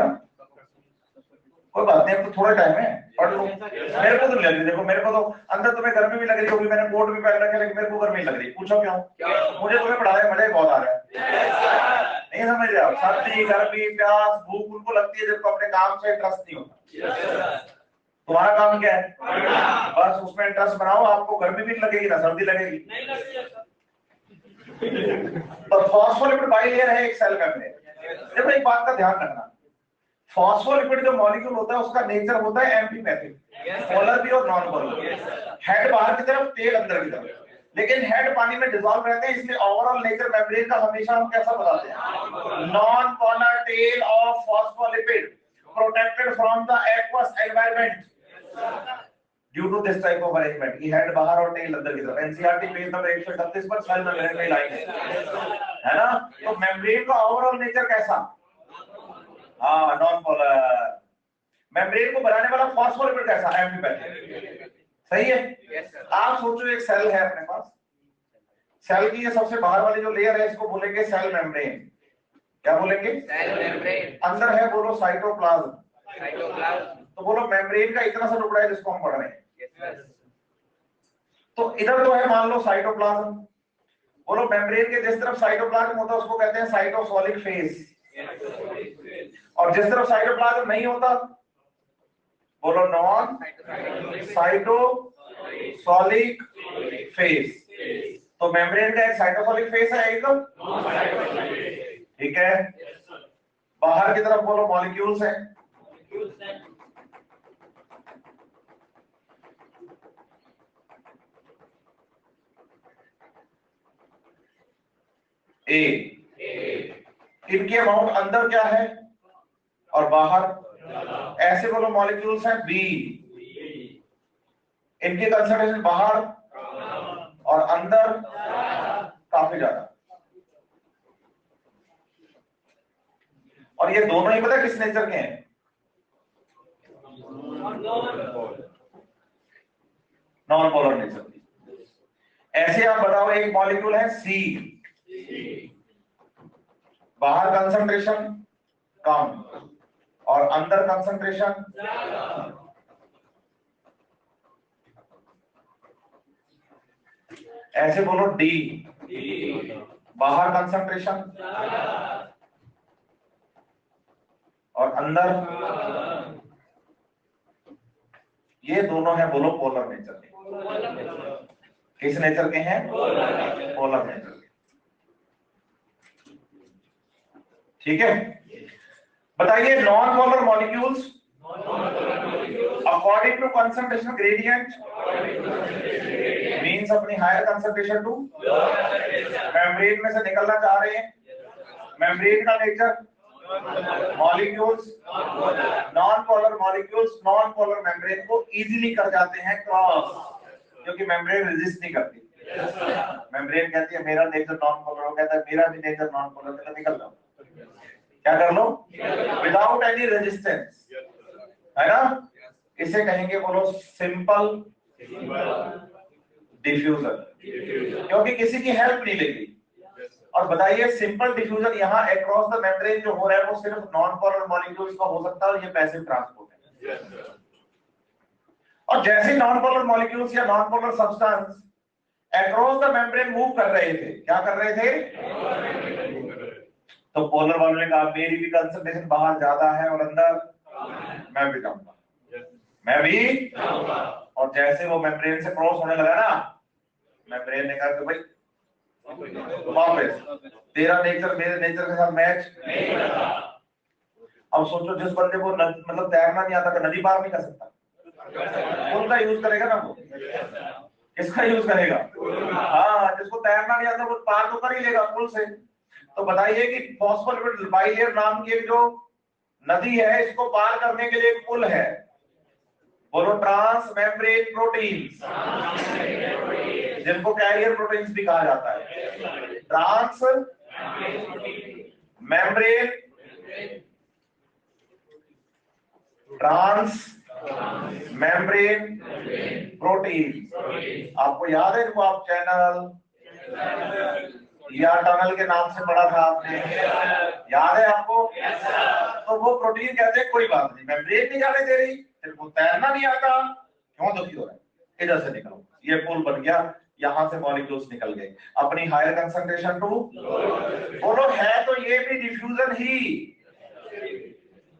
कोई बात नहीं, अब तो थोड़ा टाइम है, पढ़ लो। मेरे को तो नहीं लग रही, देखो मेरे को तो अंदर तुम्हें गर्मी भी लग रही होगी, मैंने कोट भी पहन रखा है, लेकिन मेरे को गर्मी लग रही। पूछो क्यों? मुझे तुम्हें पढ़ाने मजा ही बहुत आ रहा है। नहीं समझ रहे आप? सर्दी गर्मी प्यास भूख उनको लगती है जब अपने काम से इंटरेस्ट नहीं होता। तुम्हारा काम क्या है? बस उसमें इंटरेस्ट बनाओ, आपको गर्मी भी लगेगी ना सर्दी लगेगी। तो फॉस्फोलिपिड बाइलेयर है एक सेल मेम्ब्रेन। देखो एक बात का ध्यान रखना, फॉस्फोलिपिड जो मॉलिक्यूल होता है उसका नेचर होता है एम्फीपैथिक, पोलर भी और नॉन पोलर। हेड बाहर की तरफ, टेल अंदर की तरफ। लेकिन हेड पानी में डिसॉल्व रहते हैं, इसलिए ओवरऑल नेचर मेम्ब्रेन का हमेशा हम कैसा बताते हैं? Non polar tail of phospholipid protected from the aqueous environment due to this type of arrangement. की हेड बाहर और टेल अंदर की तरफ। एनसीईआरटी पेज नंबर 138 पर सेल मेम्ब्रेन में लाइन है ना। तो मेम्ब्रेन का ओवरऑल नेचर कैसा? हाँ नॉन पोलर। मेम्ब्रेन को बनाने वाला फॉस्फोलिपिड कैसा? एम्फीपैथिक। सही है। आप सोचो एक सेल है अपने पास, सेल की ये सबसे बाहर वाली जो लेयर है इसको बोलेंगे सेल मेम्ब्रेन। क्या बोलेंगे? Cell membrane. अंदर है बोलो साइटोप्लाज्म। तो बोलो मेम्ब्रेन का इतना सा टुकड़ा है जिसको हम पढ़ रहे हैं। तो इधर तो है मान लो साइटोप्लाज्म। बोलो मेम्ब्रेन के जिस तरफ साइटोप्लाज्म होता है उसको कहते हैं साइटोसोलिक फेस, और जिस तरफ साइटोप्लाज्म नहीं होता बोलो नॉन साइटोसोलिक फेस। तो मेम्ब्रेन का एक साइटोसोलिक फेस है एकदम, ठीक है। बाहर की तरफ बोलो मॉलिक्यूल्स हैं, ए। इनकी अमाउंट अंदर क्या है और बाहर? ऐसे बोलो मॉलिक्यूल्स हैं बी। इनकी कंसंट्रेशन बाहर और अंदर काफी ज्यादा। और ये दोनों ही पता किस नेचर के हैं? नॉन पोलर नेचर के। ऐसे आप बताओ एक मॉलिक्यूल है सी, बाहर कंसंट्रेशन कम और अंदर कंसंट्रेशन ऐसे बोलो डी, बाहर कंसंट्रेशन और अंदर। ये दोनों है बोलो पोलर नेचर के। किस नेचर के हैं? पोलर नेचर के। ठीक है, बताइए non polar molecules according to concentration gradient means अपनी हायर कंसंट्रेशन टू मेम्ब्रेन में से निकलना चाह रहे हैं। मेम्ब्रेन का nature molecules non polar molecules non polar membrane को इजीली कर जाते हैं क्रॉस, क्योंकि मेम्ब्रेन रेजिस्ट नहीं करती। मेम्ब्रेन कहती है मेरा नेचर नॉन पोलर, वो कहता है मेरा भी नेचर नॉन पोलर, मतलब निकल लो, क्या कर लो, विदाउट एनी रेजिस्टेंस, है ना। इसे कहेंगे बोलो सिंपल डिफ्यूजन, क्योंकि किसी की हेल्प नहीं लेगी। और बताइए सिंपल डिफ्यूजन यहाँ अक्रॉस द मेम्ब्रेन जो हो रहा है वो सिर्फ नॉन पोलर मॉलिक्यूल्स का हो सकता है, और ये पैसिव ट्रांसपोर्ट है। और जैसे नॉन पोलर मॉलिक्यूल्स या non polar substance across the membrane move कर रहे थे, क्या कर रहे थे, तो पोलर वालों ने कहा मेरी भी कंसंट्रेशन बाहर ज्यादा है और अंदर मैं भी जाऊंगा, मैं भी जाऊंगा। और जैसे वो मेम्ब्रेन से क्रॉस होने लगा ना, मेम्ब्रेन ने कहा कि भाई वापस तेरा नेचर मेरे नेचर के साथ मैच नहीं करता। अब सोचो जिस बंदे को मतलब तैरना नहीं आता, तो नदी पार नहीं कर सकता, पुल का यूज करेगा ना वो, किसका यूज करेगा, हाँ जिसको तैरना नहीं आता वो पार तो कर ही लेगा पुल से। तो बताइए कि फॉस्फोलिपिड बाइलेयर नाम की एक जो नदी है, इसको पार करने के लिए एक पुल है, बोलो ट्रांस मेम्ब्रेन प्रोटीन्स, जिनको कैरियर प्रोटीन्स भी कहा जाता है। ट्रांस मेम्ब्रेन प्रोटीन, आपको याद है, वो आप चैनल या टनल के नाम से पढ़ा था आपने, याद है आपको। तो वो प्रोटीन कहते हैं कोई बात नहीं, मेम्ब्रेन नहीं जाने दे रही, तेरे को तैरना नहीं आता, क्यों दुखी हो रहा है, इधर से निकलो, ये पुल बन गया, यहां से मॉलिक्यूल्स निकल गए अपनी हायर कंसंट्रेशन टू, बोलो है तो ये भी डिफ्यूजन ही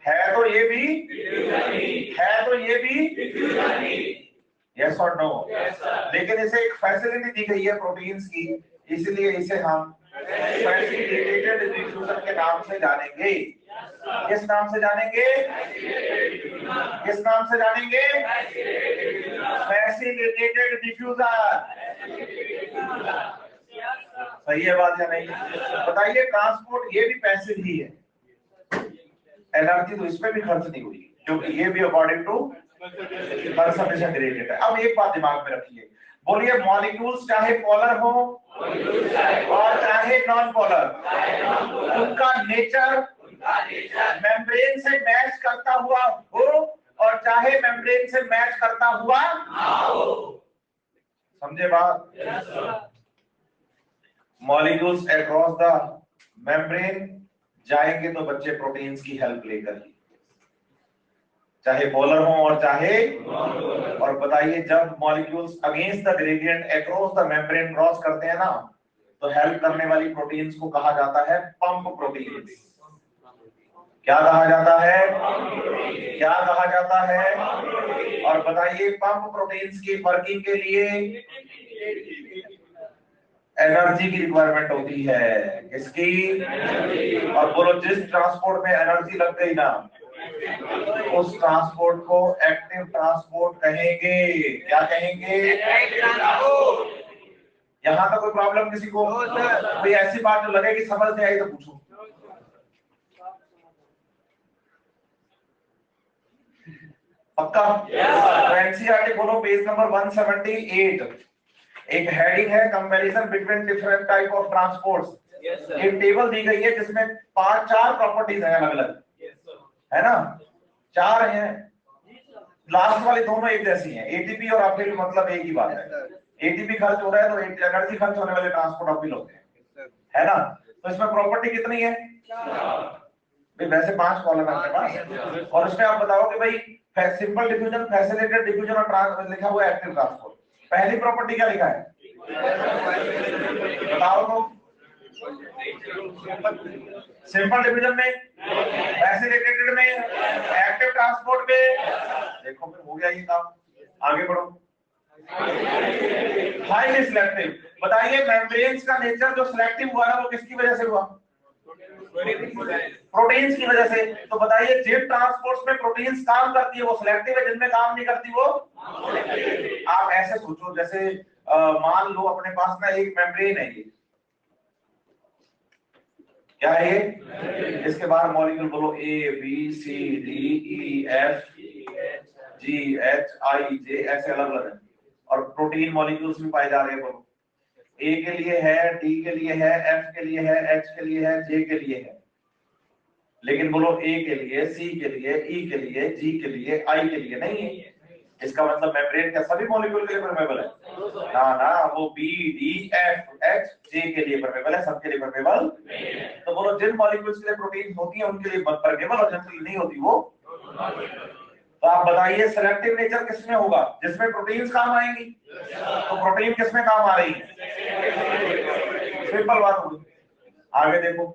है, तो ये भी है, तो ये भी यस और नो। लेकिन इसे एक फैसिलिटी दी गई है प्रोटीन्स की, इसलिए इसे हम फैसिलिटेटेड डिफ्यूजन के नाम से जानेंगे। किस नाम से जानेंगे, किस नाम से जानेंगे, फैसिलिटेटेड डिफ्यूजन। सही है बात या नहीं, बताइए। ट्रांसपोर्ट ये भी पैसिव ही है, एनर्जी तो इसमें भी खर्च नहीं हुई, क्योंकि ये भी अकॉर्डिंग टू कंसंट्रेशन ग्रेडियंट है। अब एक बात दिमाग में रखिए, बोलिए मॉलिक्यूल्स चाहे पोलर हो और चाहे नॉन पोलर, उनका नेचर मेम्ब्रेन से मैच करता हुआ हो और चाहे मेम्ब्रेन से मैच करता हुआ हो, समझे बात। मॉलिक्यूल्स अक्रॉस द मेम्ब्रेन जाएंगे तो बच्चे प्रोटीन्स की हेल्प लेकर ही, चाहे पोलर हो और चाहे, और बताइए जब molecules against the gradient across the membrane cross करते हैं ना, तो हेल्प करने वाली प्रोटीन्स को कहा जाता है पंप प्रोटीन्स। क्या कहा जाता है, क्या कहा जाता है, और बताइए पंप प्रोटीन्स की वर्किंग के लिए एनर्जी की रिक्वायरमेंट होती है, किसकी, और बोलो जिस ट्रांसपोर्ट में एनर्जी लग गई ना, उस ट्रांसपोर्ट को एक्टिव ट्रांसपोर्ट कहेंगे। क्या कहेंगे, यहां तक कोई प्रॉब्लम किसी को, कोई ऐसी बात जो लगे कि समझ नहीं आई तो पूछो। पक्का, तो एनसीईआरटी बोलो पेज नंबर 178, एक हेडिंग है comparison between different type of transports. एक टेबल दी गई है जिसमें 4 प्रॉपर्टीज हैं अलग अलग, है ना, 4 हैं, लास्ट वाली दोनों एक जैसी हैं, एटीपी और अपील, मतलब एक ही बात है, एटीपी खर्च हो रहा है तो एनर्जी खर्च होने वाले ट्रांसपोर्ट अपील होते हैं, है ना। तो इसमें प्रॉपर्टी कितनी है, वैसे 5 कॉलम है आपके पास, और उसमें आप बताओ कि भाई सिंपल डिफ्यूजन, फैसिलिटेटेड डिफ्यूजन और लिखा हुआ है एक्टिव ट्रांसपोर्ट। पहली प्रॉपर्टी क्या लिखा है, बताओ तो, सिंपल डिफ्यूजन में, फैसिलिटेटेड में, एक्टिव ट्रांसपोर्ट में, देखो फिर हो गया ये काम, आगे बढ़ो। हाईली सिलेक्टिव, बताइए मेम्ब्रेन्स का नेचर जो सिलेक्टिव हुआ ना वो किसकी वजह से हुआ, प्रोटीन्स की वजह से। तो बताइए जिन ट्रांसपोर्ट्स में प्रोटीन्स काम करती है वो सिलेक्टिव है, जिनमें काम नहीं करती वो। आप ऐसे सोचो जैसे मान लो अपने पास ना एक मेम्ब्रेन है, ये क्या है ये? इसके बाहर मॉलिक्यूल बोलो A B C D E F G H I J ऐसे अलग अलग है और प्रोटीन मॉलिक्यूल्स भी पाए जा रहे हैं। बोलो A के लिए है, D के लिए है, F के लिए है, H के लिए है, J के लिए है, लेकिन बोलो A के लिए, C के लिए, E के लिए, G के लिए, I के लिए नहीं है। इसका मतलब मेम्ब्रेन क्या सभी मॉलिक्यूल के लिए परमेबल है? ना ना, वो B D F H J के लिए परमेबल है, सबके लिए परमेबल नहीं है। तो बोलो जिन मॉलिक्यूल्स के लिए प्रोटीन होती है उनके लिए परमेबल और जिनके लिए नहीं होती वो। तो आप बताइए सिलेक्टिव नेचर किसमें होगा? जिसमें प्रोटीन्स काम आएंगी। तो प्रोटीन किसमें काम आ रही है? सिंपल बात होगी। आगे देखो,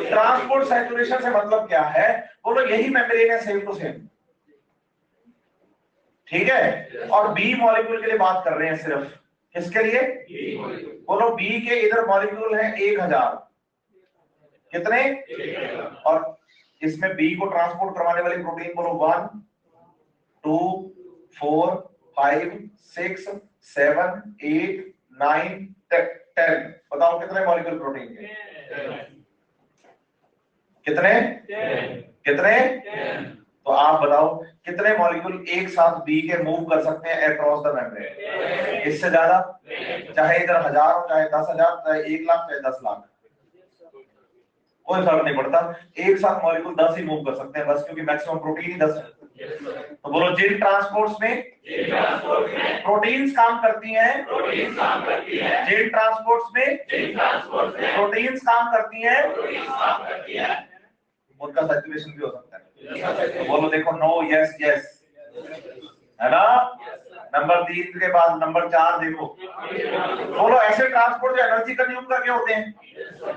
ट्रांसपोर्ट सैचुरेशन से मतलब क्या है? बोलो यही मेम्ब्रेन है, सेम टू सेम, ठीक है। और बी मॉलिक्यूल के लिए बात कर रहे हैं सिर्फ, किसके लिए? बोलो बी के इधर मॉलिक्यूल है 1000, कितने? और इसमें बी को ट्रांसपोर्ट करवाने वाली प्रोटीन बोलो 1 2 4 5 6 7 8 9 10। बताओ कितने मॉलिक्यूल प्रोटीन के? कितने? कितने? तो आप बताओ कितने मॉलिक्यूल एक साथ बी के मूव कर सकते हैं अक्रॉस द मेम्ब्रेन? इससे ज्यादा? चाहे इधर 1000 हो, चाहे 10,000, चाहे 1 लाख, चाहे 10 लाख, कोई फर्क नहीं पड़ता। एक साथ मॉलिक्यूल 10 ही मूव कर सकते हैं बस, क्योंकि मैक्सिमम प्रोटीन ही 10 है। तो बोलो जिन ट्रांसपोर्ट्स में प्रोटीन्स काम करती हैं, जिन ट्रांसपोर्ट्स में प्रोटीन्स काम करती हैं, उनका सैचुरेशन भी हो सकता है। तो बोलो देखो नो यस यस, है ना? नंबर 3 के बाद नंबर 4 देखो। बोलो ऐसे ट्रांसपोर्ट जो एनर्जी कंज्यूम करके होते हैं,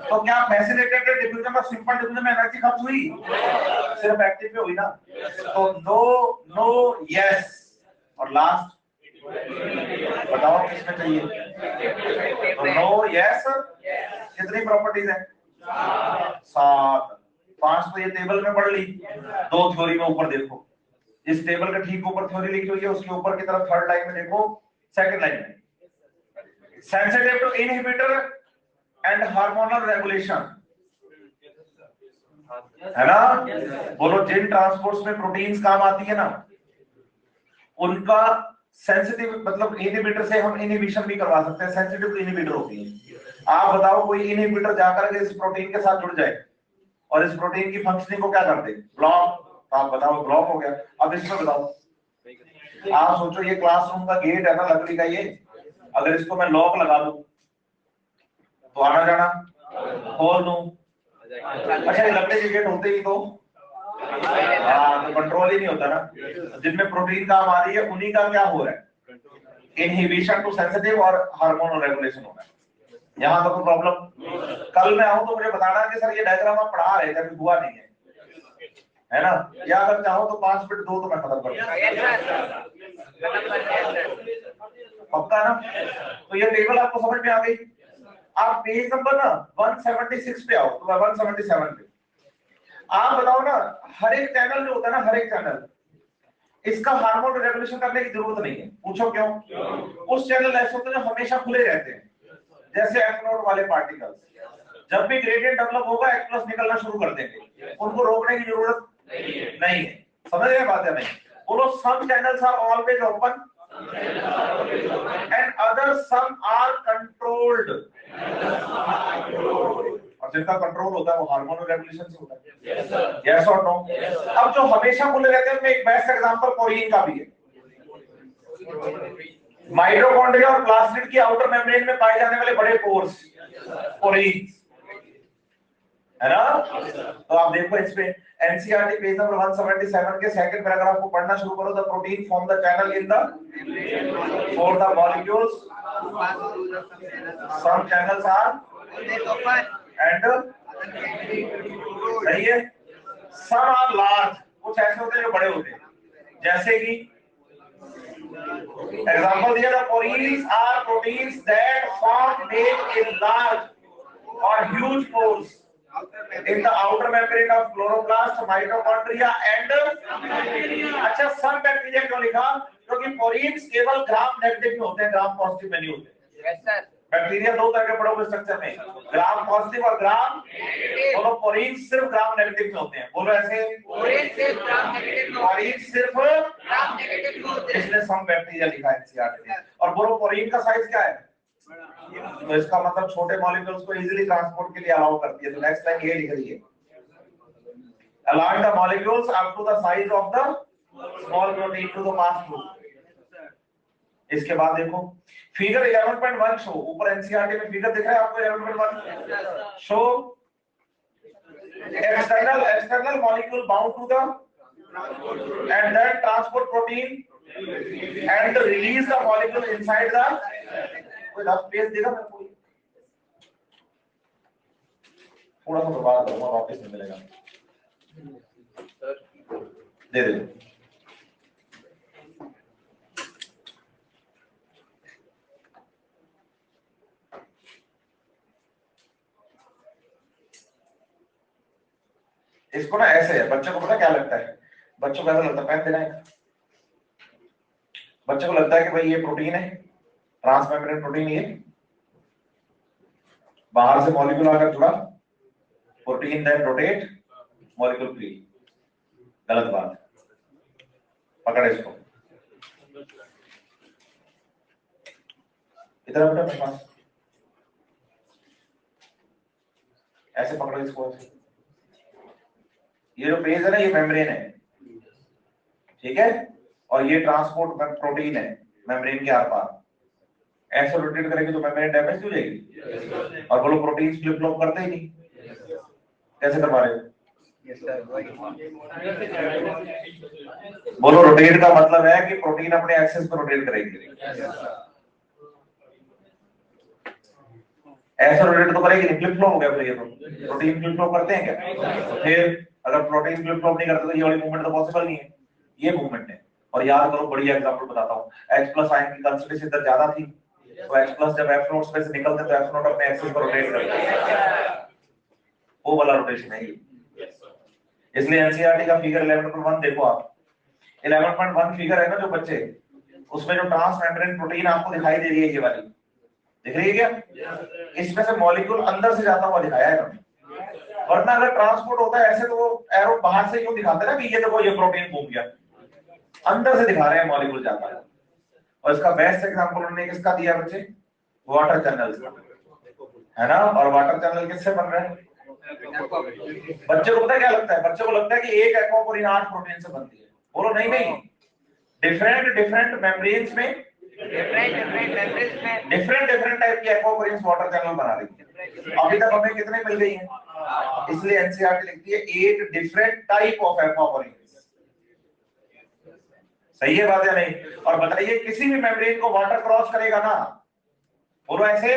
तो क्या फैसिलिटेटेड डिफ्यूजन और सिंपल डिफ्यूजन में एनर्जी खर्च हुई? सिर्फ एक्टिव में हुई ना। तो नो नो यस। और लास्ट बताओ किसमें चाहिए? तो नो यस कितनी प्रॉपर्टीज है? 7। 5 तो ये टेबल में पढ़ ली, 2 थ्योरी में ऊपर देखो। इस टेबल के ठीक ऊपर थ्योरी लिखी हुई है, उसके ऊपर की तरफ थर्ड लाइन में देखो, सेकंड लाइन में, sensitive to inhibitor and hormonal regulation, है ना? बोलो जिन ट्रांसपोर्ट्स में प्रोटीन्स काम आती है ना, उनका सेंसिटिव मतलब इनहिबिटर से हम इनहिबिशन भी करवा सकते हैं, सेंसिटिव टू इनहिबिटर होती है। आप बताओ कोई इनहिबिटर जाकर के इस प्रोटीन के साथ जुड़ जाए और इस प्रोटीन की फंक्शनिंग को क्या कर दे? ब्लॉक। आप बताओ ब्लॉक हो गया। अब इसमें बताओ, आप सोचो ये क्लासरूम का गेट है ना लकड़ी का, ये अगर इसको मैं लॉक लगा दूं तो आना जाना, खोल दूं, अच्छा ये लकड़ी के गेट होते ही तो कंट्रोल ही नहीं होता ना। जिनमें प्रोटीन काम आ रही है उन्हीं का क्या हो रहा है? इनहिबिशन टू सेंसिटिव और हार्मोनल रेगुलेशन हो रहा है। यहां तक तो प्रॉब्लम। कल मैं आऊं तो मुझे बताना कि सर ये डायग्राम आप पढ़ा रहे थे, अभी हुआ नहीं है ना? या अगर चाहो तो 5 मिनट दो तो मैं खत्म कर दूं। पक्का ना? तो ये टेबल आपको समझ में आ गई। आप पेज नंबर ना 176 पे आओ, तो 177 पे आप बताओ ना, हर एक चैनल जो होता है ना, हर एक चैनल, इसका हार्मोन रेगुलेशन करने की जरूरत नहीं है। पूछो क्यों? उस चैनल ऐसे होते हैं जो हमेशा खुले रहते हैं, जैसे F नोड वाले पार्टिकल्स, जब भी ग्रेडियंट डेवलप होगा H+ निकलना शुरू कर देंगे, उनको रोकने की जरूरत नहीं है। समझ रहे बात है? नहीं। बोलो some channels are always open and other some are controlled, और जिनका कंट्रोल होता है वो हार्मोनल रेगुलेशन से होता है। यस और नो? अब जो हमेशा खुले रहते हैं उनमें एक बेस्ट एग्जांपल कोरिन का भी है। माइटोकॉन्ड्रिया और प्लाज्मिड की आउटर मेम्ब्रेन में पाए जाने वाले बड़े पोर्स कोरिन, है ना? तो आप देखो इसमें एनसीईआरटी पेज नंबर 177 के सेकंड पैराग्राफ को पढ़ना शुरू करो। The protein form the channel in the for the molecules, some channels are and, सही है, सम आर लार्ज, कुछ ऐसे होते हैं जो बड़े होते हैं, जैसे कि एग्जांपल दिया था, porins are proteins that form make in large और huge pores in the outer membrane of chloroplast, mitochondria and अच्छा सब बैक्टीरिया क्यों लिखा? क्योंकि पोरीन्स केवल ग्राम नेगेटिव में होते हैं, ग्राम पॉजिटिव में नहीं होते। Yes sir. बैक्टीरिया दो तरह के पढ़ोगे स्ट्रक्चर में, ग्राम पॉजिटिव और ग्राम, बोलो पोरीन सिर्फ ग्राम नेगेटिव में होते हैं, बोलो ऐसे, पोरीन सिर्फ ग्राम नेगेटिव में, पोरीन सिर्फ ग्राम नेगेटिव में होते हैं। इसमें सम बैक्टीरिया लिखा है एनसीईआरटी में। और बोलो पोरीन का साइज क्या है, तो इसका मतलब छोटे मॉलिक्यूल्स को इजीली ट्रांसपोर्ट के लिए अलाउ करती है। तो नेक्स्ट लाइन ये लिख रही है, allow the molecules up to the size of the small protein to the pass through। इसके बाद देखो फिगर 11.1 शो, ऊपर एनसीईआरटी में फिगर दिख रहा है आपको 11.1 show external molecule bound to the and then transport protein and release the molecule inside the, कोई रफ पेज देगा मेरे को, थोड़ा सा बर्बाद करूंगा, वापस नहीं मिलेगा, दे दे। इसको ना ऐसे है, बच्चों को पता क्या लगता है, बच्चों को ऐसा लगता है, पेन देना है, बच्चों को लगता है कि भाई ये प्रोटीन है, ट्रांसमेम्ब्रेन प्रोटीन, ये बाहर से मॉलिक्यूल आकर जुड़ा, protein then rotate, molecule free. गलत बात, पकड़े इसको, इधर बेटा मेरे पास, ऐसे पकड़ो इसको, ऐसे। ये जो पेज है ना, ये मेम्ब्रेन है, ठीक है, और ये ट्रांसपोर्ट प्रोटीन है मेम्ब्रेन के आर पार। ऐसे रोटेट करेंगे तो मेम्ब्रेन डैमेज हो जाएगी, और बोलो प्रोटीन फ्लिप फ्लॉप करते ही नहीं, कैसे करवा रहे हो? बोलो रोटेट का मतलब है कि प्रोटीन अपने एक्सिस पर रोटेट करेगी, ऐसा रोटेट तो करेगी नहीं, फ्लिप फ्लॉप हो गया फिर। ये तो प्रोटीन फ्लिप फ्लॉप करते हैं क्या? फिर अगर प्रोटीन फ्लिप फ्लॉप नहीं करते तो ये वाली मूवमेंट तो पॉसिबल नहीं है, ये मूवमेंट है। और याद करो, बढ़िया एग्जांपल बताता हूं, H+ आयन की कंसंट्रेशन इधर ज्यादा थी, तो H+ जब F0 में से निकलते तो F0 अपने एक्सिस पर रोटेट करता है, वो वाला रोटेशन है। इसलिए एनसीईआरटी का फिगर 11.1 देखो आप, 11.1 फिगर है ना जो बच्चे, उसमें जो ट्रांसमेम्ब्रेन प्रोटीन आपको दिखाई दे रही है, ये वाली दिख रही है क्या? इसमें से मॉलिक्यूल अंदर से जाता हुआ दिखाया है इन्होंने, वरना अगर ट्रांसपोर्ट होता है ऐसे तो वो एरो बाहर से यूं दिखाते ना कि ये देखो ये प्रोटीन घूम गया, अंदर से दिखा रहे हैं मॉलिक्यूल जाता है। और इसका बेस्ट एग्जांपल उन्होंने किसका दिया बच्चे? वाटर चैनल्स का, है ना। और वाटर चैनल किससे बन रहे हैं? बच्चे को पता क्या लगता है? बच्चे को लगता है कि एक एक्वापोरिन 8 प्रोटीन से बनती है। बोलो नहीं नहीं, डिफरेंट मेम्ब्रेन्स में डिफरेंट टाइप की एक्वापोरिन्स वाटर चैनल बना रही है। अभी तक हमें कितने मिल गई हैं? इसलिए एनसीईआरटी लिखती है 8 डिफरेंट टाइप ऑफ एक्वापोरिन्स। सही है बात या नहीं? और बताइए, किसी भी मेम्ब्रेन को वाटर क्रॉस करेगा ना, बोलो ऐसे,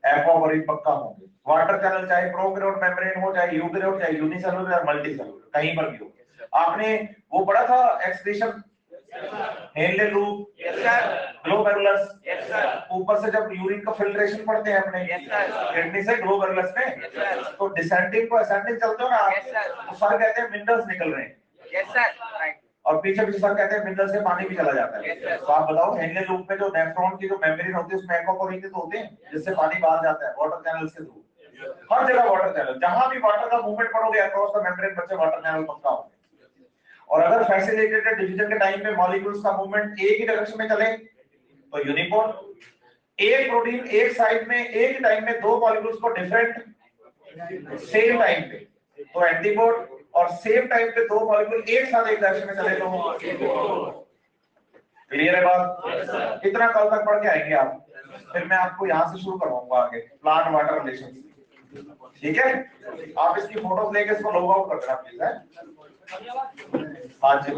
एक्वापोरिन पक्का होंगे। वाटर चैनल चाहे प्रोकैरियोट मेम्ब्रेन हो, चाहे यूकैरियोट, चाहे यूनिसेलुलर या मल्टीसेलुलर, कहीं पर भी हो। आपने वो पढ़ा था एक्सक्रीशन, हेनले लूप, ग्लोमेरुलस, ऊपर से जब यूरिन का फिल्ट्रेशन पढ़ते हैं अपने किडनी से ग्लोमेरुलस में, तो डिसेंडिंग को असेंडिंग चलते हो ना, तो सर कहते हैं मिनरल्स निकल रहे हैं, और पीछे पीछे सर कहते हैं मिनरल्स से पानी भी चला जाता है। तो आप बताओ, हेनले लूप में जो नेफ्रॉन की जो मेम्ब्रेन होती है उसमें एक्वापोरिन तो होते हैं जिससे पानी बाहर जाता है वाटर चैनल्स के थ्रू। हर जगह वाटर चैनल, जहां भी वाटर का मूवमेंट पढ़ोगे अक्रॉस द मेम्ब्रेन, बच्चे वाटर चैनल पक्का होंगे। और अगर फैसिलिटेटेड डिवीजन के टाइम पे मॉलिक्यूल्स का मूवमेंट एक ही डायरेक्शन में चले तो यूनिपोर्ट। एक प्रोटीन एक साइड में एक टाइम में दो मॉलिक्यूल्स को डिफरेंट सेम टाइम पे तो एंटीपोर्ट, और सेम टाइम पे दो मॉलिक्यूल एक साथ एक डायरेक्शन में चले तो क्लियर है बात? कितना कल तक पढ़ के आएंगे आप? फिर मैं आपको यहां से शुरू करवाऊंगा आगे प्लांट वाटर रिलेशन, ठीक है? आप इसकी फोटोज लेके इसको लॉग आउट कर देना प्लीज, है? हाँ जी।